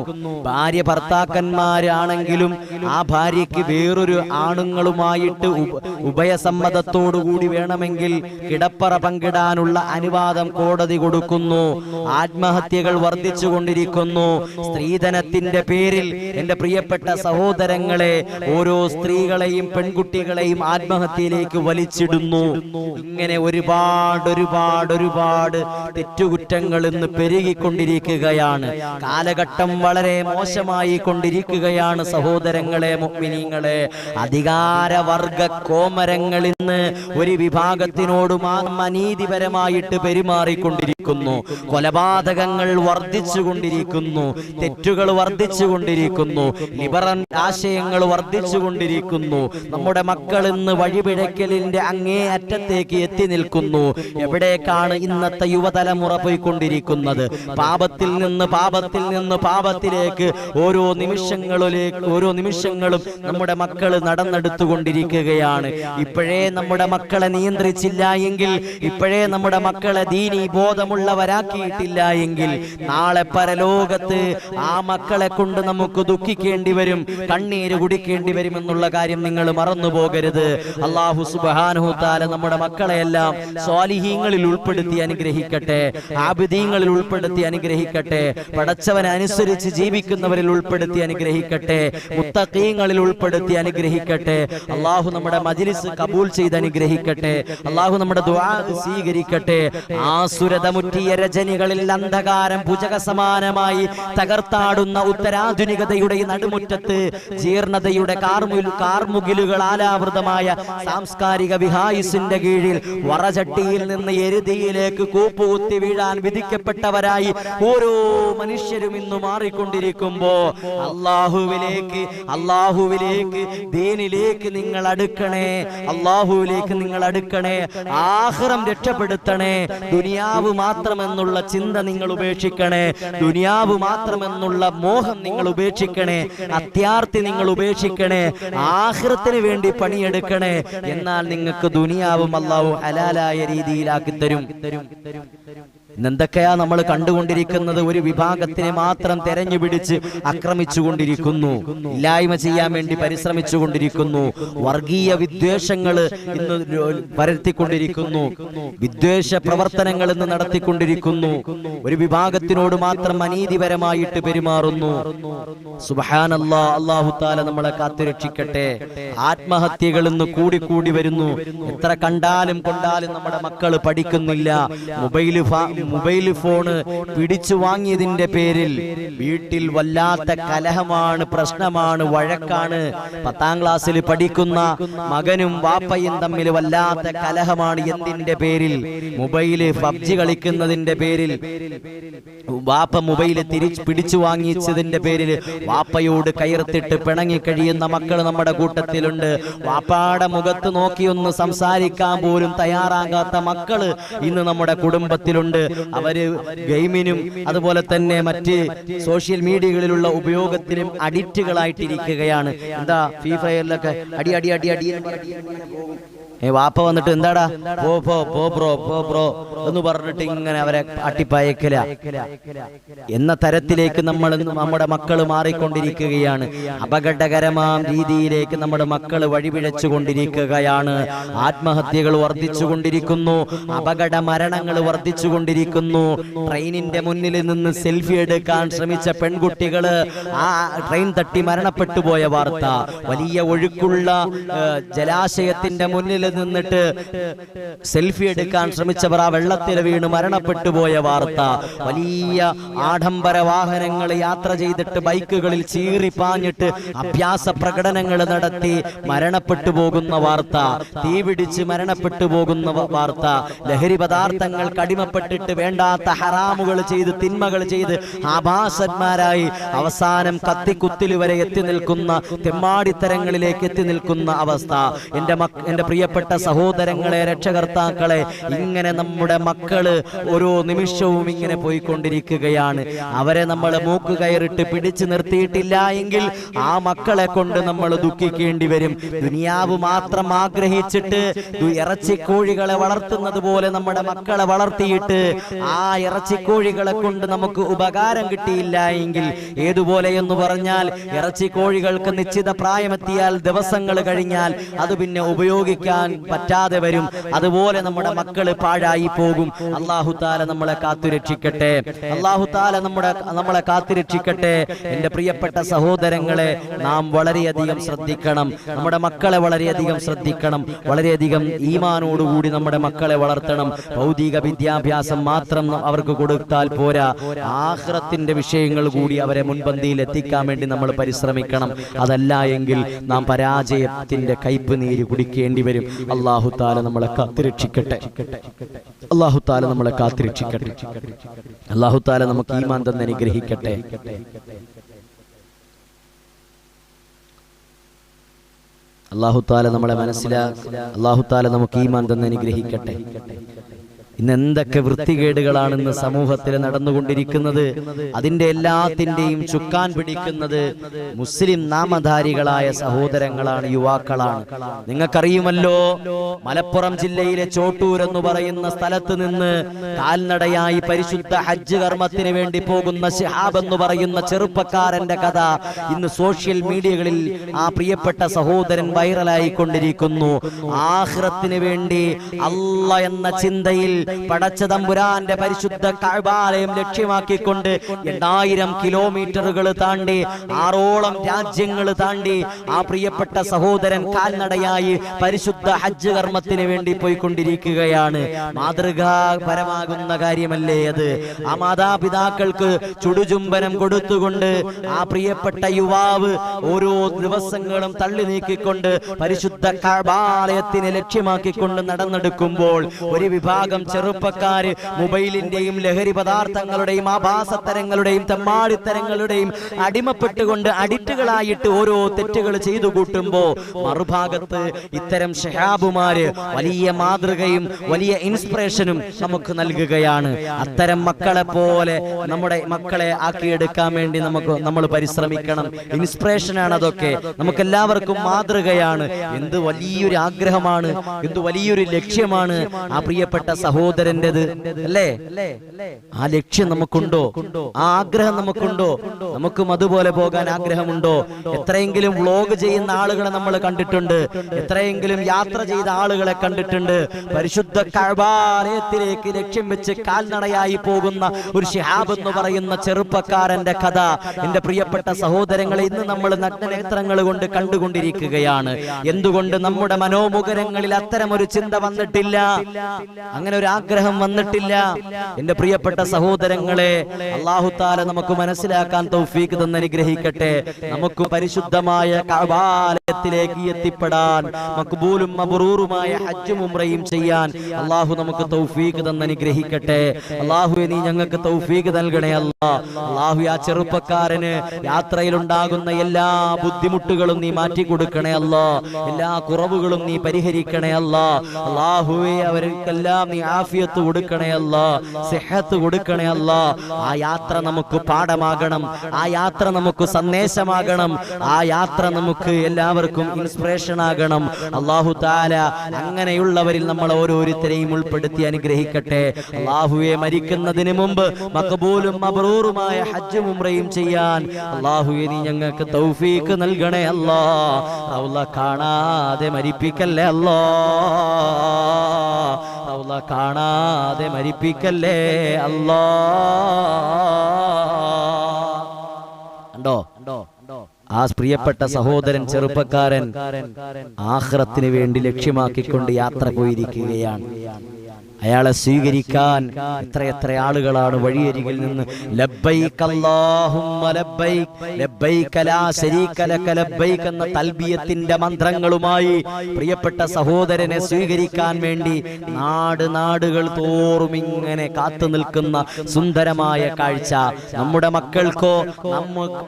ഭാര്യ ഭർത്താക്കന്മാരാണെങ്കിലും ആ ഭാര്യയ്ക്ക് വേറൊരു ആണുങ്ങളുമായിട്ട് ഉഭയസമ്മതത്തോടുകൂടി വേണമെങ്കിൽ കിടപ്പറ പങ്കിടാനുള്ള അനുവാദം കോടതി കൊടുക്കുന്നു. ആത്മഹത്യകൾ വർദ്ധിച്ചുകൊണ്ടിരിക്കുന്നു. സ്ത്രീധനത്തിന്റെ പേരിൽ എന്റെ പ്രിയപ്പെട്ട സഹോദരങ്ങളെ, ഓരോ സ്ത്രീകളെയും പെൺകുട്ടികളെയും ആത്മഹത്യയിലേക്ക് വലിച്ചിടുന്നു. ഇങ്ങനെ ഒരുപാട് തെറ്റുകുറ്റങ്ങൾ ഇന്ന് പെരുകിക്കൊണ്ടിരിക്കുകയാണ്. കാലഘട്ടം വളരെ മോശമായി കൊണ്ടിരിക്കുകയാണ് സഹോദരങ്ങളെ, മുഅ്മിനീങ്ങളെ. അധികാരവർഗ കോമരങ്ങൾ ഇന്ന് ഒരു വിഭാഗത്തിനോട് അനീതിപരമായിട്ട് പെരുമാറിക്കൊണ്ടിരിക്കുന്നു. കൊലപാതകങ്ങൾ വർദ്ധിച്ചുകൊണ്ടിരിക്കുന്നു, തെറ്റുകൾ വർദ്ധിച്ചുകൊണ്ടിരിക്കുന്നു, ലിബറൽ ആശയങ്ങൾ വർദ്ധിച്ചുകൊണ്ടിരിക്കുന്നു. നമ്മുടെ മക്കൾ ഇന്ന് വഴിപിഴക്കലിന്റെ അങ്ങേ അറ്റത്തേക്ക് എത്തി നിൽക്കുന്നു. എവിടേക്കാണ് ഇന്നത്തെ യുവതലമുറ പോയിക്കൊണ്ടിരിക്കുന്നത്? പാപത്തിൽ നിന്ന് പാപത്തിലേക്ക് ഓരോ നിമിഷങ്ങളും നമ്മുടെ മക്കൾ നടന്നെടുത്തുകൊണ്ടിരിക്കുകയാണ്. ഇപ്പോഴേ നമ്മുടെ മക്കളെ നിയന്ത്രിച്ചില്ല എങ്കിൽ, ഇപ്പോഴേ നമ്മുടെ മക്കളെ ദീനീ ബോധമുള്ളവരാക്കിയിട്ടില്ല എങ്കിൽ, നാളെ പരലോകത്ത് ആ മക്കളെ കൊണ്ട് നമുക്ക് ദുഃഖിക്കേണ്ടി വരും, കണ്ണീര് കുടിക്കേണ്ടി വരും എന്നുള്ള കാര്യം നിങ്ങൾ മറന്നു പോകരുത്. അല്ലാഹു സുബ്ഹാനഹു തആല നമ്മുടെ മക്കളെയെല്ലാം സ്വാലിഹീങ്ങളിൽ ഉൾപ്പെടുത്തി അനുഗ്രഹിക്കട്ടെ, ആബിദീങ്ങളിൽ ഉൾപ്പെടുത്തി അനുഗ്രഹിക്കട്ടെ, പടച്ചവനെ അനുസരിച്ച് ജീവിക്കുന്നവരിൽ ഉൾപ്പെടുത്തി അനുഗ്രഹിക്കട്ടെ, മുത്തഖീങ്ങളിൽ ഉൾപ്പെടുത്തി അനുഗ്രഹിക്കട്ടെ. അല്ലാഹു നമ്മുടെ മജ്ലിസ് കബൂൽ ചെയ്ത് അനുഗ്രഹിക്കട്ടെ. അല്ലാഹു നമ്മുടെ ദുആ സ്വീകരിക്കട്ടെ. ആസുരതമുറ്റിയ രജനികളിൽ അന്ധകാരം ഭുജക സമാനമായി തകർത്താടുന്ന ഉത്തരാധുനികതയുടെ നടുമുറ്റത്ത് ജീർണതയുടെ കാർമുകിലുകൾ ആലാവൃതമായ സാംസ്കാരിക വിഹായുസിന്റെ കീഴിൽ വറചട്ടിയിൽ നിന്ന് എരുതിയിലേക്ക് കൂപ്പുകുത്തി വീഴാൻ വിധിക്കപ്പെട്ടവരായി ഓരോ മനുഷ്യരും ഇന്ന് മാറിക്കൊണ്ടിരിക്കുമ്പോ അല്ലാഹുവിലേക്ക് ദീനിലേക്ക് നിങ്ങൾ അടുക്കണേ, അല്ലാഹുവിലേക്ക് നിങ്ങൾ അടുക്കണേ. ആഖിറം രക്ഷപ്പെടുത്തണേ. ദുനിയാവ് മാത്രമെന്നുള്ള ചിന്ത നിങ്ങൾ ഉപേക്ഷിക്കണേ. ദുനിയാവ് മാത്രമെന്നുള്ള മോഹം നിങ്ങൾ ഉപേക്ഷിക്കണേ. അത്യാർത്തി നിങ്ങൾ ഉപേക്ഷിക്കണേ. ആഖിറത്തിന് വേണ്ടി പണിയെടുക്കണേ. എന്നാൽ നിങ്ങൾക്ക് ദുനിയാവും അല്ലാഹു ഹലാലായ രീതിയിലാക്കി തരും. എന്തൊക്കെയാ നമ്മൾ കണ്ടുകൊണ്ടിരിക്കുന്നത്? ഒരു വിഭാഗത്തിനെ മാത്രം തെരഞ്ഞുപിടിച്ച് ആക്രമിച്ചുകൊണ്ടിരിക്കുന്നു, ഇല്ലായ്മ ചെയ്യാൻ വേണ്ടി പരിശ്രമിച്ചുകൊണ്ടിരിക്കുന്നു, വർഗീയ വിദ്വേഷങ്ങൾ ഇന്ന് പരത്തിക്കൊണ്ടിരിക്കുന്നു, വിദ്വേഷ പ്രവർത്തനങ്ങൾ ഇന്ന് നടത്തിക്കൊണ്ടിരിക്കുന്നു, ഒരു വിഭാഗത്തിനോട് മാത്രം അനീതിപരമായിട്ട് പെരുമാറുന്നു. സുബ്ഹാനല്ലാഹ്, അല്ലാഹു തആല നമ്മളെ കാത്തുരക്ഷിക്കട്ടെ. ആത്മഹത്യകൾ ഇന്ന് കൂടി വരുന്നു. എത്ര കണ്ടാലും കൊണ്ടാലും നമ്മുടെ മക്കൾ പഠിക്കുന്നില്ല. മൊബൈൽ ഫോണ് പിടിച്ചു വാങ്ങിയതിന്റെ പേരിൽ വീട്ടിൽ വല്ലാത്ത കലഹമാണ്, പ്രശ്നമാണ്, വഴക്കാണ്. 10ാം ക്ലാസ്സിൽ പഠിക്കുന്ന മകനും വാപ്പയും തമ്മിൽ വല്ലാത്ത കലഹമാണ്. എന്തിന്റെ പേരിൽ? മൊബൈല് പബ്ജി കളിക്കുന്നതിന്റെ പേരിൽ. വാപ്പ മൊബൈല് പിടിച്ചു വാങ്ങിച്ചതിന്റെ പേരിൽ വാപ്പയോട് കയർത്തിട്ട് പിണങ്ങി കഴിയുന്ന മക്കൾ നമ്മുടെ കൂട്ടത്തിലുണ്ട്. വാപ്പാടെ മുഖത്ത് നോക്കിയൊന്ന് സംസാരിക്കാൻ പോലും തയ്യാറാകാത്ത മക്കള് ഇന്ന് നമ്മുടെ കുടുംബത്തിലുണ്ട്. അവര് ഗെയിമിനും അതുപോലെ തന്നെ മറ്റ് സോഷ്യൽ മീഡിയകളിലുള്ള ഉപയോഗത്തിനും അഡിക്റ്റുകളായിട്ടിരിക്കുകയാണ്. എന്താ ഫ്രീ ഫയറിലൊക്കെ അടി അടി അടി അടി വാപ്പ വന്നിട്ട് എന്താടാ ബ്രോ എന്ന് പറഞ്ഞിട്ട് ഇങ്ങനെ അവരെ അട്ടിപ്പയക്കല എന്ന തരത്തിലേക്ക് നമ്മുടെ മക്കൾ മാറിക്കൊണ്ടിരിക്കുകയാണ്. അപകടകരമായ രീതിയിലേക്ക് നമ്മുടെ മക്കൾ വഴിപിഴച്ചു കൊണ്ടിരിക്കുകയാണ്. ആത്മഹത്യകൾ വർദ്ധിച്ചുകൊണ്ടിരിക്കുന്നു, അപകട മരണങ്ങൾ വർദ്ധിച്ചുകൊണ്ടിരിക്കുന്നു. ട്രെയിനിന്റെ മുന്നിൽ നിന്ന് സെൽഫി എടുക്കാൻ ശ്രമിച്ച പെൺകുട്ടികള് ആ ട്രെയിൻ തട്ടി മരണപ്പെട്ടു പോയ വാർത്ത. വലിയ ഒഴുക്കുള്ള ജലാശയത്തിന്റെ മുന്നിൽ നിന്നിട്ട് സെൽഫി എടുക്കാൻ ശ്രമിച്ചവർ ആ വെള്ളത്തിൽ വീണ് മരണപ്പെട്ടു പോയ വാർത്ത. വലിയ ആഡംബര വാഹനങ്ങൾ യാത്ര ചെയ്തിട്ട് ബൈക്കുകളിൽ ചീറിപ്പാഞ്ഞിട്ട് അഭ്യാസ പ്രകടനങ്ങൾ നടത്തി മരണപ്പെട്ടു പോകുന്ന വാർത്ത. തീപിടിച്ച് മരണപ്പെട്ടു പോകുന്ന വാർത്ത. ലഹരി പദാർത്ഥങ്ങൾക്ക് അടിമപ്പെട്ടിട്ട് വേണ്ടാത്ത ഹറാമുകൾ ചെയ്ത് തിന്മകൾ ചെയ്ത് ആഭാസന്മാരായി അവസാനം കത്തിക്കുത്തിൽ വരെ എത്തി നിൽക്കുന്ന തെമ്മാടിത്തരങ്ങളിലേക്ക് എത്തി നിൽക്കുന്ന അവസ്ഥ. എന്റെ പ്രിയപ്പെട്ട സഹോദരങ്ങളെ, രക്ഷകർത്താക്കളെ, ഇങ്ങനെ നമ്മുടെ മക്കള് ഓരോ നിമിഷവും ഇങ്ങനെ പോയിക്കൊണ്ടിരിക്കുകയാണ്. അവരെ നമ്മൾ മൂക്ക് കയറിട്ട് പിടിച്ചു നിർത്തിയിട്ടില്ല എങ്കിൽ ആ മക്കളെ കൊണ്ട് നമ്മൾ ദുഃഖിക്കേണ്ടി വരും. ദുനിയാവ് മാത്രം ആഗ്രഹിച്ചിട്ട് ഇറച്ചിക്കോഴികളെ വളർത്തുന്നത് പോലെ നമ്മുടെ മക്കളെ വളർത്തിയിട്ട് ആ ഇറച്ചിക്കോഴികളെ കൊണ്ട് നമുക്ക് ഉപകാരം കിട്ടിയില്ല എങ്കിൽ ഏതുപോലെ എന്ന് പറഞ്ഞാൽ ഇറച്ചിക്കോഴികൾക്ക് നിശ്ചിത പ്രായമെത്തിയാൽ ദിവസങ്ങൾ കഴിഞ്ഞാൽ അത് പിന്നെ ഉപയോഗിക്കാൻ പറ്റാതെ വരും. അതുപോലെ നമ്മുടെ മക്കള് പാഴായി പോകും. അല്ലാഹു തആല നമ്മളെ കാത്തുരക്ഷിക്കട്ടെ. അല്ലാഹു തആല നമ്മളെ കാത്തുരക്ഷിക്കട്ടെ. എന്റെ പ്രിയപ്പെട്ട സഹോദരങ്ങളെ, നാം വളരെയധികം ശ്രദ്ധിക്കണം. നമ്മുടെ മക്കളെ വളരെയധികം ശ്രദ്ധിക്കണം. വളരെയധികം ഈമാനോടുകൂടി നമ്മുടെ മക്കളെ വളർത്തണം. ഭൗതിക വിദ്യാഭ്യാസം മാത്രം അവർക്ക് കൊടുത്താൽ പോരാ, ആഖിറത്തിന്റെ വിഷയങ്ങൾ കൂടി അവരെ മുൻപന്തിയിൽ എത്തിക്കാൻ വേണ്ടി നമ്മൾ പരിശ്രമിക്കണം. അതല്ല എങ്കിൽ നാം പരാജയത്തിന്റെ കയ്പ് നീര് കുടിക്കേണ്ടി വരും. അല്ലാഹു തആല നമ്മളെ കാത്തുരക്ഷിക്കട്ടെ. അല്ലാഹു തആല നമ്മളെ കാത്തുരക്ഷിക്കട്ടെ. അല്ലാഹു തആല നമുക്ക് ഈമാൻ തന്ന് അനുഗ്രഹിക്കട്ടെ. അല്ലാഹു തആല നമ്മളെ അല്ലാഹു തആല നമുക്ക് ഈമാൻ തന്ന് അനുഗ്രഹിക്കട്ടെ. ഇന്ന് എന്തൊക്കെ വൃത്തികേടുകളാണെന്ന് സമൂഹത്തിൽ നടന്നുകൊണ്ടിരിക്കുന്നത്. അതിന്റെ എല്ലാത്തിന്റെയും ചുക്കാൻ പിടിക്കുന്നത് മുസ്ലിം നാമധാരികളായ സഹോദരങ്ങളാണ്, യുവാക്കളാണ്. നിങ്ങൾക്കറിയുമല്ലോ, മലപ്പുറം ജില്ലയിലെ ചോട്ടൂർ എന്ന് പറയുന്ന സ്ഥലത്ത് നിന്ന് കാൽനടയായി പരിശുദ്ധ ഹജ്ജ് കർമ്മത്തിന് വേണ്ടി പോകുന്ന ശിഹാബ് എന്ന് പറയുന്ന ചെറുപ്പക്കാരന്റെ കഥ ഇന്ന് സോഷ്യൽ മീഡിയകളിൽ ആ പ്രിയപ്പെട്ട സഹോദരൻ വൈറലായി കൊണ്ടിരിക്കുന്നു. ആഖിറത്തിന് വേണ്ടി അല്ലാഹ് എന്ന ചിന്തയിൽ പടച്ച തമ്പുരാന്റെ പരിശുദ്ധ കഅബാലയം ലക്ഷ്യമാക്കിക്കൊണ്ട് 8000 കിലോമീറ്ററുകൾ താണ്ടി 6ഓളം രാജ്യങ്ങൾ താണ്ടി ആ പ്രിയപ്പെട്ട സഹോദരൻ കാൽനടയായി പരിശുദ്ധ ഹജ്ജ് കർമ്മത്തിന് വേണ്ടി പോയിക്കൊണ്ടിരിക്കുകയാണ്. മാതൃകാപരമാകുന്ന കാര്യമല്ലേ അത്? ആ മാതാപിതാക്കൾക്ക് ചുടുചുംബനം കൊടുത്തുകൊണ്ട് ആ പ്രിയപ്പെട്ട യുവാവ് ഓരോ ദിവസങ്ങളും തള്ളി നീക്കിക്കൊണ്ട് പരിശുദ്ധ കഅബാലയത്തിനെ ലക്ഷ്യമാക്കിക്കൊണ്ട് നടന്നെടുക്കുമ്പോൾ ഒരു വിഭാഗം ചെറുപ്പക്കാര് മൊബൈലിന്റെയും ലഹരി പദാർത്ഥങ്ങളുടെയും ആഭാസത്തരങ്ങളുടെയും തെമ്മാടിത്തരങ്ങളുടെയും അടിമപ്പെട്ടുകൊണ്ട് അഡിക്റ്റുകളായിട്ട് ഓരോ തെറ്റുകൾ ചെയ്തു കൂട്ടുമ്പോ മറുഭാഗത്ത് ഇത്തരം ശിഹാബുമാര് വലിയ മാതൃകയും വലിയ ഇൻസ്പിറേഷനും നമുക്ക് നൽകുകയാണ്. അത്തരം മക്കളെ പോലെ നമ്മുടെ മക്കളെ ആക്കിയെടുക്കാൻ വേണ്ടി നമ്മൾ പരിശ്രമിക്കണം. ഇൻസ്പിറേഷനാണ് അതൊക്കെ. നമുക്ക് എല്ലാവർക്കും മാതൃകയാണ്. എന്ത് വലിയൊരു ആഗ്രഹമാണ്, എന്ത് വലിയൊരു ലക്ഷ്യമാണ് ആ പ്രിയപ്പെട്ട സഹോദരൻ സഹോദരന്റേത് അല്ലേ? ആ ലക്ഷ്യം നമുക്കുണ്ടോ? ആ ആഗ്രഹം നമുക്കുണ്ടോ? നമുക്കും അതുപോലെ പോകാൻ ആഗ്രഹമുണ്ടോ? എത്രയെങ്കിലും വ്ലോഗ് ചെയ്യുന്ന ആളുകളെ നമ്മൾ കണ്ടിട്ടുണ്ട്, എത്രയെങ്കിലും യാത്ര ചെയ്ത ആളുകളെ കണ്ടിട്ടുണ്ട്. പരിശുദ്ധ കഅബാലയത്തിലേക്ക് ലക്ഷ്യം വെച്ച് കാൽനടയായി പോകുന്ന ഒരു ശിഹാബ് എന്ന് പറയുന്ന ചെറുപ്പക്കാരന്റെ കഥ എന്റെ പ്രിയപ്പെട്ട സഹോദരങ്ങളെ ഇന്ന് നമ്മൾ നഗ്നനേത്രങ്ങൾ കൊണ്ട് കണ്ടുകൊണ്ടിരിക്കുകയാണ്. എന്തുകൊണ്ട് നമ്മുടെ മനോമുഖരങ്ങളിൽ അത്തരം ഒരു ചിന്ത വന്നിട്ടില്ല? അങ്ങനെ ഒരു ആഗ്രഹം വന്നിട്ടില്ല? എന്റെ പ്രിയപ്പെട്ട സഹോദരങ്ങളെ, അല്ലാഹു തആല നമുക്ക് മനസ്സിലാക്കാൻ തൗഫീഖ് തന്ന് അനുഗ്രഹിക്കട്ടെ. നമുക്ക് പരിശുദ്ധമായ കഅബാലയത്തിലേക്ക് എത്തിപ്പെടാൻ, മഖ്ബൂലും മബ്റൂറുമായ ഹജ്ജും ഉംറയും ചെയ്യാൻ അല്ലാഹു നമുക്ക് തൗഫീഖ് തന്ന് അനുഗ്രഹിക്കട്ടെ. അല്ലാഹുവേ, നീ ഞങ്ങൾക്ക് തൗഫീഖ് നൽകണേ അല്ലാ. അല്ലാഹു ആ ചെറുപ്പക്കാരന് യാത്രയിൽ ഉണ്ടാകുന്ന എല്ലാ ബുദ്ധിമുട്ടുകളും നീ മാറ്റി കൊടുക്കണേ അല്ലാ. എല്ലാ കുറവുകളും നീ പരിഹരിക്കണേ അല്ലാ. അല്ലാഹുവേ, അവർക്കെല്ലാം നീ ആഫിയത്ത് കൊടുക്കണേ അല്ലാ, സിഹത്ത് കൊടുക്കണേ അല്ലാ. ആ യാത്ര നമുക്ക് പാഠമാകണം, ആ യാത്ര നമുക്ക് സന്ദേശമാകണം, ആ യാത്ര നമുക്ക് എല്ലാവർക്കും ഇൻസ്പിറേഷൻ ആകണം. അല്ലാഹു തആല അങ്ങനെയുള്ളവരിൽ നമ്മൾ ഓരോരുത്തരെയും ഉൾപ്പെടുത്തി അനുഗ്രഹിക്കട്ടെ. അല്ലാഹുവേ, മരിക്കുന്നതിന് മുമ്പ് മഖ്ബൂലും മബ്റൂറുമായ ഹജ്ജും ഉംറയും ചെയ്യാൻ അല്ലാഹുവേ നീ ഞങ്ങൾക്ക് തൗഫീഖ് നൽകണേ അല്ലാ. റൗള കാണാതെ മരിപ്പിക്കല്ലേ അല്ലാ, റൗള കാണാതെ മരിപ്പിക്കല്ലേ അല്ലാ. ആ പ്രിയപ്പെട്ട സഹോദരൻ ചെറുപ്പക്കാരൻ ആഖിറത്തിന് വേണ്ടി ലക്ഷ്യമാക്കിക്കൊണ്ട് യാത്ര പോയിരിക്കുകയാണ്. അയാളെ സ്വീകരിക്കാൻ എത്രയെത്ര ആളുകളാണ് വഴിയരികിൽ നിന്ന് ലബ്ബൈക അല്ലാഹുമ്മ ലബ്ബൈക ലബ്ബൈക ലാ ശരീക ലക ലബ്ബൈക എന്ന തൽബിയത്തിന്റെ മന്ത്രങ്ങളുമായി പ്രിയപ്പെട്ട സഹോദരനെ സ്വീകരിക്കാൻ വേണ്ടി നാടുകൾ തോറും ഇങ്ങനെ കാത്തു നിൽക്കുന്ന സുന്ദരമായ കാഴ്ച നമ്മുടെ മക്കൾക്കോ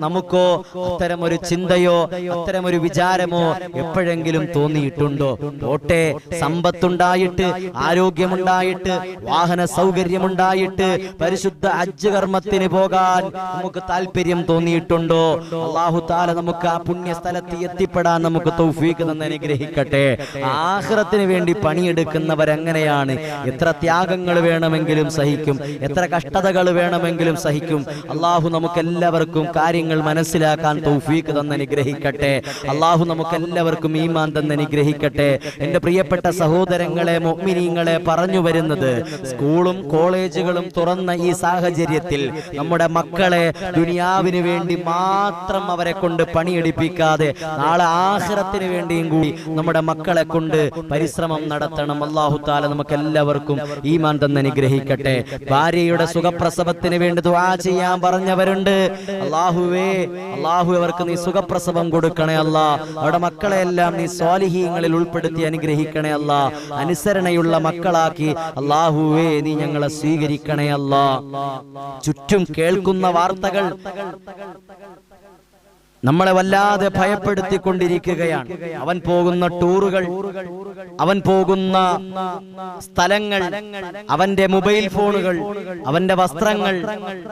നമുക്കോ അത്തരമൊരു ചിന്തയോ അത്തരമൊരു വിചാരമോ എപ്പോഴെങ്കിലും തോന്നിയിട്ടുണ്ടോ? ഓട്ടെ, സമ്പത്തുണ്ടായിട്ട്, ആരോഗ്യമുണ്ടായിട്ട്, വാഹന സൗകര്യമുണ്ടായിട്ട് പരിശുദ്ധ ഹജ്ജ് കർമ്മത്തിന് പോകാൻ നമുക്ക് താല്പര്യം തോന്നിയിട്ടുണ്ടോ? അല്ലാഹു തആല നമുക്ക് ആ പുണ്യ സ്ഥലത്ത് എത്തിപ്പെടാൻ നമുക്ക് തൗഫീഖ് തന്ന് അനുഗ്രഹിക്കട്ടെ. ആഖിറത്തിന് വേണ്ടി പണിയെടുക്കുന്നവരങ്ങനെയാണ്. എത്ര ത്യാഗങ്ങൾ വേണമെങ്കിലും സഹിക്കും, എത്ര കഷ്ടതകൾ വേണമെങ്കിലും സഹിക്കും. അല്ലാഹു നമുക്ക് എല്ലാവർക്കും കാര്യങ്ങൾ മനസ്സിലാക്കാൻ തൗഫീഖ് തന്ന് അനുഗ്രഹിക്കട്ടെ. അല്ലാഹു നമുക്ക് എല്ലാവർക്കും ഈമാൻ തന്ന് അനുഗ്രഹിക്കട്ടെ. എന്റെ പ്രിയപ്പെട്ട സഹോദരങ്ങളെ, മുഅ്മിനീങ്ങളെ, പറഞ്ഞു വരുന്നത് സ്കൂളും കോളേജുകളും തുറന്ന ഈ സാഹചര്യത്തിൽ നമ്മുടെ മക്കളെ ദുനിയാവിന് വേണ്ടി മാത്രം അവരെ കൊണ്ട് പണിയെടുപ്പിക്കാതെ നാളെ ആഖിറത്തിന് വേണ്ടിയും കൂടി നമ്മുടെ മക്കളെ കൊണ്ട് പരിശ്രമം നടത്തണം. അല്ലാഹു തആല നമുക്ക് എല്ലാവർക്കും ഈമാൻ തന്ന് അനുഗ്രഹിക്കട്ടെ. ഭാര്യയുടെ സുഖപ്രസവത്തിന് വേണ്ടി ദുആ ചെയ്യാൻ പറഞ്ഞവരുണ്ട്. അല്ലാഹുവേ, അല്ലാഹു അവർക്ക് നീ സുഖപ്രസവം കൊടുക്കണേ അല്ലാ. അവരുടെ മക്കളെ എല്ലാം നീ സ്വാലിഹീങ്ങളിൽ ഉൾപ്പെടുത്തി അനുഗ്രഹിക്കണേ അല്ലാ. അനുസരണയുള്ള മക്കളാക്കി അല്ലാഹുവേ നീ ഞങ്ങളെ സ്വീകരിക്കണേ അല്ലാ. ചുറ്റും കേൾക്കുന്ന വാർത്തകൾ നമ്മളെ വല്ലാതെ ഭയപ്പെടുത്തിക്കൊണ്ടിരിക്കുകയാണ്. അവൻ പോകുന്ന ടൂറുകൾ, അവൻ പോകുന്ന സ്ഥലങ്ങൾ, അവന്റെ മൊബൈൽ ഫോണുകൾ, അവന്റെ വസ്ത്രങ്ങൾ,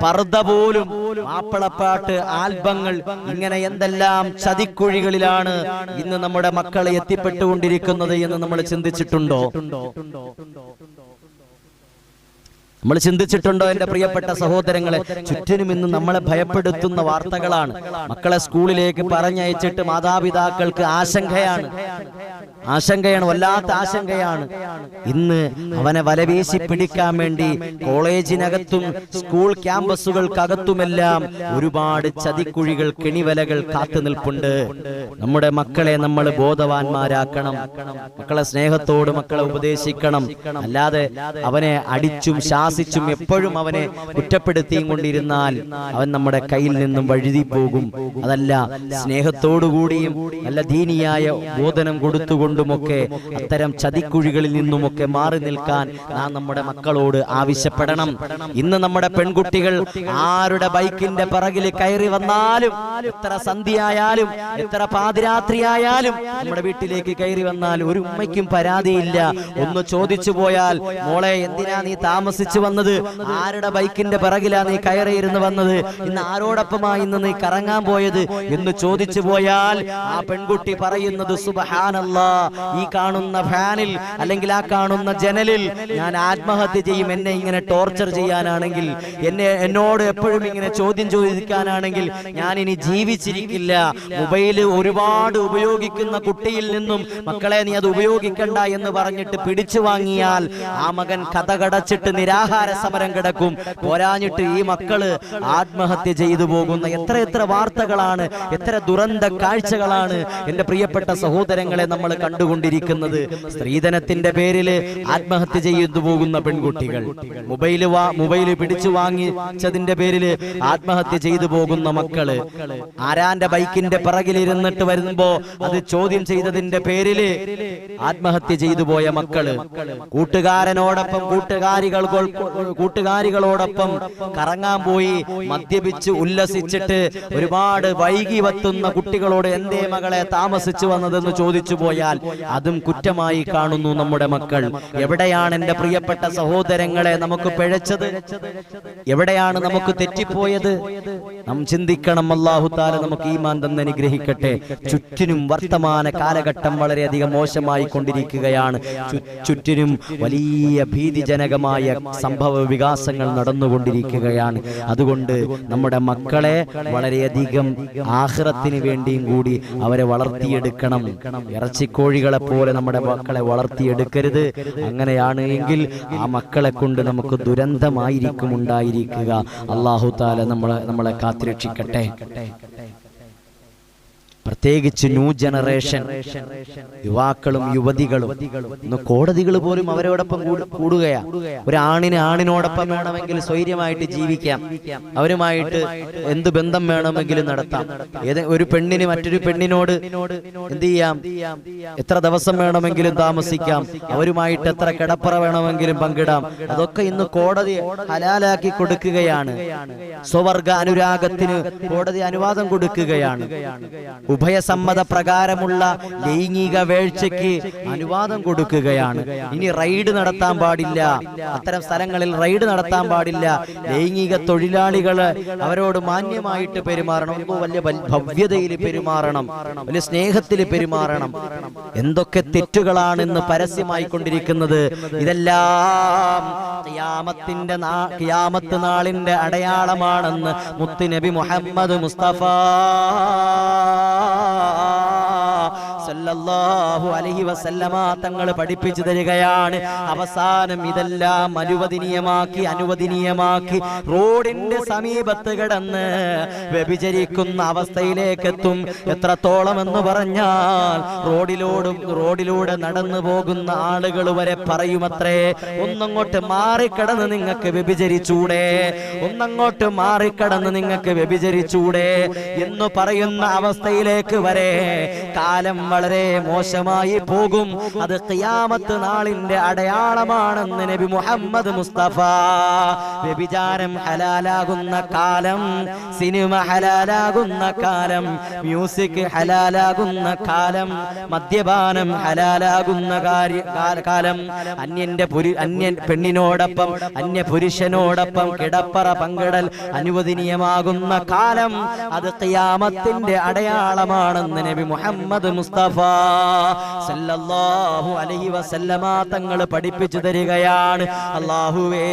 പർദ്ദ പോലും, മാപ്പിളപ്പാട്ട്, ആൽബങ്ങൾ, ഇങ്ങനെ എന്തെല്ലാം ചതിക്കുഴികളിലാണ് ഇന്ന് നമ്മുടെ മക്കളെ എത്തിപ്പെട്ടുകൊണ്ടിരിക്കുന്നത് എന്ന് നമ്മൾ ചിന്തിച്ചിട്ടുണ്ടോ? നമ്മൾ ചിന്തിച്ചിട്ടുണ്ടോ എന്റെ പ്രിയപ്പെട്ട സഹോദരങ്ങളെ? ചുറ്റിനും ഇന്ന് നമ്മളെ ഭയപ്പെടുത്തുന്ന വാർത്തകളാണ്. മക്കളെ സ്കൂളിലേക്ക് പറഞ്ഞയച്ചിട്ട് മാതാപിതാക്കൾക്ക് ആശങ്കയാണ്, വല്ലാത്ത ആശങ്കയാണ്. ഇന്ന് അവനെ വലവീശി പിടിക്കാൻ വേണ്ടി കോളേജിനകത്തും സ്കൂൾ ക്യാമ്പസുകൾക്കകത്തുമെല്ലാം ഒരുപാട് ചതിക്കുഴികൾ, കെണിവലകൾ കാത്തു നിൽപ്പുണ്ട്. നമ്മുടെ മക്കളെ നമ്മൾ ബോധവാന്മാരാക്കണം. മക്കളെ സ്നേഹത്തോട് മക്കളെ ഉപദേശിക്കണം. അല്ലാതെ അവനെ അടിച്ചും ശാസിച്ചും എപ്പോഴും അവനെ കുറ്റപ്പെടുത്തിയും കൊണ്ടിരുന്നാൽ അവൻ നമ്മുടെ കയ്യിൽ നിന്നും വഴുതി പോകും. അതല്ല, സ്നേഹത്തോടുകൂടിയും നല്ല ദീനിയായ ബോധനം കൊടുത്തുകൊണ്ടുമൊക്കെ അത്തരം ചതിക്കുഴികളിൽ നിന്നുമൊക്കെ മാറി നിൽക്കാൻ നാം നമ്മുടെ മക്കളോട് ആവശ്യപ്പെടണം. ഇന്ന് നമ്മുടെ പെൺകുട്ടികൾ ആരുടെ ബൈക്കിന്റെ പിറകിൽ കയറി വന്നാലും, എത്ര സന്ധ്യയായാലും, എത്ര പാതിരാത്രിയായാലും നമ്മുടെ വീട്ടിലേക്ക് കയറി വന്നാൽ ഒരു ഉമ്മയ്ക്കും പരാതിയില്ല. ഒന്ന് ചോദിച്ചു പോയാൽ, മോളെ എന്തിനാ നീ താമസിച്ച് താമസിച്ചു വന്നത്? ആരുടെ ബൈക്കിന്റെ പിറകിലാ നീ കയറിയിരുന്ന് വന്നത്? ഇന്ന് ആരോടൊപ്പമായി ഇന്ന് നീ കറങ്ങാൻ പോയത് എന്ന് ചോദിച്ചു പോയാൽ ആ പെൺകുട്ടി പറയുന്നത്, സുബ്ഹാനല്ലാഹ്, ഈ കാണുന്ന ഫാനിൽ അല്ലെങ്കിൽ ആ കാണുന്ന ജനലിൽ ഞാൻ ആത്മഹത്യ ചെയ്യും. എന്നെ ഇങ്ങനെ ടോർച്ചർ ചെയ്യാനാണെങ്കിൽ, എന്നോട് എപ്പോഴും ഇങ്ങനെ ചോദ്യം ചോദിക്കാനാണെങ്കിൽ ഞാൻ ഇനി ജീവിച്ചിരിക്കില്ല. മൊബൈൽ ഒരുപാട് ഉപയോഗിക്കുന്ന കുട്ടിയിൽ നിന്നും മക്കളെ നീ അത് ഉപയോഗിക്കണ്ട എന്ന് പറഞ്ഞിട്ട് പിടിച്ചു വാങ്ങിയാൽ ആ മകൻ കഥ കടച്ചിട്ട് നിരാഹാര സമരം കിടക്കും. പോരാഞ്ഞിട്ട് ഈ മക്കള് ആത്മഹത്യ ചെയ്തു പോകുന്ന എത്ര വാർത്തകളാണ്, എത്ര ദുരന്ത കാഴ്ചകളാണ് എന്റെ പ്രിയപ്പെട്ട സഹോദരങ്ങളെ നമ്മൾ കണ്ടുകൊണ്ടിരിക്കുന്നത്. സ്ത്രീധനത്തിന്റെ പേരിൽ ആത്മഹത്യ ചെയ്തു പോകുന്ന പെൺകുട്ടികൾ, മൊബൈല് പിടിച്ചു വാങ്ങിച്ചതിന്റെ പേരിൽ ആത്മഹത്യ ചെയ്തു പോകുന്ന മക്കള്, ആരാന്റെ ബൈക്കിന്റെ പിറകിലിരുന്നിട്ട് വരുമ്പോ അത് ചോദ്യം ചെയ്തതിന്റെ പേരില് ആത്മഹത്യ ചെയ്തു പോയ മക്കള്, കൂട്ടുകാരനോടൊപ്പം കൂട്ടുകാരികളോടൊപ്പം കറങ്ങാൻ പോയി മദ്യപിച്ച് ഉല്ലസിച്ചിട്ട് ഒരുപാട് വൈകി വത്തുന്ന കുട്ടികളോട് എന്തേ മകളെ താമസിച്ചു വന്നതെന്ന് ചോദിച്ചു പോയാൽ അതും കുറ്റമായി കാണുന്നു നമ്മുടെ മക്കൾ. എവിടെയാണ് എന്റെ പ്രിയപ്പെട്ട സഹോദരങ്ങളെ നമുക്ക് പിഴച്ചത്? എവിടെയാണ് നമുക്ക് തെറ്റിപ്പോയത്? നാം ചിന്തിക്കണം. അല്ലാഹു തആല നമുക്ക് ഈമാൻ തന്ന് അനുഗ്രഹിക്കട്ടെ. ചുറ്റിനും വർത്തമാന കാലഘട്ടം വളരെയധികം മോശമായി കൊണ്ടിരിക്കുകയാണ്. ചുറ്റിനും വലിയ ഭീതിജനകമായ സംഭവ വികാസങ്ങൾ നടന്നുകൊണ്ടിരിക്കുകയാണ്. അതുകൊണ്ട് നമ്മുടെ മക്കളെ വളരെയധികം ആഖിറത്തിന് വേണ്ടിയും കൂടി അവരെ വളർത്തിയെടുക്കണം. ഇറച്ചിക്കോഴികളെ പോലെ നമ്മുടെ മക്കളെ വളർത്തിയെടുക്കരുത്. അങ്ങനെയാണ് എങ്കിൽ ആ മക്കളെ കൊണ്ട് നമുക്ക് ദുരന്തമായിരിക്കും ഉണ്ടായിരിക്കുക. അല്ലാഹു തആല നമ്മളെ കാത്തുരക്ഷിക്കട്ടെ. പ്രത്യേകിച്ച് ന്യൂ ജനറേഷൻ യുവാക്കളും യുവതികളും ഇന്ന് കോടതികൾ പോലും അവരോടൊപ്പം കൂടുകയാ. ഒരു ആണിനോടൊപ്പം വേണമെങ്കിൽ സ്വൈര്യമായിട്ട് ജീവിക്കാം, അവരുമായിട്ട് എന്ത് ബന്ധം വേണമെങ്കിലും നടത്താം. ഒരു പെണ്ണിന് മറ്റൊരു പെണ്ണിനോട് എന്ത് ചെയ്യാം, എത്ര ദിവസം വേണമെങ്കിലും താമസിക്കാം, അവരുമായിട്ട് എത്ര കിടപ്പറ വേണമെങ്കിലും പങ്കിടാം. അതൊക്കെ ഇന്ന് കോടതി ഹലാലാക്കി കൊടുക്കുകയാണ്. സ്വവർഗ അനുരാഗത്തിന് കോടതി അനുവാദം കൊടുക്കുകയാണ്. ഉഭയസമ്മത പ്രകാരമുള്ള ലൈംഗിക വേഴ്ചയ്ക്ക് അനുവാദം കൊടുക്കുകയാണ്. ഇനി റൈഡ് നടത്താൻ പാടില്ല, അത്തരം സ്ഥലങ്ങളിൽ റൈഡ് നടത്താൻ പാടില്ല. ലൈംഗിക തൊഴിലാളികള് അവരോട് മാന്യമായിട്ട് പെരുമാറണം, വലിയ ഭവ്യതയിൽ പെരുമാറണം, വലിയ സ്നേഹത്തിൽ പെരുമാറണം. എന്തൊക്കെ തെറ്റുകളാണ് ഇന്ന് പരസ്യമായി കൊണ്ടിരിക്കുന്നത്. ഇതെല്ലാം ഖിയാമത്ത് നാളിന്റെ അടയാളമാണെന്ന് മുത്തുനബി മുഹമ്മദ് മുസ്തഫ സല്ലല്ലാഹു അലൈഹി വസല്ലമ തങ്ങൾ പഠിപ്പിച്ചു തരികയാണ്. അവസാനം ഇതെല്ലാം അനുവദനീയമാക്കി റോഡിന്റെ സമീപത്ത് കിടന്ന് വ്യഭിചരിക്കുന്ന അവസ്ഥയിലേക്ക് എത്തും. എത്രത്തോളം എന്ന് പറഞ്ഞാൽ റോഡിലൂടെ നടന്നു പോകുന്ന ആളുകൾ വരെ പറയുമത്രേ, ഒന്നങ്ങോട്ട് മാറിക്കടന്ന് നിങ്ങൾക്ക് വ്യഭിചരിച്ചൂടെ, ഒന്നങ്ങോട്ട് മാറിക്കടന്ന് നിങ്ങൾക്ക് വ്യഭിചരിച്ചൂടെ എന്ന് പറയുന്ന അവസ്ഥയിലേക്ക് വരെ കാലം വളരെ മോശമായി പോകും. അത് ഖിയാമത്ത് നാളിന്റെ അടയാളമാണെന്ന് നബി മുഹമ്മദ് മുസ്തഫ. വ്യഭിചാരം ഹലാലാകുന്ന കാലം, സിനിമ ഹലാലാകുന്ന കാലം, മ്യൂസിക് ഹലാലാകുന്ന കാലം, മദ്യപാനം ഹലാലാകുന്ന കാലം, അന്യ പെണ്ണിനോടൊപ്പം അന്യ പുരുഷനോടൊപ്പം കിടപ്പറ പങ്കിടൽ അനുവദനീയമാകുന്ന കാലം, അത് ഖിയാമത്തിന്റെ അടയാളമാണെന്ന് നബി മുഹമ്മദ് മുസ്തഫ സല്ലല്ലാഹു അലൈഹി വസല്ലമ തങ്ങൾ പഠിപ്പിച്ചു തരികയാണ്. അല്ലാഹുവേ,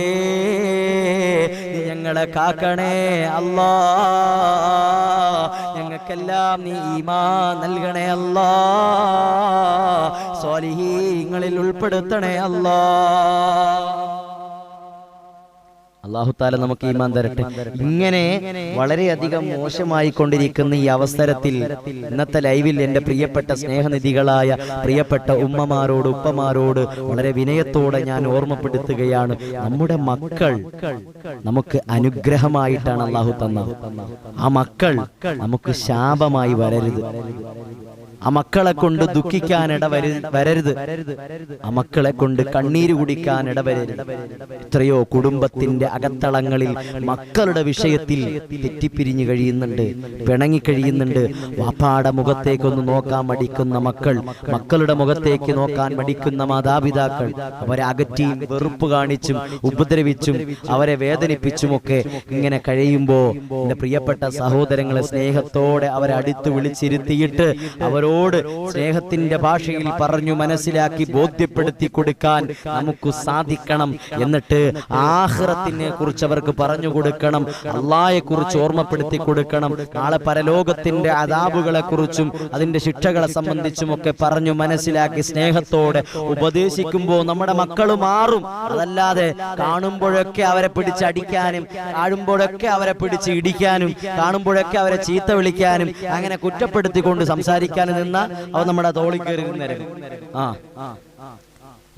നീ ഞങ്ങളെ കാക്കണേ അല്ലാ, ഞങ്ങൾക്കെല്ലാം നീ ഈമാൻ നൽകണേ അല്ലാ, സ്വാലിഹീങ്ങളിൽ ഉൾപ്പെടുത്തണേ അല്ലാ. അല്ലാഹു തആല നമുക്ക് ഈമാൻ തരട്ടെ. ഇങ്ങനെ വളരെയധികം മോശമായി കൊണ്ടിരിക്കുന്ന ഈ അവസരത്തിൽ ഇന്നത്തെ ലൈവിൽ എൻ്റെ പ്രിയപ്പെട്ട സ്നേഹനിധികളായ പ്രിയപ്പെട്ട ഉമ്മമാരോട് ഉപ്പമാരോട് വളരെ വിനയത്തോടെ ഞാൻ ഓർമ്മപ്പെടുത്തുകയാണ്, നമ്മുടെ മക്കൾ നമുക്ക് അനുഗ്രഹമായിട്ടാണ് അല്ലാഹു തന്നത്. ആ മക്കൾ നമുക്ക് ശാപമായി വരരുത്. ആ മക്കളെ കൊണ്ട് ദുഃഖിക്കാൻ വരരുത്. ആ മക്കളെ കൊണ്ട് കണ്ണീര് കുടിക്കാൻ ഇടവരരുത്. എത്രയോ കുടുംബത്തിന്റെ അകത്തളങ്ങളിൽ മക്കളുടെ വിഷയത്തിൽ തെറ്റിപ്പിരിഞ്ഞു കഴിയുന്നുണ്ട്, പിണങ്ങി കഴിയുന്നുണ്ട്. വാപ്പാടെ മുഖത്തേക്കൊന്ന് നോക്കാൻ മടിക്കുന്ന മക്കൾ, മക്കളുടെ മുഖത്തേക്ക് നോക്കാൻ മടിക്കുന്ന മാതാപിതാക്കൾ, അവരെ അകറ്റിയും വെറുപ്പ് കാണിച്ചും ഉപദ്രവിച്ചും അവരെ വേദനിപ്പിച്ചുമൊക്കെ ഇങ്ങനെ കഴിയുമ്പോ എന്റെ പ്രിയപ്പെട്ട സഹോദരങ്ങളെ, സ്നേഹത്തോടെ അവരെ അടുത്ത് വിളിച്ചിരുത്തിയിട്ട് അവരോട് സ്നേഹത്തിന്റെ ഭാഷയിൽ പറഞ്ഞു മനസ്സിലാക്കി ബോധ്യപ്പെടുത്തി കൊടുക്കാൻ നമുക്ക് സാധിക്കണം. എന്നിട്ട് ആഖിറത്തിനെ കുറിച്ച് അവർക്ക് പറഞ്ഞു കൊടുക്കണം, അല്ലാഹയെ കുറിച്ച് ഓർമ്മപ്പെടുത്തി കൊടുക്കണം, നാളെ പരലോകത്തിന്റെ അദാബുകളെ കുറിച്ചും അതിന്റെ ശിക്ഷകളെ സംബന്ധിച്ചുമൊക്കെ പറഞ്ഞു മനസ്സിലാക്കി സ്നേഹത്തോടെ ഉപദേശിക്കുമ്പോൾ നമ്മുടെ മക്കൾ മാറും. അതല്ലാതെ കാണുമ്പോഴൊക്കെ അവരെ പിടിച്ചടിക്കാനും, കാണുമ്പോഴൊക്കെ അവരെ പിടിച്ച് ഇടിക്കാനും, കാണുമ്പോഴൊക്കെ അവരെ ചീത്ത വിളിക്കാനും, അങ്ങനെ കുറ്റപ്പെടുത്തിക്കൊണ്ട് സംസാരിക്കാനും നിന്നാൽ അവർ നമ്മുടെ തോളിൽ കയറി നിന്നേരും.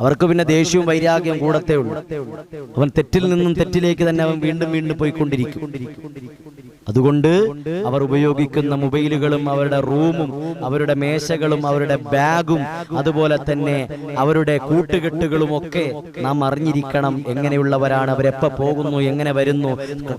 അവർക്ക് പിന്നെ ദേഷ്യവും വൈരാഗ്യവും കൂടത്തേ ഉള്ളൂ. അവൻ തെറ്റിൽ നിന്നും തെറ്റിലേക്ക് തന്നെ അവൻ വീണ്ടും വീണ്ടും പോയിക്കൊണ്ടിരിക്കും. അതുകൊണ്ട് അവർ ഉപയോഗിക്കുന്ന മൊബൈലുകളും അവരുടെ റൂമും അവരുടെ മേശകളും അവരുടെ ബാഗും അതുപോലെ തന്നെ അവരുടെ കൂട്ടുകെട്ടുകളും ഒക്കെ നാം അറിഞ്ഞിരിക്കണം. എങ്ങനെയുള്ളവരാണ്, അവരെപ്പോൾ പോകുന്നു, എങ്ങനെ വരുന്നു,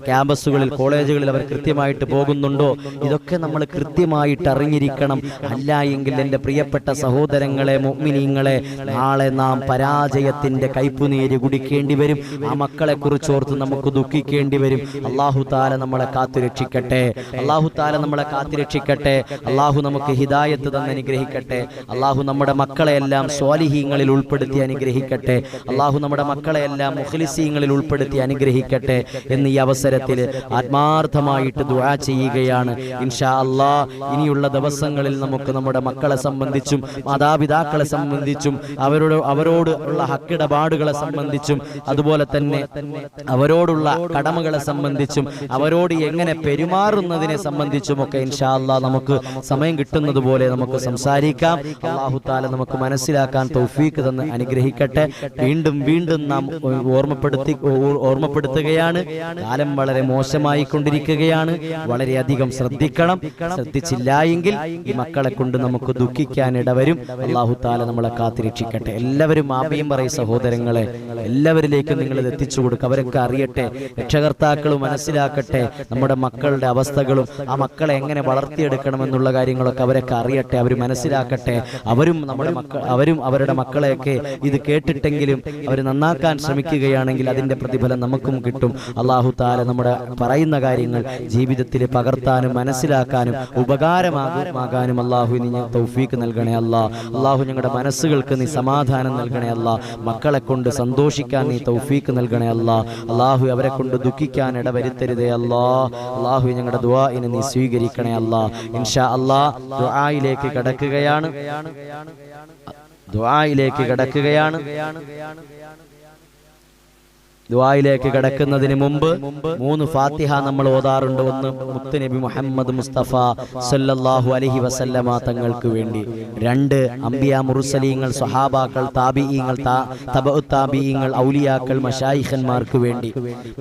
ക്യാമ്പസുകളിൽ കോളേജുകളിൽ അവർ കൃത്യമായിട്ട് പോകുന്നുണ്ടോ, ഇതൊക്കെ നമ്മൾ കൃത്യമായിട്ട് അറിഞ്ഞിരിക്കണം. അല്ല എങ്കിൽ എൻ്റെ പ്രിയപ്പെട്ട സഹോദരങ്ങളെ, മുഅ്മിനീങ്ങളെ, നാളെ നാം പരാജയത്തിന്റെ കയ്പുനീര് കുടിക്കേണ്ടി വരും. ആ മക്കളെ കുറിച്ച് ഓർത്ത് നമുക്ക് ദുഃഖിക്കേണ്ടി വരും. അല്ലാഹു തആല നമ്മളെ കാത്തുരക്ഷിക്കട്ടെ. അല്ലാഹു തആല നമ്മളെ കാത്തുരക്ഷിക്കട്ടെ. അല്ലാഹു നമുക്ക് ഹിദായത്ത് തന്ന് അനുഗ്രഹിക്കട്ടെ. അല്ലാഹു നമ്മുടെ മക്കളെയെല്ലാം സ്വാലിഹീങ്ങളിൽ ഉൾപ്പെടുത്തി അനുഗ്രഹിക്കട്ടെ. അല്ലാഹു നമ്മുടെ മക്കളെയെല്ലാം മുഖ്ലിസീങ്ങളിൽ ഉൾപ്പെടുത്തി അനുഗ്രഹിക്കട്ടെ എന്ന് ഈ അവസരത്തിൽ ആത്മാർത്ഥമായിട്ട് ദുആ ചെയ്യുകയാണ്. ഇൻഷാ അല്ലാഹ് ഇനിയുള്ള ദിവസങ്ങളിൽ നമുക്ക് നമ്മുടെ മക്കളെ സംബന്ധിച്ചും മാതാപിതാക്കളെ സംബന്ധിച്ചും അവരോട് ഉള്ള ഹക്കിടപാടുകളെ സംബന്ധിച്ചും അതുപോലെ തന്നെ അവരോടുള്ള കടമകളെ സംബന്ധിച്ചും അവരോട് എങ്ങനെ പെരുമാറുന്നതിനെ സംബന്ധിച്ചുമൊക്കെ ഇൻഷാ അല്ലാഹ് നമുക്ക് സമയം കിട്ടുന്നത് പോലെ നമുക്ക് സംസാരിക്കാം. അല്ലാഹു തആല നമുക്ക് മനസ്സിലാക്കാൻ തൗഫീഖ് തന്ന് അനുഗ്രഹിക്കട്ടെ. വീണ്ടും വീണ്ടും നാം ഓർമ്മപ്പെടുത്തുകയാണ്, കാലം വളരെ മോശമായി കൊണ്ടിരിക്കുകയാണ്. വളരെയധികം ശ്രദ്ധിക്കണം. ശ്രദ്ധിച്ചില്ല എങ്കിൽ ഈ മക്കളെ കൊണ്ട് നമുക്ക് ദുഃഖിക്കാൻ ഇടവരും. അല്ലാഹു തആല നമ്മളെ കാത്തിരക്ഷിക്കട്ടെ. എല്ലാവരും ആമീൻ പറയും സഹോദരങ്ങളെ. എല്ലാവരിലേക്കും നിങ്ങൾ ഇത് എത്തിച്ചു കൊടുക്കുക. അവരൊക്കെ അറിയട്ടെ, രക്ഷകർത്താക്കൾ മനസ്സിലാക്കട്ടെ നമ്മുടെ മക്കളുടെ അവസ്ഥകളും ആ മക്കളെ എങ്ങനെ വളർത്തിയെടുക്കണമെന്നുള്ള കാര്യങ്ങളൊക്കെ അവരൊക്കെ അറിയട്ടെ, അവർ മനസ്സിലാക്കട്ടെ. അവരും അവരുടെ മക്കളെയൊക്കെ ഇത് കേട്ടിട്ടെങ്കിലും അവർ നന്നാക്കാൻ ശ്രമിക്കുകയാണെങ്കിൽ അതിന്റെ പ്രതിഫലം നമുക്കും കിട്ടും. അല്ലാഹു തആല നമ്മുടെ പറയുന്ന കാര്യങ്ങൾ ജീവിതത്തിൽ പകർത്താനും മനസ്സിലാക്കാനും ഉപകാരമാകാനും അല്ലാഹു നീ തൗഫീഖ് നൽകണേ അല്ലാഹ്. അല്ലാഹു ഞങ്ങളുടെ മനസ്സുകൾക്ക് നീ സമാധാനം നൽകണേ അല്ലാഹ്. മക്കളെ കൊണ്ട് സന്തോഷിക്കാൻ നീ തൗഫീഖ് നൽകണേ അല്ലാഹ്. അല്ലാഹു അവരെ കൊണ്ട് ദുഃഖിക്കാൻ ഇടവരുത്തരുതേ അല്ലാഹ്. അല്ലാഹു ഞങ്ങളുടെ ദുആഇനെ നീ സ്വീകരിക്കണേ അല്ലാഹ്. ഇൻഷാ അല്ലാഹ് ദുആയിലേക്ക് കടക്കുകയാണ്. ദുആയിലേക്ക് കടക്കുന്നതിന് മുമ്പ് 3 ഫാത്തിഹ നമ്മൾ ഓതാറുണ്ട്. ഒന്ന് മുത്തുനബി മുഹമ്മദ് മുസ്തഫ സല്ലല്ലാഹു അലൈഹി വസല്ലമ തങ്ങൾക്ക് വേണ്ടി, 2 അംബിയാ മുർസലീങ്ങൾ, സ്വഹാബാക്കൾ, താബിഈങ്ങൾ, തബഉ താബിഈങ്ങൾ, ഔലിയാക്കൾ, മശായിഖന്മാർക്ക് വേണ്ടി,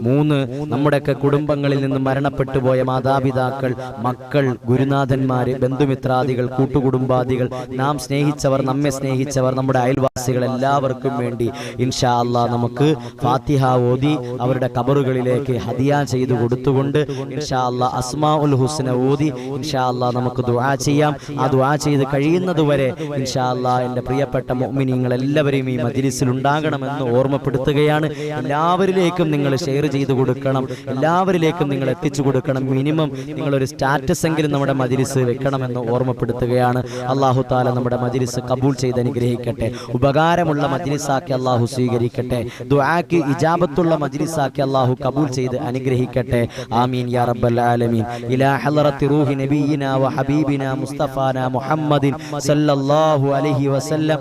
3 നമ്മുടെയൊക്കെ കുടുംബങ്ങളിൽ നിന്ന് മരണപ്പെട്ടു പോയ മാതാപിതാക്കൾ, മക്കൾ, ഗുരുനാഥന്മാര്, ബന്ധുമിത്രാദികൾ, കൂട്ടുകുടുംബാദികൾ, നാം സ്നേഹിച്ചവർ, നമ്മെ സ്നേഹിച്ചവർ, നമ്മുടെ അയൽവാസികൾ എല്ലാവർക്കും വേണ്ടി ഇൻഷാ അല്ലാഹ് നമുക്ക് ഫാത്തിഹ ഓതി അവരുടെ ഖബറുകളിലേക്ക് ഹദിയ ചെയ്തു കൊടുത്തുകൊണ്ട് ഇൻഷാ അല്ലാഹ് അസ്മാഉൽ ഹുസ്ന ഓതി ഇൻഷാ അല്ലാഹ് നമുക്ക് ദുആ ചെയ്യാം. ആ ദുആ ചെയ്ത് കഴിയുന്നതുവരെ ഇൻഷാ അല്ലാഹ് എൻ്റെ പ്രിയപ്പെട്ട മുഅ്മിനീങ്ങൾ എല്ലാവരെയും ഈ മജ്ലിസിൽ ഉണ്ടാകണമെന്ന് ഓർമ്മപ്പെടുത്തുകയാണ്. എല്ലാവരിലേക്കും നിങ്ങൾ ഷെയർ ചെയ്തു കൊടുക്കണം, എല്ലാവരിലേക്കും നിങ്ങൾ എത്തിച്ചു കൊടുക്കണം. മിനിമം നിങ്ങളൊരു സ്റ്റാറ്റസ് എങ്കിലും നമ്മുടെ മജ്ലിസ് വെക്കണമെന്ന് ഓർമ്മപ്പെടുത്തുകയാണ്. അല്ലാഹു തആല നമ്മുടെ മജ്ലിസ് കബൂൽ ചെയ്ത് അനുഗ്രഹിക്കട്ടെ. ഉപകാരമുള്ള മജ്ലിസാക്കി അല്ലാഹു സ്വീകരിക്കട്ടെ. ദുആക്ക് ഇജാബത്തുള്ള മജ്ലിസാക്കി അല്ലാഹു കബൂൽ ചെയ്ത് അനുഗ്രഹിക്കട്ടെ. ആമീൻ യാ റബ്ബൽ ആലമീൻ. ഇലാ ഹളറത്തി റൂഹി നബിയിനാ വ ഹബീബിനാ മുസ്തഫാനാ മുഹമ്മദിൻ സല്ലല്ലാഹു അലൈഹി വസല്ലം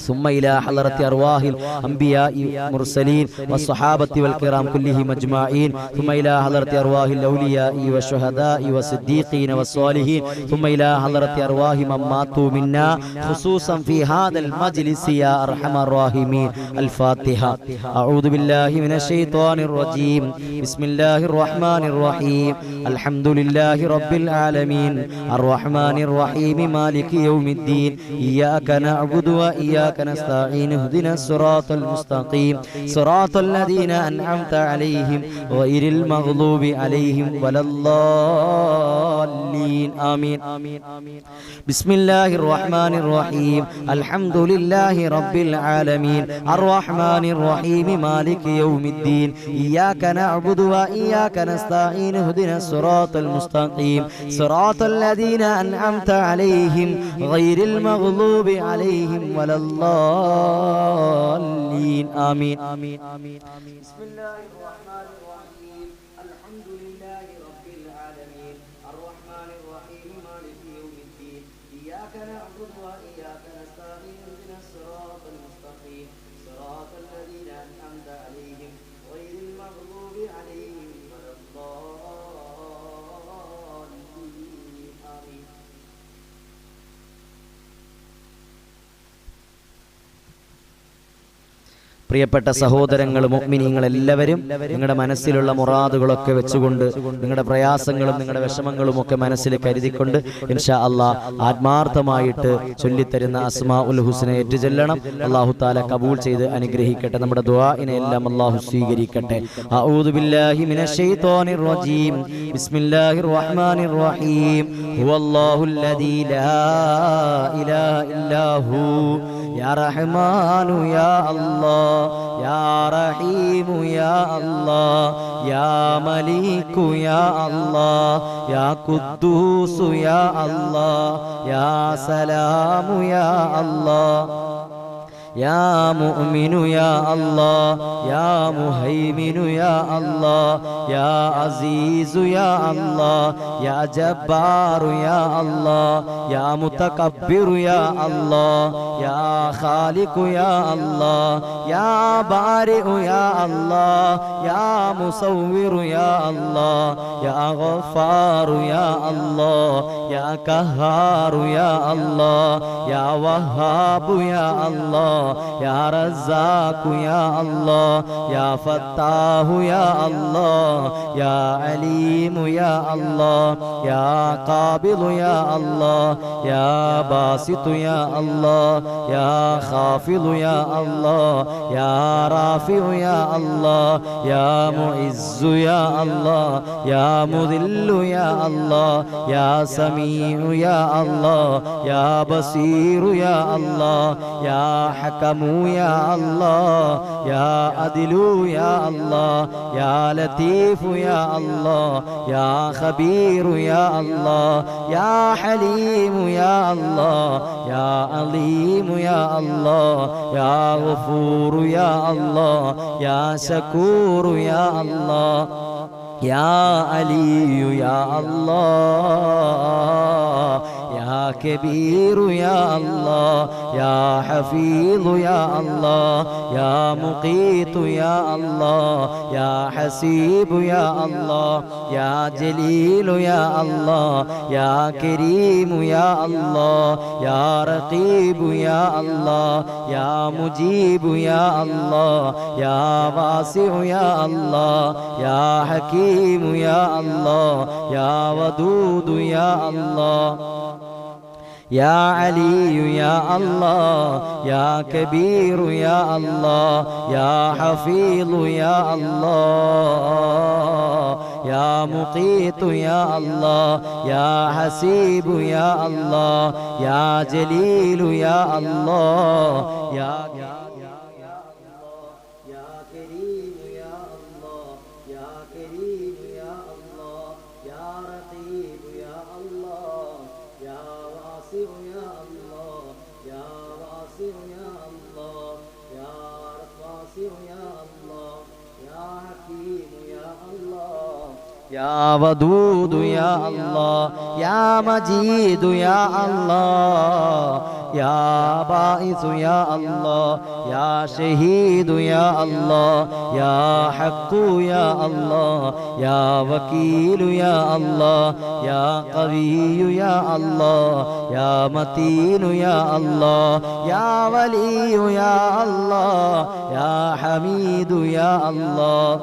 സുമ്മ ഇലാ ഹളറത്തി അർവാഹിൽ അംബിയാഇ മുർസലീൻ വസ്സഹാബത്തി വൽ കിറാം കുല്ലിഹിം അജ്മഈൻ സുമ്മ ഇലാ ഹളറത്തി അർവാഹിൽ ഔലിയാഇ വശുഹദാഇ വസിദ്ദീഖീന വസ്സാലിഹീൻ സുമ്മ ഇലാ ഹളറത്തി അർവാഹി മമ്മാതു മിന്നാ ഖുസൂസൻ ഫീ ഹാദൽ മജ്ലിസ് യാ അർഹമർ റഹീമീൻ. അൽ ഫാത്തിഹ. അഊദു ബില്ലാഹി മിനശ് ശൈത്വാനിർ റജീം. ബിസ്മില്ലാഹിർ റഹ്മാനിർ റഹീം. അൽഹംദുലില്ലാഹി റബ്ബിൽ ആലമീൻ അർറഹ്മാനിർ റഹീം മാലികി യൗമിദ്ദീൻ ഇയ്യാക നഅ്ബുദു വ ഇയ്യാക നസ്തഈൻ ഇഹ്ദിനസ് സിറാത്തൽ മുസ്തഖീം സിറാത്തൽ ലദീന അൻഅംത അലൈഹിം ഗൈറിൽ മഗ്ദൂബി അലൈഹിം വലദ്ദാല്ലീൻ. ആമീൻ. ബിസ്മില്ലാഹിർ റഹ്മാനിർ റഹീം. അൽഹംദുലില്ലാഹി റബ്ബിൽ ആലമീൻ അർറഹ്മാനിർ റഹീം മാലികി യൗമിദ്ദീൻ ഇയ്യാക നഅ്ബുദു വ ഇയ്യാക നസ്തഈൻ ഇഹ്ദിനസ് സിറാത്തൽ മുസ്തഖീം സിറാത്തൽ ലദീന അൻഅംത അലൈഹിം ഗൈറിൽ മഗ്ദൂബി അലൈഹിം വലദ്ദാല്ലീൻ. ആമീൻ. ബിസ്മില്ലാഹിർ റഹ്മാനിർ റഹീം. അൽഹംദുലില്ലാഹി റബ്ബിൽ ആലമീൻ അർറഹ്മാനിർ റഹീം മാലികി യൗമിദ്ദീൻ ഇയ്യാക നഅ്ബുദു വ ഇയ്യാക നസ്തഈൻ ഇഹ്ദിനസ് സിറാത്തൽ മുസ്തഖീം സിറാത്തൽ ലദീന അൻഅംത അലൈഹിം ഗൈറിൽ മഗ്ദൂബി അലൈഹിം വലദ്ദാല്ലീൻ. ആമീൻ. പ്രിയപ്പെട്ട സഹോദരങ്ങൾ, മുഅ്മിനീങ്ങൾ എല്ലാവരും നിങ്ങളുടെ മനസ്സിലുള്ള മുറാദുകളൊക്കെ വെച്ചുകൊണ്ട് നിങ്ങളുടെ പ്രയാസങ്ങളും നിങ്ങളുടെ വിഷമങ്ങളും ഒക്കെ മനസ്സിൽ കരുതിക്കൊണ്ട് ഇൻഷാ അല്ലാഹ് ആത്മാർത്ഥമായിട്ട് ചൊല്ലിത്തരുന്ന അസ്മാഉൽ ഹുസ്ന ഏറ്റുചൊല്ലണം. അല്ലാഹു തആല കബൂൽ ചെയ്ത് അനുഗ്രഹിക്കട്ടെ. നമ്മുടെ ദുആഇനെ എല്ലാം അല്ലാഹു സ്വീകരിക്കട്ടെ. അഊദു ബില്ലാഹി മിനശ് ശൈത്വാനിർ റജീം. ബിസ്മില്ലാഹിർ റഹ്മാനിർ റഹീം. ഹുവല്ലാഹുല്ലദീ ലാ ഇലാഹ ഇല്ലാഹു യാ റഹ്മാനു യാ അല്ലാഹ് യാ റഹീമു യാ അല്ലാഹ് യാ മലീകു യാ അല്ലാഹ് യാ ഖുദ്ദൂസു യാ അല്ലാഹ് യാ സലാമു യാ അല്ലാഹ് യാ മുഅ്മിനു യാ അല്ലാഹ് യാ മുഹൈമിനു യാ അല്ലാഹ് യാ അസീസു യാ അല്ലാഹ് യാ ജബ്ബാറു യാ അല്ലാഹ് യാ മുതകബ്ബിറു യാ അല്ലാഹ് യാ ഖാലിഖു യാ അല്ലാഹ് യാ ബാരിഉ യാ അല്ലാഹ് യാ മുസവ്വിറു യാ അല്ലാഹ് യാ ഗഫാറു യാ അല്ലാഹ് യാ ഖഹാറു യാ അല്ലാഹ് യാ വഹാബു യാ അല്ലാഹ് യാ റസാഖു യാ അല്ലാഹ് യാ ഫത്താഹു യാ അല്ലാഹ് യാ അലീമു യാ അല്ലാഹ് യാ ഖാബിദു യാ അല്ലാഹ് യാ ബാസിതു യാ അല്ലാഹ് യാ ഖാഫിദു യാ അല്ലാഹ് യാ റാഫിഉ യാ അല്ലാഹ് യാ മുഇസ്സു യാ അല്ലാഹ് യാ മുദില്ലു യാ അല്ലാഹ് യാ സമീഉ യാ അല്ലാഹ് യാ ബസീറു യാ അല്ലാഹ് യാ ഹകമു യാ അല്ലാഹ് യാ അദിലു യാ അല്ലാഹ് യാ ലതീഫു യാ അല്ലാഹ് യാ ഖബീറു യാ അല്ലാഹ് യാ ഹലീമു യാ അല്ലാഹ് യാ അലീമു യാ അല്ലാഹ് യാ ഗഫൂറു യാ അല്ലാഹ് യാ ശകൂറു യാ അല്ലാഹ് യാ അലിയു യാ അല്ലാഹ് യാ കബീറു യാ അല്ലാഹ് യാ ഹഫീദു യാ അല്ലാഹ് യാ മുഖീതു യാ അല്ലാഹ് യാ ഹസീബു യാ അല്ലാഹ് യാ ജലീലു യാ അല്ലാഹ് യാ കരീമു യാ അല്ലാഹ് യാ റഖീബു യാ അല്ലാഹ് യാ മുജീബു യാ അല്ലാഹ് യാ വാസിഉ യാ അല്ലാഹ് യാ ഹകീമു യാ അല്ലാഹ് യാ വദൂദു യാ അല്ലാഹ് يا علي يا الله يا كبير يا الله يا حفيظ يا الله يا مقيت يا الله يا حسيب يا الله يا جليل يا الله يا يا ودود يا الله يا مجيد يا الله യാ ബാഇസു യാ അല്ലാഹ് യാ ഷഹീദു യാ അല്ലാഹ് യാ ഹഖ്ഖു യാ അല്ലാഹ് യാ വകീലു യാ അല്ലാഹ് യാ ഖവിയ്യു യാ അല്ലാഹ് യാ മതീനു യാ അല്ലാഹ് യാ വലിയു യാ അല്ലാഹ് യാ ഹമീദു യാ അല്ലാഹ്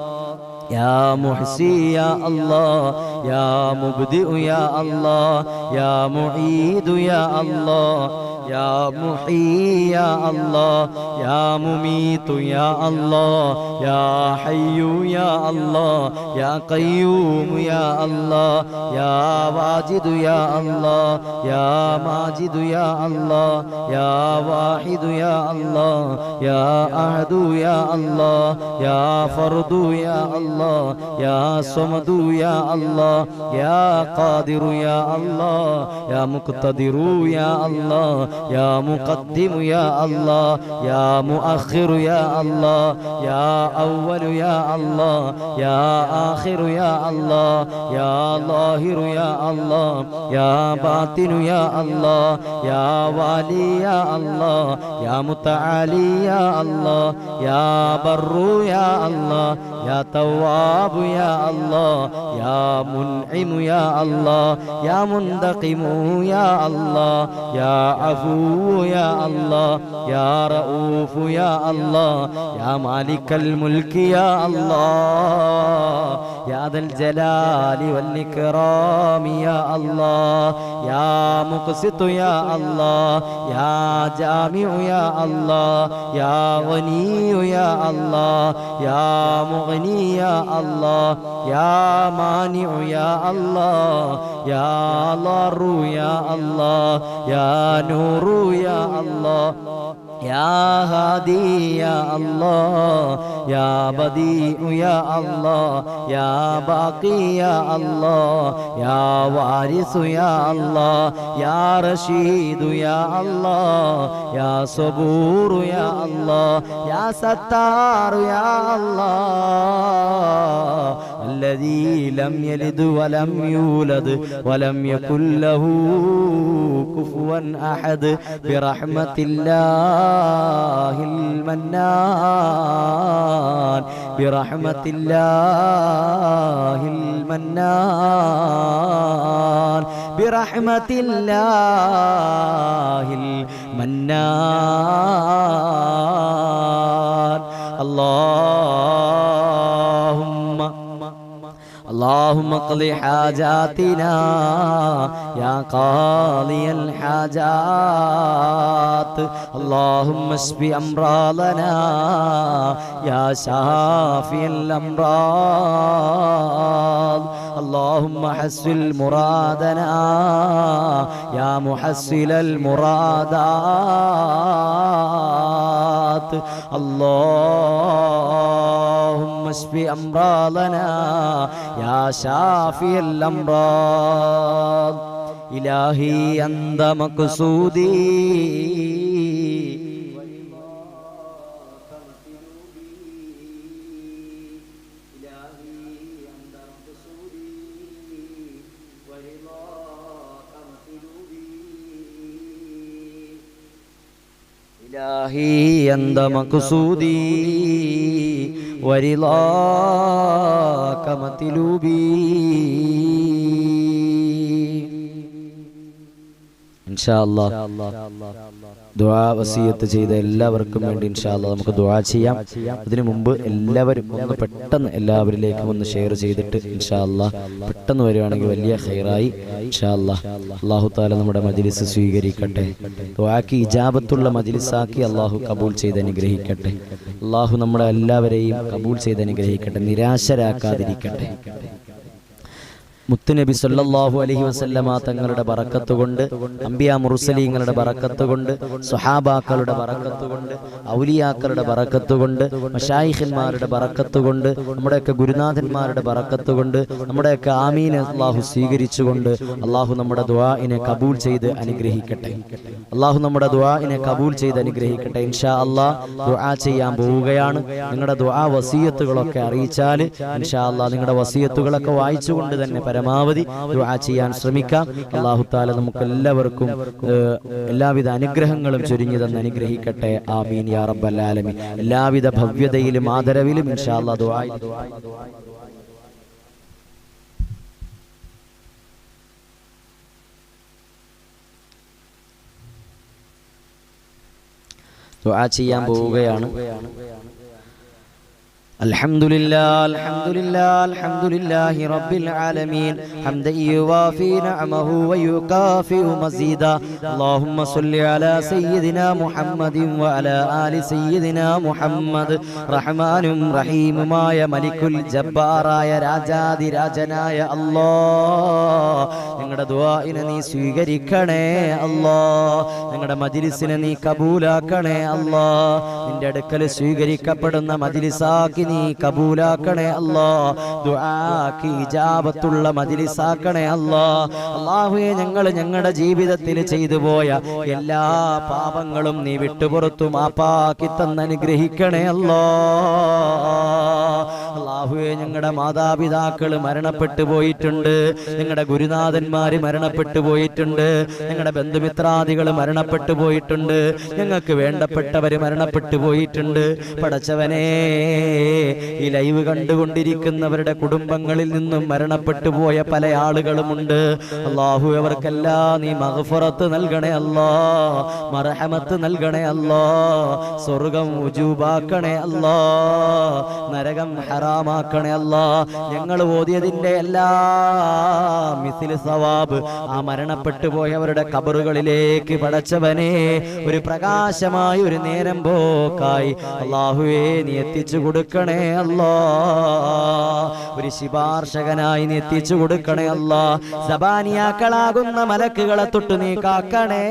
യാ മുഹ്സി യാ അല്ലാഹ് യാ മുബ്ദിഉ യാ അല്ലാഹ് യാ മുഈദു യാ അല്ലാഹ് യാ മുഹീ യാ അല്ലാഹ് യാ മുമീതു യാ അല്ലാഹ് യാ ഹയ്യു യാ അല്ലാഹ് യാ ഖയ്യൂം യാ അല്ലാഹ് യാ വാജിദു യാ അല്ലാഹ് യാ മാജിദു യാ അല്ലാഹ് യാ വാഹിദു യാ അല്ലാഹ് യാ അഹദു യാ അല്ലാഹ് യാ ഫർദു യാ അല്ലാഹ് യാ സമദു യാ അല്ലാഹ് യാ ഖാദിറു യാ അല്ലാഹ് യാ മുഖ്തദിറു യാ അല്ലാഹ് യാ മുഖദ്ദിമു യാ അല്ലാഹ് യാ മുഅഖിറു യാ അല്ലാഹ് യാ അവ്വലു യാ അല്ലാഹ് യാ ആഖിറു യാ അല്ലാഹ് യാ ളാഹിറു യാ അല്ലാഹ് യാ ബാത്തിനു യാ അല്ലാഹ് യാ വാലി യാ അല്ലാഹ് യാ മുതആലി യാ അല്ലാഹ് യാ ബർറു യാ അല്ലാഹ് യാ തവ്വാബു യാ അല്ലാഹ് യാ മുൻഇമു യാ അല്ലാഹ് യാ മുന്തഖിമു യാ അല്ലാഹ് യാ അഫൂ യാ അല്ലാഹ് യാ റഊഫ് യാ അല്ലാഹ് യാ മാലിക്കൽ മുൽക്കി യാ അല്ലാഹ് യാ ദൽ ജലാലി വൽ ഇക്റാം യാ അല്ലാഹ് യാ മുഖ്സിതു യാ അല്ലാഹ് യാ ജാമിഉ യാ അല്ലാഹ് യാ ഗനിയു യാ അല്ലാഹ് യാ മുഗ്നി യാ അല്ലാഹ് യാ മാനിഉ യാ അല്ലാഹ് യാ ളാറു യാ അല്ലാഹ് യാ നൂറു യാ അല്ലാഹ് യാ ഹാദി യാ അല്ലാഹ് യാ ബദീഉ യാ അല്ലാഹ് യാ ബാഖി യാ അല്ലാഹ് യാ വാരിസു യാ അല്ലാഹ് യാ റഷീദു യാ അല്ലാഹ് യാ സബൂറു യാ അല്ലാഹ് യാ സത്താറു യാ അല്ലാഹ് الذي لم يلد ولم يولد ولم يكن له كفوا أحد برحمة الله المنان برحمة الله المنان برحمة الله المنان اللهم اقض حاجاتنا يا قاضي الحاجات اللهم اشف أمراضنا يا شافي الأمراض اللهم حسن مرادنا يا محسن المرادات اللهم اشف أمراضنا يا شافي الأمراض إلهي أنت مقصودي إلهي أنت مقصودي ورضاك مطلوبي إن شاء الله ദുആ വസിയത്ത് ചെയ്ത എല്ലാവർക്കും വേണ്ടി ഇൻഷാ അല്ലാഹ് നമുക്ക് ദുആ ചെയ്യാം. അതിനു മുമ്പ് എല്ലാവരും ഒന്ന് പെട്ടെന്ന് എല്ലാവരിലേക്കും ഒന്ന് ഷെയർ ചെയ്തിട്ട് ഇൻഷാ അല്ലാഹ് പെട്ടെന്ന് വരുവാണെങ്കിൽ വലിയ ഖൈറായി. ഇൻഷാ അല്ലാഹ് അല്ലാഹു തആല നമ്മുടെ മജ്ലിസ് സ്വീകരിക്കട്ടെ. ദുആക്ക് ഇജാബത്തുള്ള മജ്ലിസാക്കി അല്ലാഹു കബൂൽ ചെയ്ത് അനുഗ്രഹിക്കട്ടെ. അല്ലാഹു നമ്മളെ എല്ലാവരെയും കബൂൽ ചെയ്ത് അനുഗ്രഹിക്കട്ടെ, നിരാശരാക്കാതിരിക്കട്ടെ. മുത്തുനബി സല്ലല്ലാഹു അലൈഹി വസല്ലമ തങ്ങളുടെ ബറക്കത്ത് കൊണ്ട്, അംബിയാ മുർസലീങ്ങളുടെ ബറക്കത്ത് കൊണ്ട്, സ്വഹാബാക്കളുടെ ബറക്കത്ത് കൊണ്ട്, ഔലിയാക്കളുടെ ബറക്കത്ത് കൊണ്ട്, മശായിഖന്മാരുടെ ബറക്കത്ത് കൊണ്ട്, നമ്മുടെയൊക്കെ ഗുരുനാഥന്മാരുടെ ബറക്കത്ത് കൊണ്ട്, നമ്മുടെയൊക്കെ ആമീൻ അല്ലാഹു സ്വീകരിച്ചുകൊണ്ട് അല്ലാഹു നമ്മുടെ ദുആഇനെ കബൂൽ ചെയ്ത് അനുഗ്രഹിക്കട്ടെ. അല്ലാഹു നമ്മുടെ ദുആഇനെ കബൂൽ ചെയ്ത് അനുഗ്രഹിക്കട്ടെ. ഇൻഷാ അല്ലാഹ് ദുആ ചെയ്യാൻ പോവുകയാണ്. നിങ്ങളുടെ ദുആ വസിയത്തുകളൊക്കെ അറിയിച്ചാൽ ഇൻഷാ അല്ലാഹ് നിങ്ങളുടെ വസിയത്തുകളൊക്കെ വായിച്ചുകൊണ്ട് തന്നെ പരമാവധി ദുആ ചെയ്യാൻ ശ്രമിക്കാം. അല്ലാഹു തആല നമുക്ക് എല്ലാവർക്കും എല്ലാവിധ അനുഗ്രഹങ്ങളും ചൊരിഞ്ഞു തന്ന് അനുഗ്രഹിക്കട്ടെ. ആമീൻ യാ റബ്ബൽ ആലമീൻ. എല്ലാവിധ ഭവ്യതയിലും ആദരവിലും ഇൻഷാ അല്ലാഹ് ദുആ ദുആ ചെയ്യാൻ പോവുകയാണ്. അൽഹംദുലില്ലാഹി റബ്ബിൽ ആലമീൻ ഹംദൻ യുവാഫി നഅമഹു വയുകാഫിഉ മസീദാ. അല്ലാഹുമ്മ സ്വല്ലി അലാ സയ്യിദിനാ മുഹമ്മദിൻ വഅലാ ആലി സയ്യിദിനാ മുഹമ്മദ്. റഹ്മാനും റഹീമുമായ മലിക്കുൽ ജബ്ബാറായ രാജാതിരാജനായ അല്ലാഹ്, ഞങ്ങളുടെ ദുആഇനെ നീ സ്വീകരിക്കണേ അല്ലാഹ്. ഞങ്ങളുടെ മജ്ലിസിനെ നീ കബൂലാക്കണേ അല്ലാഹ്. നിന്റെ അടുക്കൽ സ്വീകരിക്കപ്പെടുന്ന മജ്ലിസാക്കി നീ കബൂലാക്കണേ അല്ലാഹ്. ദുആക്ക് ഇജാബത്തുള്ള മജ്ലിസാക്കണേ അല്ലാഹ്. അല്ലാഹുവേ, ഞങ്ങളുടെ ജീവിതത്തിൽ ചെയ്തു പോയ എല്ലാ പാപങ്ങളും നീ വിട്ടുപുറത്തു മാപ്പാക്കി തന്നനുഗ്രഹിക്കണേ അല്ലാഹ്. അല്ലാഹുവേ, ഞങ്ങളുടെ മാതാപിതാക്കൾ മരണപ്പെട്ടു പോയിട്ടുണ്ട്, ഞങ്ങളുടെ ഗുരുനാഥന്മാര് മരണപ്പെട്ടു പോയിട്ടുണ്ട്, ഞങ്ങളുടെ ബന്ധുമിത്രാദികൾ മരണപ്പെട്ടു പോയിട്ടുണ്ട്, ഞങ്ങൾക്ക് വേണ്ടപ്പെട്ടവര് മരണപ്പെട്ടു പോയിട്ടുണ്ട്. പടച്ചവനേ, ഈ ലൈവ് കണ്ടുകൊണ്ടിരിക്കുന്നവരുടെ കുടുംബങ്ങളിൽ നിന്നും മരണപ്പെട്ടു പോയ പല ആളുകളുമുണ്ട്. അല്ലാഹു, അവർക്കെല്ലാം നീ മഗ്ഫിറത്ത് നൽകണേ അല്ലാഹ്, മർഹമത്ത് നൽകണേ അല്ലാഹ്, സ്വർഗ്ഗം ഉജൂബാക്കണേ അല്ലാഹ്, നരകം ഹറാമാക്കണേ അല്ലാഹ്. ഞങ്ങൾ ഓതിയതിന്റെ എല്ലാ മിസ്ലി സവാബ് ആ മരണപ്പെട്ടു പോയവരുടെ ഖബറുകളിലേക്ക് പടച്ചവനെ ഒരു പ്രകാശമായി ഒരു നേരം പോക്കായി അല്ലാഹുവേ നീ എത്തിച്ചു കൊടുക്കണേ അല്ലാഹ്. ഒരു ശുപാർശകനായി നീ എത്തിച്ചു കൊടുക്കണേ അല്ലാഹ്. സബാനിയാക്കളാകുന്ന മലക്കുകളെ തൊട്ട് നീ കാക്കണേ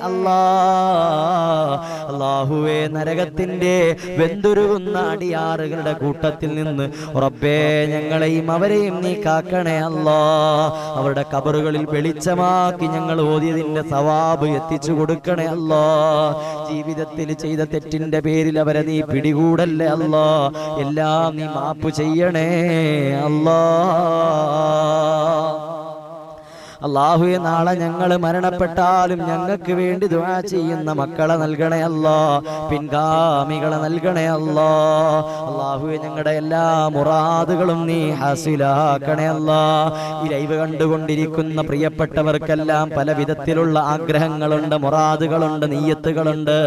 അല്ലാഹ്. അല്ലാഹുവേ, നരകത്തിന്റെ വെന്തുരുകുന്ന അടിയാറുകളുടെ കൂട്ടത്തിൽ നിന്ന് റബ്ബേ ഞങ്ങളെയും അവരെയും നീ കാക്കണേ അല്ലാഹ്. അവരുടെ ഖബറുകളിൽ വെളിച്ചമാക്കി ഞങ്ങൾ ഓതിയതിന്റെ സവാബ് എത്തിച്ചു കൊടുക്കണേ അല്ലാഹ്. ജീവിതത്തിൽ ചെയ്ത തെറ്റിന്റെ പേരിൽ അവരെ നീ പിടികൂടല്ലേ അല്ലാഹ്. എല്ലാം നീ മാപ്പ് ചെയ്യണേ അല്ലാഹ്. അല്ലാഹുവേ, നാളെ ഞങ്ങൾ മരണപ്പെട്ടാലും ഞങ്ങൾക്ക് വേണ്ടി ദുആ ചെയ്യുന്ന മക്കളെ നൽകണേ അല്ലാഹ്, പിൻഗാമികളെ നൽകണേ അല്ലാഹ്. അല്ലാഹുവേ, ഞങ്ങളുടെ എല്ലാ മുറാദുകളും നീ ഹാസിലാക്കണേ അല്ലാഹ്. ഈ ലൈവ് കണ്ടുകൊണ്ടിരിക്കുന്ന പ്രിയപ്പെട്ടവർക്കെല്ലാം പല വിധത്തിലുള്ള ആഗ്രഹങ്ങളുണ്ട്, മുറാദുകളുണ്ട്, നിയ്യത്തുകളുണ്ട്.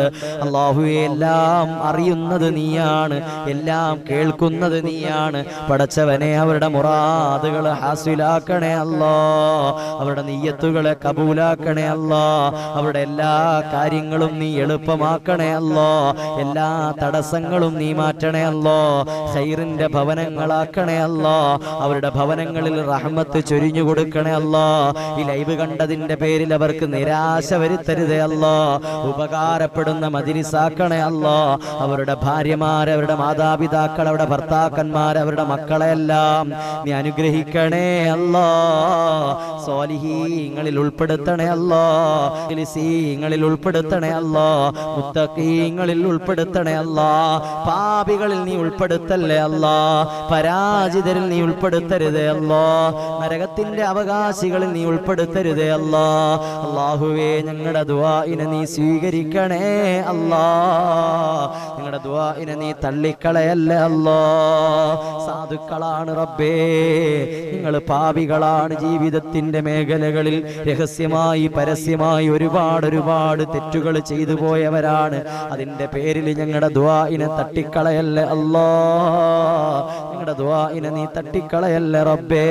അല്ലാഹുവേ, എല്ലാം അറിയുന്നത് നീയാണ്, എല്ലാം കേൾക്കുന്നത് നീയാണ്. പടച്ചവനെ, അവരുടെ മുറാദുകൾ ഹാസിലാക്കണേ അല്ലാഹ്, അവരുടെ നിയ്യത്തുകളെ കബൂലാക്കണേ അല്ലാഹ്. അവരുടെ എല്ലാ കാര്യങ്ങളും നീ എളുപ്പമാക്കണേ അല്ലാഹ്. എല്ലാ തടസ്സങ്ങളും നീ മാറ്റണേ അല്ലാഹ്. ഖൈറിന്റെ ഭവനങ്ങളാക്കണേ അല്ലാഹ്. അവരുടെ ഭവനങ്ങളിൽ റഹ്മത്ത് ചൊരിഞ്ഞു കൊടുക്കണേ അല്ലാഹ്. ഈ ലൈവ് കണ്ടതിന്റെ പേരിൽ അവർക്ക് നിരാശ വരുത്തരുതേ അല്ലാഹ്. ഉപകാരപ്പെടുന്ന മജ്ലിസാക്കണേ അല്ലാഹ്. അവരുടെ ഭാര്യമാരെ, അവരുടെ മാതാപിതാക്കൾ, അവരുടെ ഭർത്താക്കന്മാരെ, അവരുടെ മക്കളെല്ലാം നീ അനുഗ്രഹിക്കണേ അല്ലാഹ്. സ്വാലിഹീങ്ങളിൽ ഉൾപ്പെടുത്തണേ അല്ലാഹ്. ഖുലിസീങ്ങളിൽ ഉൾപ്പെടുത്തണേ അല്ലാഹ്. മുത്തഖീങ്ങളിൽ ഉൾപ്പെടുത്തണേ അല്ലാഹ്. പാപികളിൽ നീ ഉൾപ്പെടുത്തല്ലേ അല്ലാഹ്. പരാജിതരിൽ നീ ഉൾപ്പെടുത്തരുതേ അല്ലാഹ്. നരകത്തിന്റെ അവകാശികളിൽ നീ ഉൾപ്പെടുത്തരുതേ അല്ലാഹ്. അല്ലാഹുവേ, ഞങ്ങളുടെ ദുആഇനെ നീ സ്വീകരിക്കണേ അല്ലാഹ്. ഞങ്ങളുടെ ദുആഇനെ നീ തള്ളിക്കളയല്ലേ അല്ലാഹ്. സാധുക്കളാണ് റബ്ബേ, നിങ്ങൾ പാപികളാണ്. ജീവിതത്തിന്റെ മേഖലകളിൽ രഹസ്യമായി പരസ്യമായി ഒരുപാട് തെറ്റുകൾ ചെയ്തു പോയവരാണ്. അതിന്റെ പേരിൽ ഞങ്ങളുടെ ദുആഇനെ തട്ടിക്കളയല്ലേ അല്ലാഹ്. ഞങ്ങളുടെ ദുആഇനെ നീ തട്ടിക്കളയല്ലേ റബ്ബേ.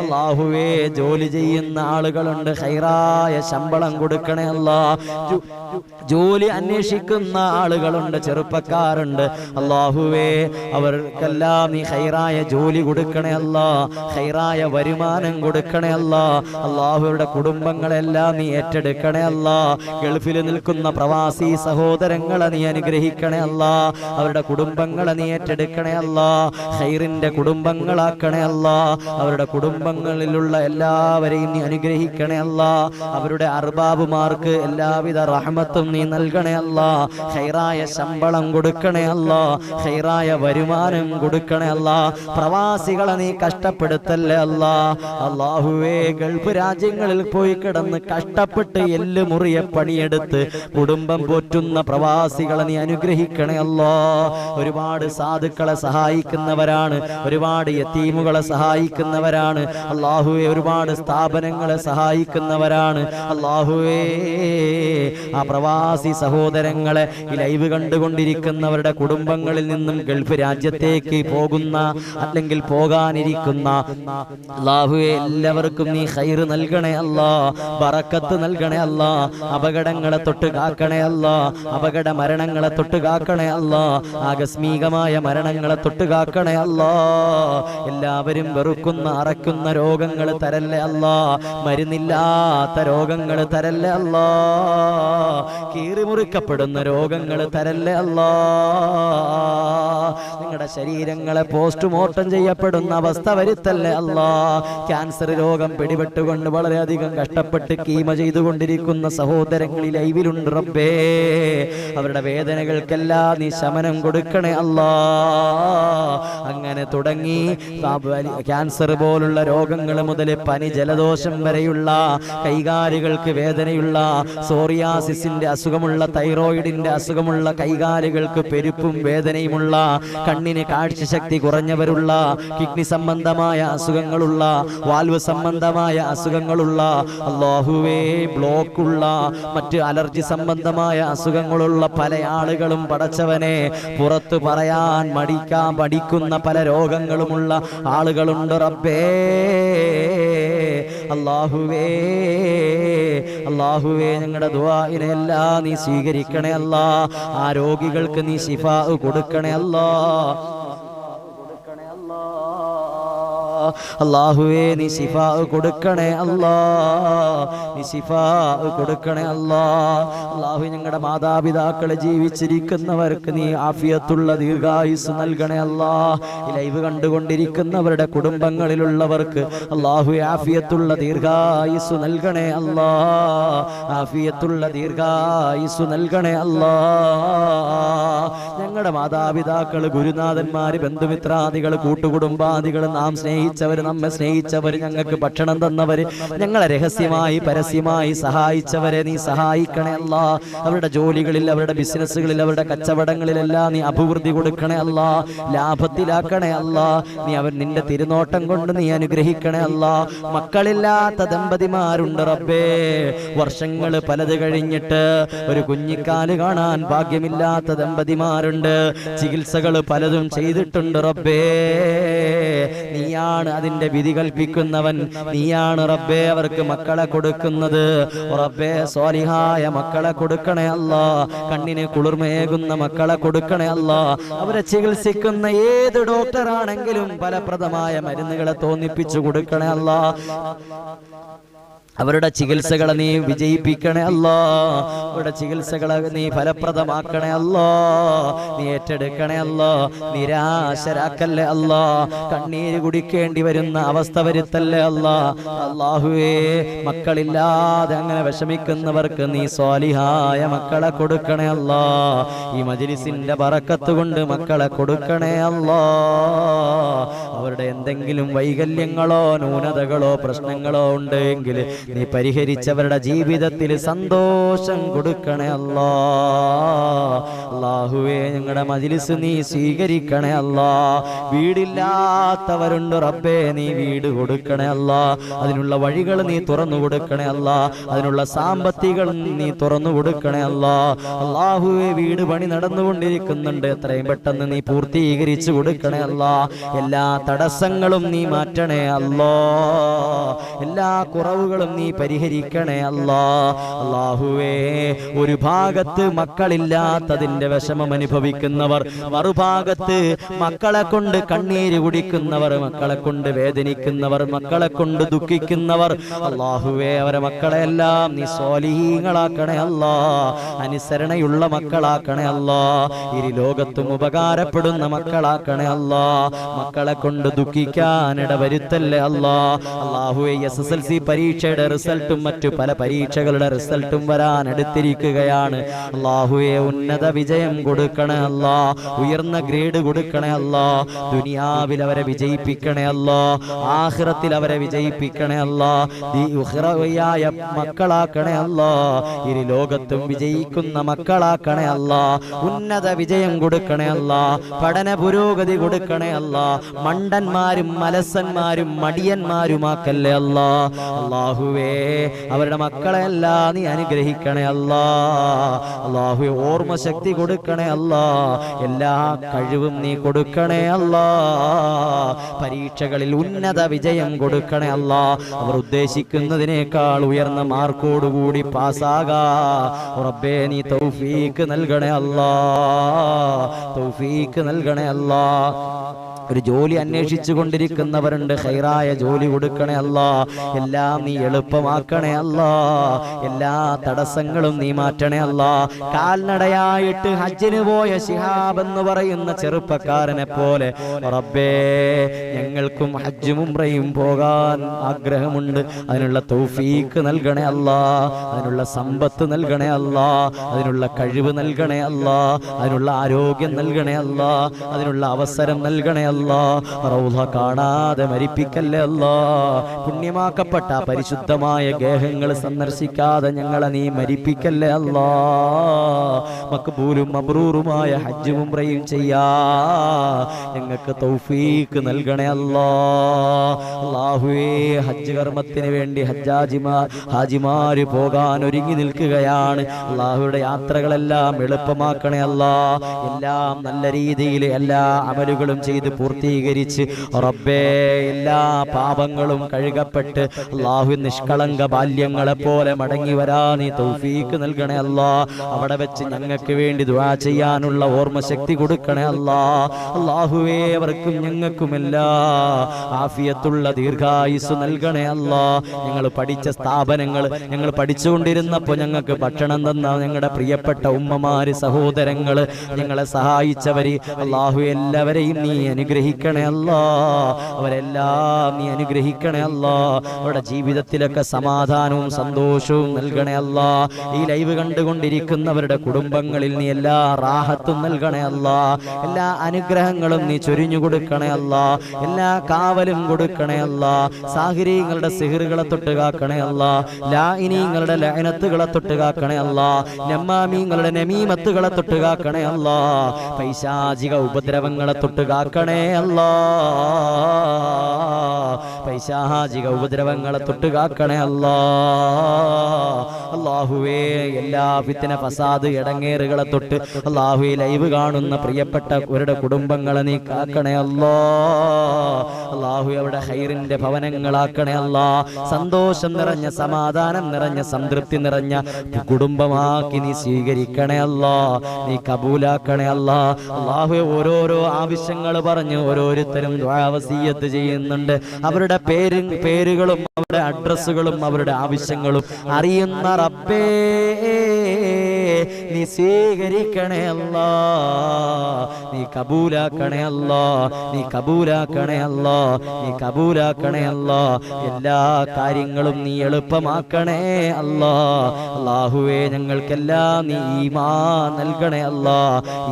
അല്ലാഹുവേ, ജോലി ചെയ്യുന്ന ആളുകളുണ്ട്, ഖൈറായ ശമ്പളം കൊടുക്കണേ അല്ലാഹ്. ജോലി അന്വേഷിക്കുന്ന ആളുകളുണ്ട്, ചെറുപ്പക്കാരുണ്ട്. അല്ലാഹുവേ, അവർക്കെല്ലാം നീ ഖൈറായ ജോലി കൊടുക്കണേ അല്ലാഹ്. ഖൈറായ വരുമാനം കൊടുക്കണേ അല്ലാഹ്. അല്ലാഹുവരുടെ കുടുംബങ്ങളെല്ലാം നീ ഏറ്റെടുക്കണേ അല്ലാഹ്. ഗൾഫിൽ നിൽക്കുന്ന പ്രവാസി സഹോദരങ്ങളെ നീ അനുഗ്രഹിക്കണേ അല്ലാഹ്. അവരുടെ കുടുംബങ്ങളെ നീ ഏറ്റെടുക്കണേ അല്ലാഹ്. ഖൈറിന്റെ കുടുംബങ്ങളാക്കണേ അല്ലാഹ്. അവരുടെ കുടുംബങ്ങൾ കുടുംബങ്ങളിലുള്ള എല്ലാവരെയും നീ അനുഗ്രഹിക്കണേ അല്ലാ. അവരുടെ അർബാബുമാർക്ക് എല്ലാവിധ റഹ്മത്തും നീ നൽകണേ അല്ലാ. ഖൈറായ ശമ്പളം കൊടുക്കണേ അല്ലാ. ഖൈറായ വരുമാനം കൊടുക്കണേ അല്ലാ. പ്രവാസികളെ നീ കഷ്ടപ്പെടുത്തല്ലേ അല്ലാ. അല്ലാഹുവേ, ഗൾഫ് രാജ്യങ്ങളിൽ പോയി കിടന്ന് കഷ്ടപ്പെട്ട് എല്ല് മുറിയെ പണിയെടുത്ത് കുടുംബം പോറ്റുന്ന പ്രവാസികളെ നീ അനുഗ്രഹിക്കണേ അല്ലാ. ഒരുപാട് സാധുക്കളെ സഹായിക്കുന്നവരാണ്, ഒരുപാട് യതീമുകളെ സഹായിക്കുന്നവരാണ് അല്ലാഹുവേ. ഒരുപാട് സ്ഥാപനങ്ങളെ സഹായിക്കുന്നവരാണ് അല്ലാഹുവേ. ആ പ്രവാസി സഹോദരങ്ങളെ ഈ ലൈവ് കണ്ടുകൊണ്ടിരിക്കുന്നവരുടെ കുടുംബങ്ങളിൽ നിന്നും ഗൾഫ് രാജ്യത്തേക്ക് പോകുന്ന അല്ലെങ്കിൽ പോകാനിരിക്കുന്ന അല്ലാഹുവേ, എല്ലാവർക്കും നീ ഖൈറ് നൽകണേ അല്ലാ. ബറക്കത്ത് നൽകണേ അല്ലാ. അപകടങ്ങളെ തൊട്ട് കാക്കണേ അല്ലാ. അപകട മരണങ്ങളെ തൊട്ട് കാക്കണേ അല്ലാ. ആകസ്മികമായ മരണങ്ങളെ തൊട്ട് കാക്കണേ അല്ലാ. എല്ലാവരും വെറുക്കുന്ന അറക്കുന്ന രോഗങ്ങൾ തരല്ലേ അല്ലാ. മരുന്നില്ലാത്ത രോഗങ്ങൾ തരല്ലേ അല്ലാ. കീറിമുറിക്കപ്പെടുന്ന രോഗങ്ങൾ തരല്ലേ അല്ലാ. നിങ്ങളുടെ ശരീരങ്ങളെ പോസ്റ്റ്മോർട്ടം ചെയ്യപ്പെടുന്ന അവസ്ഥ വരുത്തല്ലേ അല്ലാ. ക്യാൻസർ രോഗം പിടിപെട്ടുകൊണ്ട് വളരെയധികം കഷ്ടപ്പെട്ട് കീമ ചെയ്തുകൊണ്ടിരിക്കുന്ന സഹോദരങ്ങൾ ഈ ലൈവിലുണ്ട് റബ്ബേ. അവരുടെ വേദനകൾക്കെല്ലാം നീ ശമനം കൊടുക്കണേ അല്ലാ. അങ്ങനെ തുടങ്ങി ക്യാൻസർ പോലുള്ള രോഗങ്ങൾ മുതൽ പനി, ജലദോഷം വരെയുള്ള കൈകാലുകൾക്ക് വേദനയുള്ള, സോറിയാസിന്റെ അസുഖമുള്ള, തൈറോയിഡിന്റെ അസുഖമുള്ള, കൈകാലുകൾക്ക് പെരുപ്പും വേദനയുമുള്ള, കണ്ണിന് കാഴ്ചശക്തി കുറഞ്ഞവരുള്ള, കിഡ്നി സംബന്ധമായ അസുഖങ്ങളുള്ള, വാൽവ് സംബന്ധമായ അസുഖങ്ങളുള്ള അല്ലാഹുവേ, ബ്ലോക്കുള്ള, മറ്റ് അലർജി സംബന്ധമായ അസുഖങ്ങളുള്ള പല ആളുകളും പടച്ചവനെ പുറത്തു പറയാൻ പഠിക്കുന്ന പല രോഗങ്ങളുമുള്ള ആളുകളുണ്ട് റബ്ബേ. അല്ലാഹുവേ, അല്ലാഹുവേ, ഞങ്ങളുടെ ദുആഇനെ എല്ലാം നീ സ്വീകരിക്കണേ അല്ലാ. ആ രോഗികൾക്ക് നീ ശിഫാ കൊടുക്കണേ അല്ലാ. അല്ലാഹുവേ, നീ ശിഫാ കൊടുക്കണേ അല്ലാ. നീ ശിഫാ കൊടുക്കണേ അല്ലാ. അല്ലാഹു, ഞങ്ങളുടെ മാതാപിതാക്കളെ ജീവിച്ചിരിക്കുന്നവർക്ക് നീ ആഫിയത്തുള്ള ദീർഘായുസ് നൽകണേ അല്ലാ. ഈ ലൈവ് കണ്ടുകൊണ്ടിരിക്കുന്നവരുടെ കുടുംബങ്ങളിലുള്ളവർക്ക് അല്ലാഹു ആഫിയത്തുള്ള ദീർഘായുസ് നൽകണേ അല്ലാ. ആഫിയത്തുള്ള ദീർഘായുസ് നൽകണേ അല്ലാ. ഞങ്ങളുടെ മാതാപിതാക്കൾ, ഗുരുനാഥന്മാര്, ബന്ധുമിത്രാദികൾ, കൂട്ടുകുടുംബാദികൾ, നാം സ്നേഹിച്ചവർ, നമ്മെ സ്നേഹിച്ചവർ, ഞങ്ങൾക്ക് ഭക്ഷണം തന്നവർ, ഞങ്ങളെ രഹസ്യമായി പരസ്യമായി സഹായിച്ചവരെ നീ സഹായിക്കണേ അല്ലാ. അവരുടെ ജോലികളിൽ, അവരുടെ ബിസിനസ്സുകളിൽ, അവരുടെ കച്ചവടങ്ങളിലെല്ലാം നീ അഭിവൃദ്ധി കൊടുക്കണേ അല്ലാ. ലാഭത്തിലാക്കണേ അല്ലാ. നീ നിന്റെ തിരുനോട്ടം കൊണ്ട് നീ അനുഗ്രഹിക്കണേ അല്ലാ. മക്കളില്ലാത്ത ദമ്പതിമാരുണ്ട് റബ്ബേ. വർഷങ്ങൾ പലത് കഴിഞ്ഞിട്ട് ഒരു കുഞ്ഞിക്കാല് കാണാൻ ഭാഗ്യമില്ലാത്ത ദമ്പതിമാരുണ്ട്. ചികിത്സകൾ പലതും ചെയ്തിട്ടുണ്ട് റബ്ബേ. നീയാണ് അതിന്റെ വിധി കൽപ്പിക്കുന്നവൻ. നീയാണ് റബ്ബേ അവർക്ക് മക്കളെ കൊടുക്കുന്നത്. റബ്ബേ, സ്വാലിഹായ മക്കളെ കൊടുക്കണേ അല്ലാ. കണ്ണിന് കുളിർമയേകുന്ന മക്കളെ കൊടുക്കണേ അല്ലാ. അവരെ ചികിത്സിക്കുന്ന ഏത് ഡോക്ടറാണെങ്കിലും ഫലപ്രദമായ മരുന്നുകളെ തോന്നിപ്പിച്ചു കൊടുക്കണേ അല്ലാ. അവരുടെ ചികിത്സകളെ നീ വിജയിപ്പിക്കണേ അല്ലാ. അവരുടെ ചികിത്സകളെ നീ ഫലപ്രദമാക്കണേ അല്ലാ. നീ ഏറ്റെടുക്കണേ അല്ലാ. നിരാശരാക്കല്ലേ അല്ലാ. കണ്ണീര് കുടിക്കേണ്ടി വരുന്ന അവസ്ഥ വരുത്തല്ലേ അല്ലാ. അല്ലാഹുവേ, മക്കളില്ലാതെ അങ്ങനെ വിഷമിക്കുന്നവർക്ക് നീ സ്വാലിഹായ മക്കളെ കൊടുക്കണേ അല്ലാ. ഈ മജ്‌ലിസിന്റെ ബറക്കത്ത് കൊണ്ട് മക്കളെ കൊടുക്കണേ അല്ലാ. അവരുടെ എന്തെങ്കിലും വൈകല്യങ്ങളോ ന്യൂനതകളോ പ്രശ്നങ്ങളോ ഉണ്ടെങ്കിൽ നീ പരിഹരിച്ചവരുടെ ജീവിതത്തിൽ സന്തോഷം കൊടുക്കണേ അല്ലാ. അല്ലാഹുവേ, ഞങ്ങളുടെ മജ്‌ലിസ് നീ സ്വീകരിക്കണേ അല്ലാ. വീടില്ലാത്തവരുണ്ട് റബ്ബേ, നീ വീട് കൊടുക്കണേ അല്ലാ. അതിനുള്ള വഴികൾ നീ തുറന്നു കൊടുക്കണേ അല്ലാ. അതിനുള്ള സാമ്പത്തികം നീ തുറന്നു കൊടുക്കണേ അല്ലാ. അല്ലാഹുവേ, വീട് പണി നടന്നുകൊണ്ടിരിക്കുന്നുണ്ട്. എത്രയും പെട്ടെന്ന് നീ പൂർത്തീകരിച്ചു കൊടുക്കണേ അല്ലാ. എല്ലാ തടസ്സങ്ങളും നീ മാറ്റണേ അല്ലാ. എല്ലാ കുറവുകളും നീ പരിഹരിക്കണേ അല്ലാ. അല്ലാഹുവേ, ഒരു ഭാഗത്ത് മക്കളില്ലാത്തതിന്റെ വിഷമം അനുഭവിക്കുന്നവർ, മറുഭാഗത്ത് മക്കളെ കൊണ്ട് കണ്ണീര് കുടിക്കുന്ന വിഷമിക്കുന്നവർ, മക്കളെ കൊണ്ട് വേദനിക്കുന്നവർ, മക്കളെ കൊണ്ട് ദുഃഖിക്കുന്നവർ, അല്ലാഹുവേ അവരെ മക്കളെല്ലാം നീ സ്വാലിഹീങ്ങളാക്കണേ അല്ലാ, അനുസരണയുള്ള മക്കളാക്കണേ അല്ലാ, ഇരു ലോകത്തും ഉപകാരപ്പെടുന്ന മക്കളാക്കണേ അല്ലാ, മക്കളെ കൊണ്ട് ദുഃഖിക്കാൻ ഇടവരുത്തല്ലേ അല്ലാ. അല്ലാഹുവേ SSLC പരീക്ഷയുടെ റിസൾട്ടും മറ്റു പല പരീക്ഷകളുടെ റിസൾട്ടും വരാൻ എടുത്തിരിക്കുകയാണ്. അല്ലാഹുവേ ഉന്നത വിജയം കൊടുക്കണേ അല്ലാ, ഉയർന്ന ഗ്രേഡ് കൊടുക്കണേ അല്ലാ, ദുനിയാവിൽ അവരെ വിജയിപ്പിക്കണേ അല്ലാ, ആഖിറത്തിൽ അവരെ വിജയിപ്പിക്കണേ അല്ലാ, ഉഖ്റവിയായ മക്കളാക്കണേ അല്ലാ, ഇരു ലോകത്തും വിജയിക്കുന്ന മക്കളാക്കണേ അല്ലാ, ഉന്നത വിജയം കൊടുക്കണേ അല്ലാ, പഠന പുരോഗതി കൊടുക്കണേ അല്ലാ, മണ്ടന്മാരും മലസന്മാരും മടിയന്മാരുമാക്കല്ലേ അല്ലാ. അല്ലാഹുവേ അവരുടെ മക്കളെല്ലാം നീ അനുഗ്രഹിക്കണേ അല്ലാ. അല്ലാഹുവേ ഓർമ്മശക്തി കൊടുക്കണേ അല്ലാ, എല്ലാ കഴിവും നീ കൊടുക്കണേ അല്ലാ, പരീക്ഷകളിൽ ഉന്നത വിജയം കൊടുക്കണേ അല്ലാ, അവർ ഉദ്ദേശിക്കുന്നതിനേക്കാൾ ഉയർന്ന മാർക്കോടുകൂടി പാസ്സാകാ റബ്ബേ നീ തൗഫീക്ക് നൽകണേ അല്ലാ, തൗഫീക്ക് നൽകണേ അല്ലാ. ഒരു ജോലി അന്വേഷിച്ചു കൊണ്ടിരിക്കുന്നവരുണ്ട്, ഖൈറായ ജോലി കൊടുക്കണേ അല്ലാ, എല്ലാം നീ എളുപ്പമാക്കണേ അല്ലാ, എല്ലാ തടസ്സങ്ങളും നീ മാറ്റണേ അല്ലാ. കാൽനടയായിട്ട് ഹജ്ജിന് പോയ ശിഹാബ് എന്ന് പറയുന്ന ചെറുപ്പക്കാരനെ പോലെ റബ്ബേ ഞങ്ങൾക്കും ഹജ്ജും ഉംറയും പോകാൻ ആഗ്രഹമുണ്ട്, അതിനുള്ള തൗഫീക്ക് നൽകണേ അല്ലാ, അതിനുള്ള സമ്പത്ത് നൽകണേ അല്ലാ, അതിനുള്ള കഴിവ് നൽകണേ അല്ലാ, അതിനുള്ള ആരോഗ്യം നൽകണേ അല്ലാ, അതിനുള്ള അവസരം നൽകണേ അല്ലാ. റൗള കാണാതെ മരിപ്പിക്കല്ലേ അല്ലാ, പുണ്യമാക്കപ്പെട്ട പരിശുദ്ധമായ ഗേഹങ്ങൾ സന്ദർശിക്കാതെ ഞങ്ങളെ നീ മരിപ്പിക്കല്ലേ അല്ലാ. മഖ്ബൂലും മബ്റൂറുമായ ഹജ്ജും ഉംറയും ചെയ്യാ ഞങ്ങൾക്ക് തൗഫീക്ക് നൽകണേ അല്ലാ. അല്ലാഹുവേ ഹജ്ജ് കർമ്മത്തിന് വേണ്ടി ഹാജിമാര് പോകാൻ ഒരുങ്ങി നിൽക്കുകയാണ്. അല്ലാഹുവിന്റെ യാത്രകളെല്ലാം എളുപ്പമാക്കണേ അല്ലാ, എല്ലാം നല്ല രീതിയിൽ എല്ലാ അമലുകളും ചെയ്ത് പൂർത്തീകരിച്ച് റബ്ബേ എല്ലാ പാപങ്ങളും കഴുകപ്പെട്ട് അല്ലാഹു നിഷ്കളങ്ക ബാല്യങ്ങളെ പോലെ മടങ്ങി വരാൻ നീ തൗഫീക്ക് നൽകണേ അല്ലാ. അവിടെ വെച്ച് ഞങ്ങൾക്ക് വേണ്ടി ദുആ ചെയ്യാനുള്ള ഓർമ്മശക്തി കൊടുക്കണേ അല്ലാ. അല്ലാഹുവേ അവർക്കും ഞങ്ങൾക്കുമെല്ലാം ആഫിയത്തുള്ള ദീർഘായുസ് നൽകണേ അല്ലാ. ഞങ്ങൾ പഠിച്ച സ്ഥാപനങ്ങൾ, ഞങ്ങൾ പഠിച്ചുകൊണ്ടിരുന്നപ്പോൾ ഞങ്ങൾക്ക് ഭക്ഷണം തന്ന ഞങ്ങളുടെ പ്രിയപ്പെട്ട ഉമ്മമാര്, സഹോദരങ്ങള്, ഞങ്ങളെ സഹായിച്ചവര് അല്ലാഹു എല്ലാവരെയും നീ അനുഗ്രഹിക്കണേ അല്ലാ, അവരെല്ലാം നീ അനുഗ്രഹിക്കണേ അല്ലാ. അവരുടെ ജീവിതത്തിലൊക്കെ സമാധാനവും സന്തോഷവും നൽകണേ അല്ലാ. ഈ ലൈവ് കണ്ടുകൊണ്ടിരിക്കുന്നവരുടെ കുടുംബങ്ങളിൽ നീ എല്ലാ റാഹത്തും നൽകണേ അല്ലാ, എല്ലാ അനുഗ്രഹങ്ങളും നീ ചൊരിഞ്ഞു കൊടുക്കണേ അല്ലാ, എല്ലാ കാവലും കൊടുക്കണേ അല്ലാ. സാഹിരീങ്ങളുടെ സിഹറുകളെ തൊട്ട് കാക്കണേ അല്ലാ, ലാഇനീങ്ങളുടെ ലഅനത്തുകളെ തൊട്ട് കാക്കണേ അല്ലാ, നമാമീങ്ങളുടെ നമീമത്തുകളെ തൊട്ട് കാക്കണേ അല്ലാ, പൈശാചിക ഉപദ്രവങ്ങളെ തൊട്ട് കാക്കണേ അല്ലാ, പൈശാചിക ഉപദ്രവങ്ങളെ തൊട്ട് കാക്കണേ അല്ലാ. അല്ലാഹുവേ എല്ലാ ഫിത്ന ഫസാദ് ഇടങ്ങേറുകളെ തൊട്ട് അല്ലാഹുവേ ലൈവ് കാണുന്ന പ്രിയപ്പെട്ടവരുടെ കുടുംബങ്ങളെ നീ കാക്കണേ അല്ലാ. അല്ലാഹുവേ അവിടെ ഖൈറിന്റെ ഭവനങ്ങളാക്കണേ അല്ലാ, സന്തോഷം നിറഞ്ഞ, സമാധാനം നിറഞ്ഞ, സംതൃപ്തി നിറഞ്ഞ കുടുംബമാക്കി നീ സ്വീകരിക്കണേ അല്ലാ, നീ കബൂലാക്കണേ അല്ലാ. അല്ലാഹുവേ ഓരോരോ ആവശ്യങ്ങൾ പറഞ്ഞു ഓരോരുത്തരും ദുആ വസിയ്യത്ത് ചെയ്യുന്നുണ്ട്. അവരുടെ പേരുകളും അവരുടെ അഡ്രസ്സുകളും അവരുടെ ആവശ്യങ്ങളും അറിയുന്ന റബ്ബേ നീ സ്വീകരിക്കണേ അല്ലാ, നീ കബൂലാക്കണേ അല്ലാ, നീ കബൂലാക്കണേ അല്ലാ, നീ കബൂലാക്കണേ അല്ലാ. എല്ലാ കാര്യങ്ങളും നീ എളുപ്പമാക്കണേ അല്ലാ. അല്ലാഹുവേ ഞങ്ങൾക്കെല്ലാം നീ ഈമാൻ നൽകണേ അല്ലാ,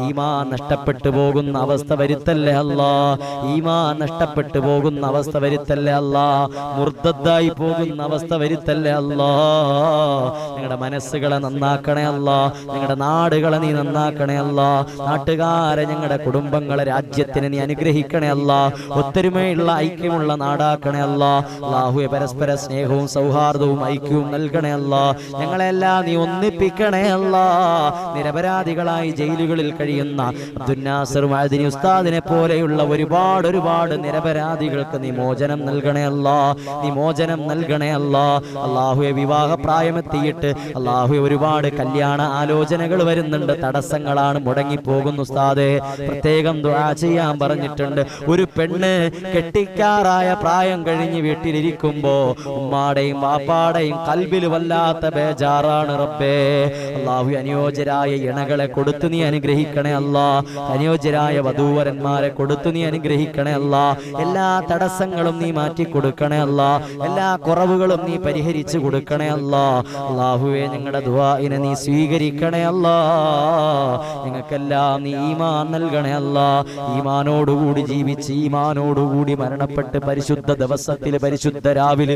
ഈമാൻ നഷ്ടപ്പെട്ടു പോകുന്ന അവസ്ഥ വരുത്തല്ലേ അല്ലാ, ഈമാൻ നഷ്ടപ്പെട്ടു പോകുന്ന അവസ്ഥ വരുത്തല്ലേ അല്ലാ, മുർത്തദ്ദായി പോകുന്ന അവസ്ഥ വരുത്തല്ലേ അല്ലാ. ഞങ്ങളുടെ മനസ്സുകളെ നന്നാക്കണേ അല്ലാ, ഞങ്ങളുടെ നാടുകളെ നീ നന്നാക്കണേ അല്ലാ, നാട്ടുകാരെ, ഞങ്ങളുടെ കുടുംബങ്ങളെ, രാജ്യത്തിനെ നീ അനുഗ്രഹിക്കണേ അല്ലാ, ഒത്തൊരുമയുള്ള ഐക്യമുള്ള നാടാക്കണേ അല്ലാ. അല്ലാഹുവേ പരസ്പര സ്നേഹവും സൗഹാർദ്ദവും ഐക്യവും നൽകണേ അല്ലാ. ഞങ്ങളെല്ലാം നീ ഒന്നിപ്പിക്കണേ അല്ലാ. നിരപരാധികളായി ജയിലുകളിൽ കഴിയുന്ന അബ്ദുൽ നാസർ മഅദിനി ഉസ്താദിനെ പോലെയുള്ള ഒരുപാട് നിരപരാധികൾക്ക് നീ മോചനം നൽകണേ അല്ലാ, നീ മോചനം നൽകണേ അല്ലാ. അല്ലാഹുവേ വിവാഹ പ്രായമെത്തിയിട്ട് അല്ലാഹുവേ ഒരുപാട് കല്യാണ ആലോചനകൾ വരുന്നുണ്ട്, തടസ്സങ്ങളാണ്, മുടങ്ങിപ്പോകുന്നു. ഉസ്താദേ പ്രത്യേകം ദുആ ചെയ്യാൻ പറഞ്ഞിട്ടുണ്ട്. ഒരു പെണ്ണ് കെട്ടിക്കാറായ പ്രായം കഴിഞ്ഞ് വീട്ടിലിരിക്കുമ്പോ ഉമ്മാടെയും വാപ്പാടെയും കൽബിൽ വല്ലാത്ത ബേജാറാണ്. റബ്ബേ അല്ലാഹു അനുയോജ്യരായ ഇണകളെ കൊടുത്തു നീ അനുഗ്രഹിക്കണേ അല്ലാ. അനുയോജ്യരായ വധൂവരന്മാരെ കൊടുത്തു നീ അനുഗ്രഹിക്കണേ അല്ലാ. എല്ലാ തടസ്സങ്ങളും നീ മാറ്റി കൊടുക്കണേ അല്ലാ. എല്ലാ കുറവുകളും നീ പരിഹരിച്ചു കൊടുക്കണേ അല്ലാ. അല്ലാഹുവേ ഞങ്ങളുടെ ദുആഇനെ നീ സ്വീകരിക്കണേ അല്ലാ. ഞങ്ങൾക്കെല്ലാം നീ ഈമാൻ നൽകണേ അല്ലാ. ഈമാനോടുകൂടി ജീവിച്ച് ഈമാനോടുകൂടി മരണപ്പെട്ട് പരിശുദ്ധ ദിവസത്തിൽ പരിശുദ്ധ രാവിലെ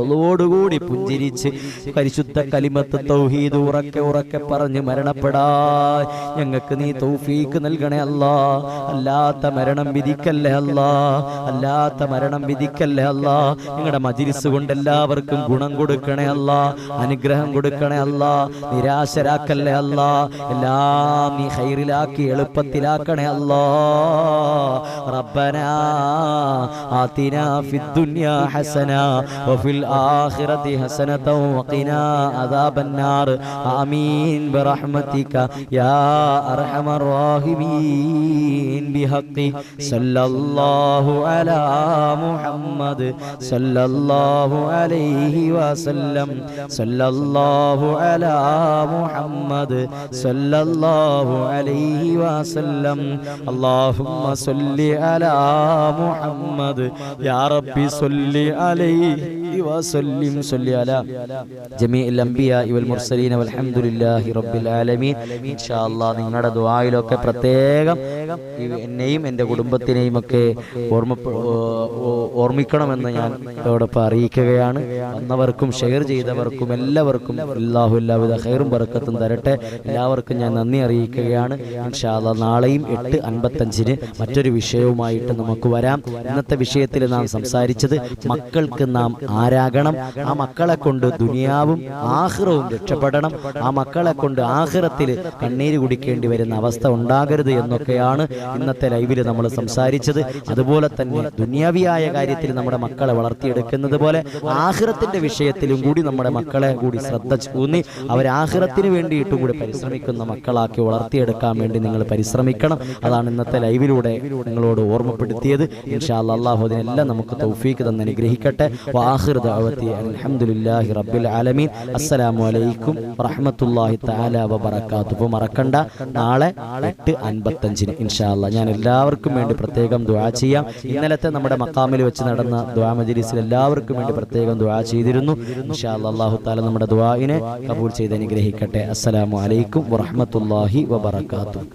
ഒളോടുകൂടി പുഞ്ചിരിച്ച് പരിശുദ്ധ കലിമത്ത് തൗഹീദ് ഉറക്കെ ഉറക്കെ പറഞ്ഞ് മരണപ്പെടാൻ ഞങ്ങൾക്ക് നീ തൗഫീക്ക് നൽകണേ അല്ലാ. അല്ലാത്ത മരണം വിധിക്കല്ലേ അല്ലാ. അല്ലാത്ത മരണം വിധിക്കല്ലേ അല്ലാ. ഞങ്ങളുടെ മജ്‌ലിസ് കൊണ്ട് എല്ലാവർക്കും ഗുണം കൊടുക്കണേ അല്ലാ. അനുഗ്രഹം കൊടുക്കണേ അല്ലാ. നിരാശരാക്കല്ലേ അല്ലാ. എല്ലാം നീ ഖൈറിലാക്കി എളുപ്പത്തിലാക്കണേ അല്ലാ. റബ്ബനാ ആതിനാ ഫിദ്ദുനിയാ ഹസന വഫിൽ ആഖിറതി ഹസനത വഖിനാ അദാബന്നാർ. ആമീൻ ബിറഹ്മതിക യാ അർഹമർ റഹീമീൻ. ബിഹഖി സല്ലല്ലാഹു അലാ മുഹമ്മദ് സല്ലല്ലാഹു അലൈഹി വസല്ലം. സല്ലല്ലാഹു അലാ മുഹമ്മദ് സല്ലല്ലാഹു അലൈഹി വസല്ലം. അല്ലാഹുമ്മ സല്ലി അലാ മുഹമ്മദ് യാ റബ്ബി സല്ലി അലൈഹി വസല്ലിം. സല്ലി അലാ ജമീഇൽ അംബിയാഇ വൽ മുർസലീന വൽഹംദുലില്ലാഹി റബ്ബിൽ ആലമീൻ. ഇൻഷാ അല്ലാഹ് നിങ്ങളുടെ ദുആയിലൊക്കെ പ്രത്യേകം എന്നെയും എൻ്റെ കുടുംബത്തിനെയും ഒക്കെ ഓർമ്മിക്കണമെന്ന് ഞാൻ ഇതോടൊപ്പം അറിയിക്കുകയാണ്. വന്നവർക്കും ഷെയർ ചെയ്തവർക്കും എല്ലാവർക്കും അല്ലാഹു എല്ലാവിധ ഖൈറും ബറക്കത്തും തരട്ടെ. എല്ലാവർക്കും ഞാൻ നന്ദി അറിയിക്കുകയാണ്. ഇൻഷാ അല്ലാഹ് നാളെയും 8:55 മറ്റൊരു വിഷയവുമായിട്ട് നമുക്ക് വരാം. ഇന്നത്തെ വിഷയത്തിൽ നാം സംസാരിച്ചത് മക്കൾക്ക് നാം ആരാകണം, ആ മക്കളെ കൊണ്ട് ദുനിയാവും ആഖിറവും രക്ഷപ്പെടണം, ആ മക്കളെ കൊണ്ട് ആഖിറത്തിൽ കണ്ണീര് കുടിക്കേണ്ടി വരുന്ന അവസ്ഥ ഉണ്ടാകരുത് എന്നൊക്കെയാണ് ഇന്നത്തെ ലൈവിൽ നമ്മൾ സംസാരിച്ചത്. അതുപോലെ തന്നെ ദുനിയാവിയായ കാര്യത്തിൽ നമ്മുടെ മക്കളെ വളർത്തിയെടുക്കുന്നത് പോലെ ആഖിറത്തിന്റെ വിഷയത്തിലും കൂടി നമ്മുടെ മക്കളെ കൂടി ശ്രദ്ധ ഊന്നി അവർ ആഖിറത്തിന് വേണ്ടിയിട്ടും കൂടി പരിശ്രമിക്കുന്ന മക്കളാക്കി വളർത്തിയെടുക്കാൻ വേണ്ടി നിങ്ങൾ പരിശ്രമിക്കണം. അതാണ് ഇന്നത്തെ ലൈവിലൂടെ നിങ്ങളോട് ഓർമ്മപ്പെടുത്തിയത്. ഇൻഷാ അല്ലാഹ് അല്ലാഹു അതിനെല്ലാം നമുക്ക് തൗഫീക്ക് തന്ന് അനുഗ്രഹിക്കട്ടെ. വആഖിറു ദഅവതി അൽഹംദുലില്ലാഹി റബ്ബിൽ ആലമീൻ. അസ്സലാമു അലൈക്കും വറഹ്മത്തുള്ളാഹി തആല വബറകാതുഹു. അപ്പോൾ മറക്കണ്ട, നാളെ 8:55 ഇൻഷാ അല്ലാഹ് ഞാൻ എല്ലാവർക്കും വേണ്ടി പ്രത്യേകം ദുആ ചെയ്യാം. ഇന്നലത്തെ നമ്മുടെ മഖാമിൽ വെച്ച് നടന്ന ദുആ മജ്‌ലിസിൽ എല്ലാവർക്കും വേണ്ടി പ്രത്യേകം ദുആ ചെയ്തിരുന്നു. ഇൻഷാ അല്ലാഹ് അല്ലാഹു തആല നമ്മുടെ ദുആഇനെ കബൂൽ ചെയ്ത് അനുഗ്രഹിക്കട്ടെ. അസ്സലാമു അലൈക്കും വറഹ്മത്തുള്ളാഹി വബറകാതുഹു.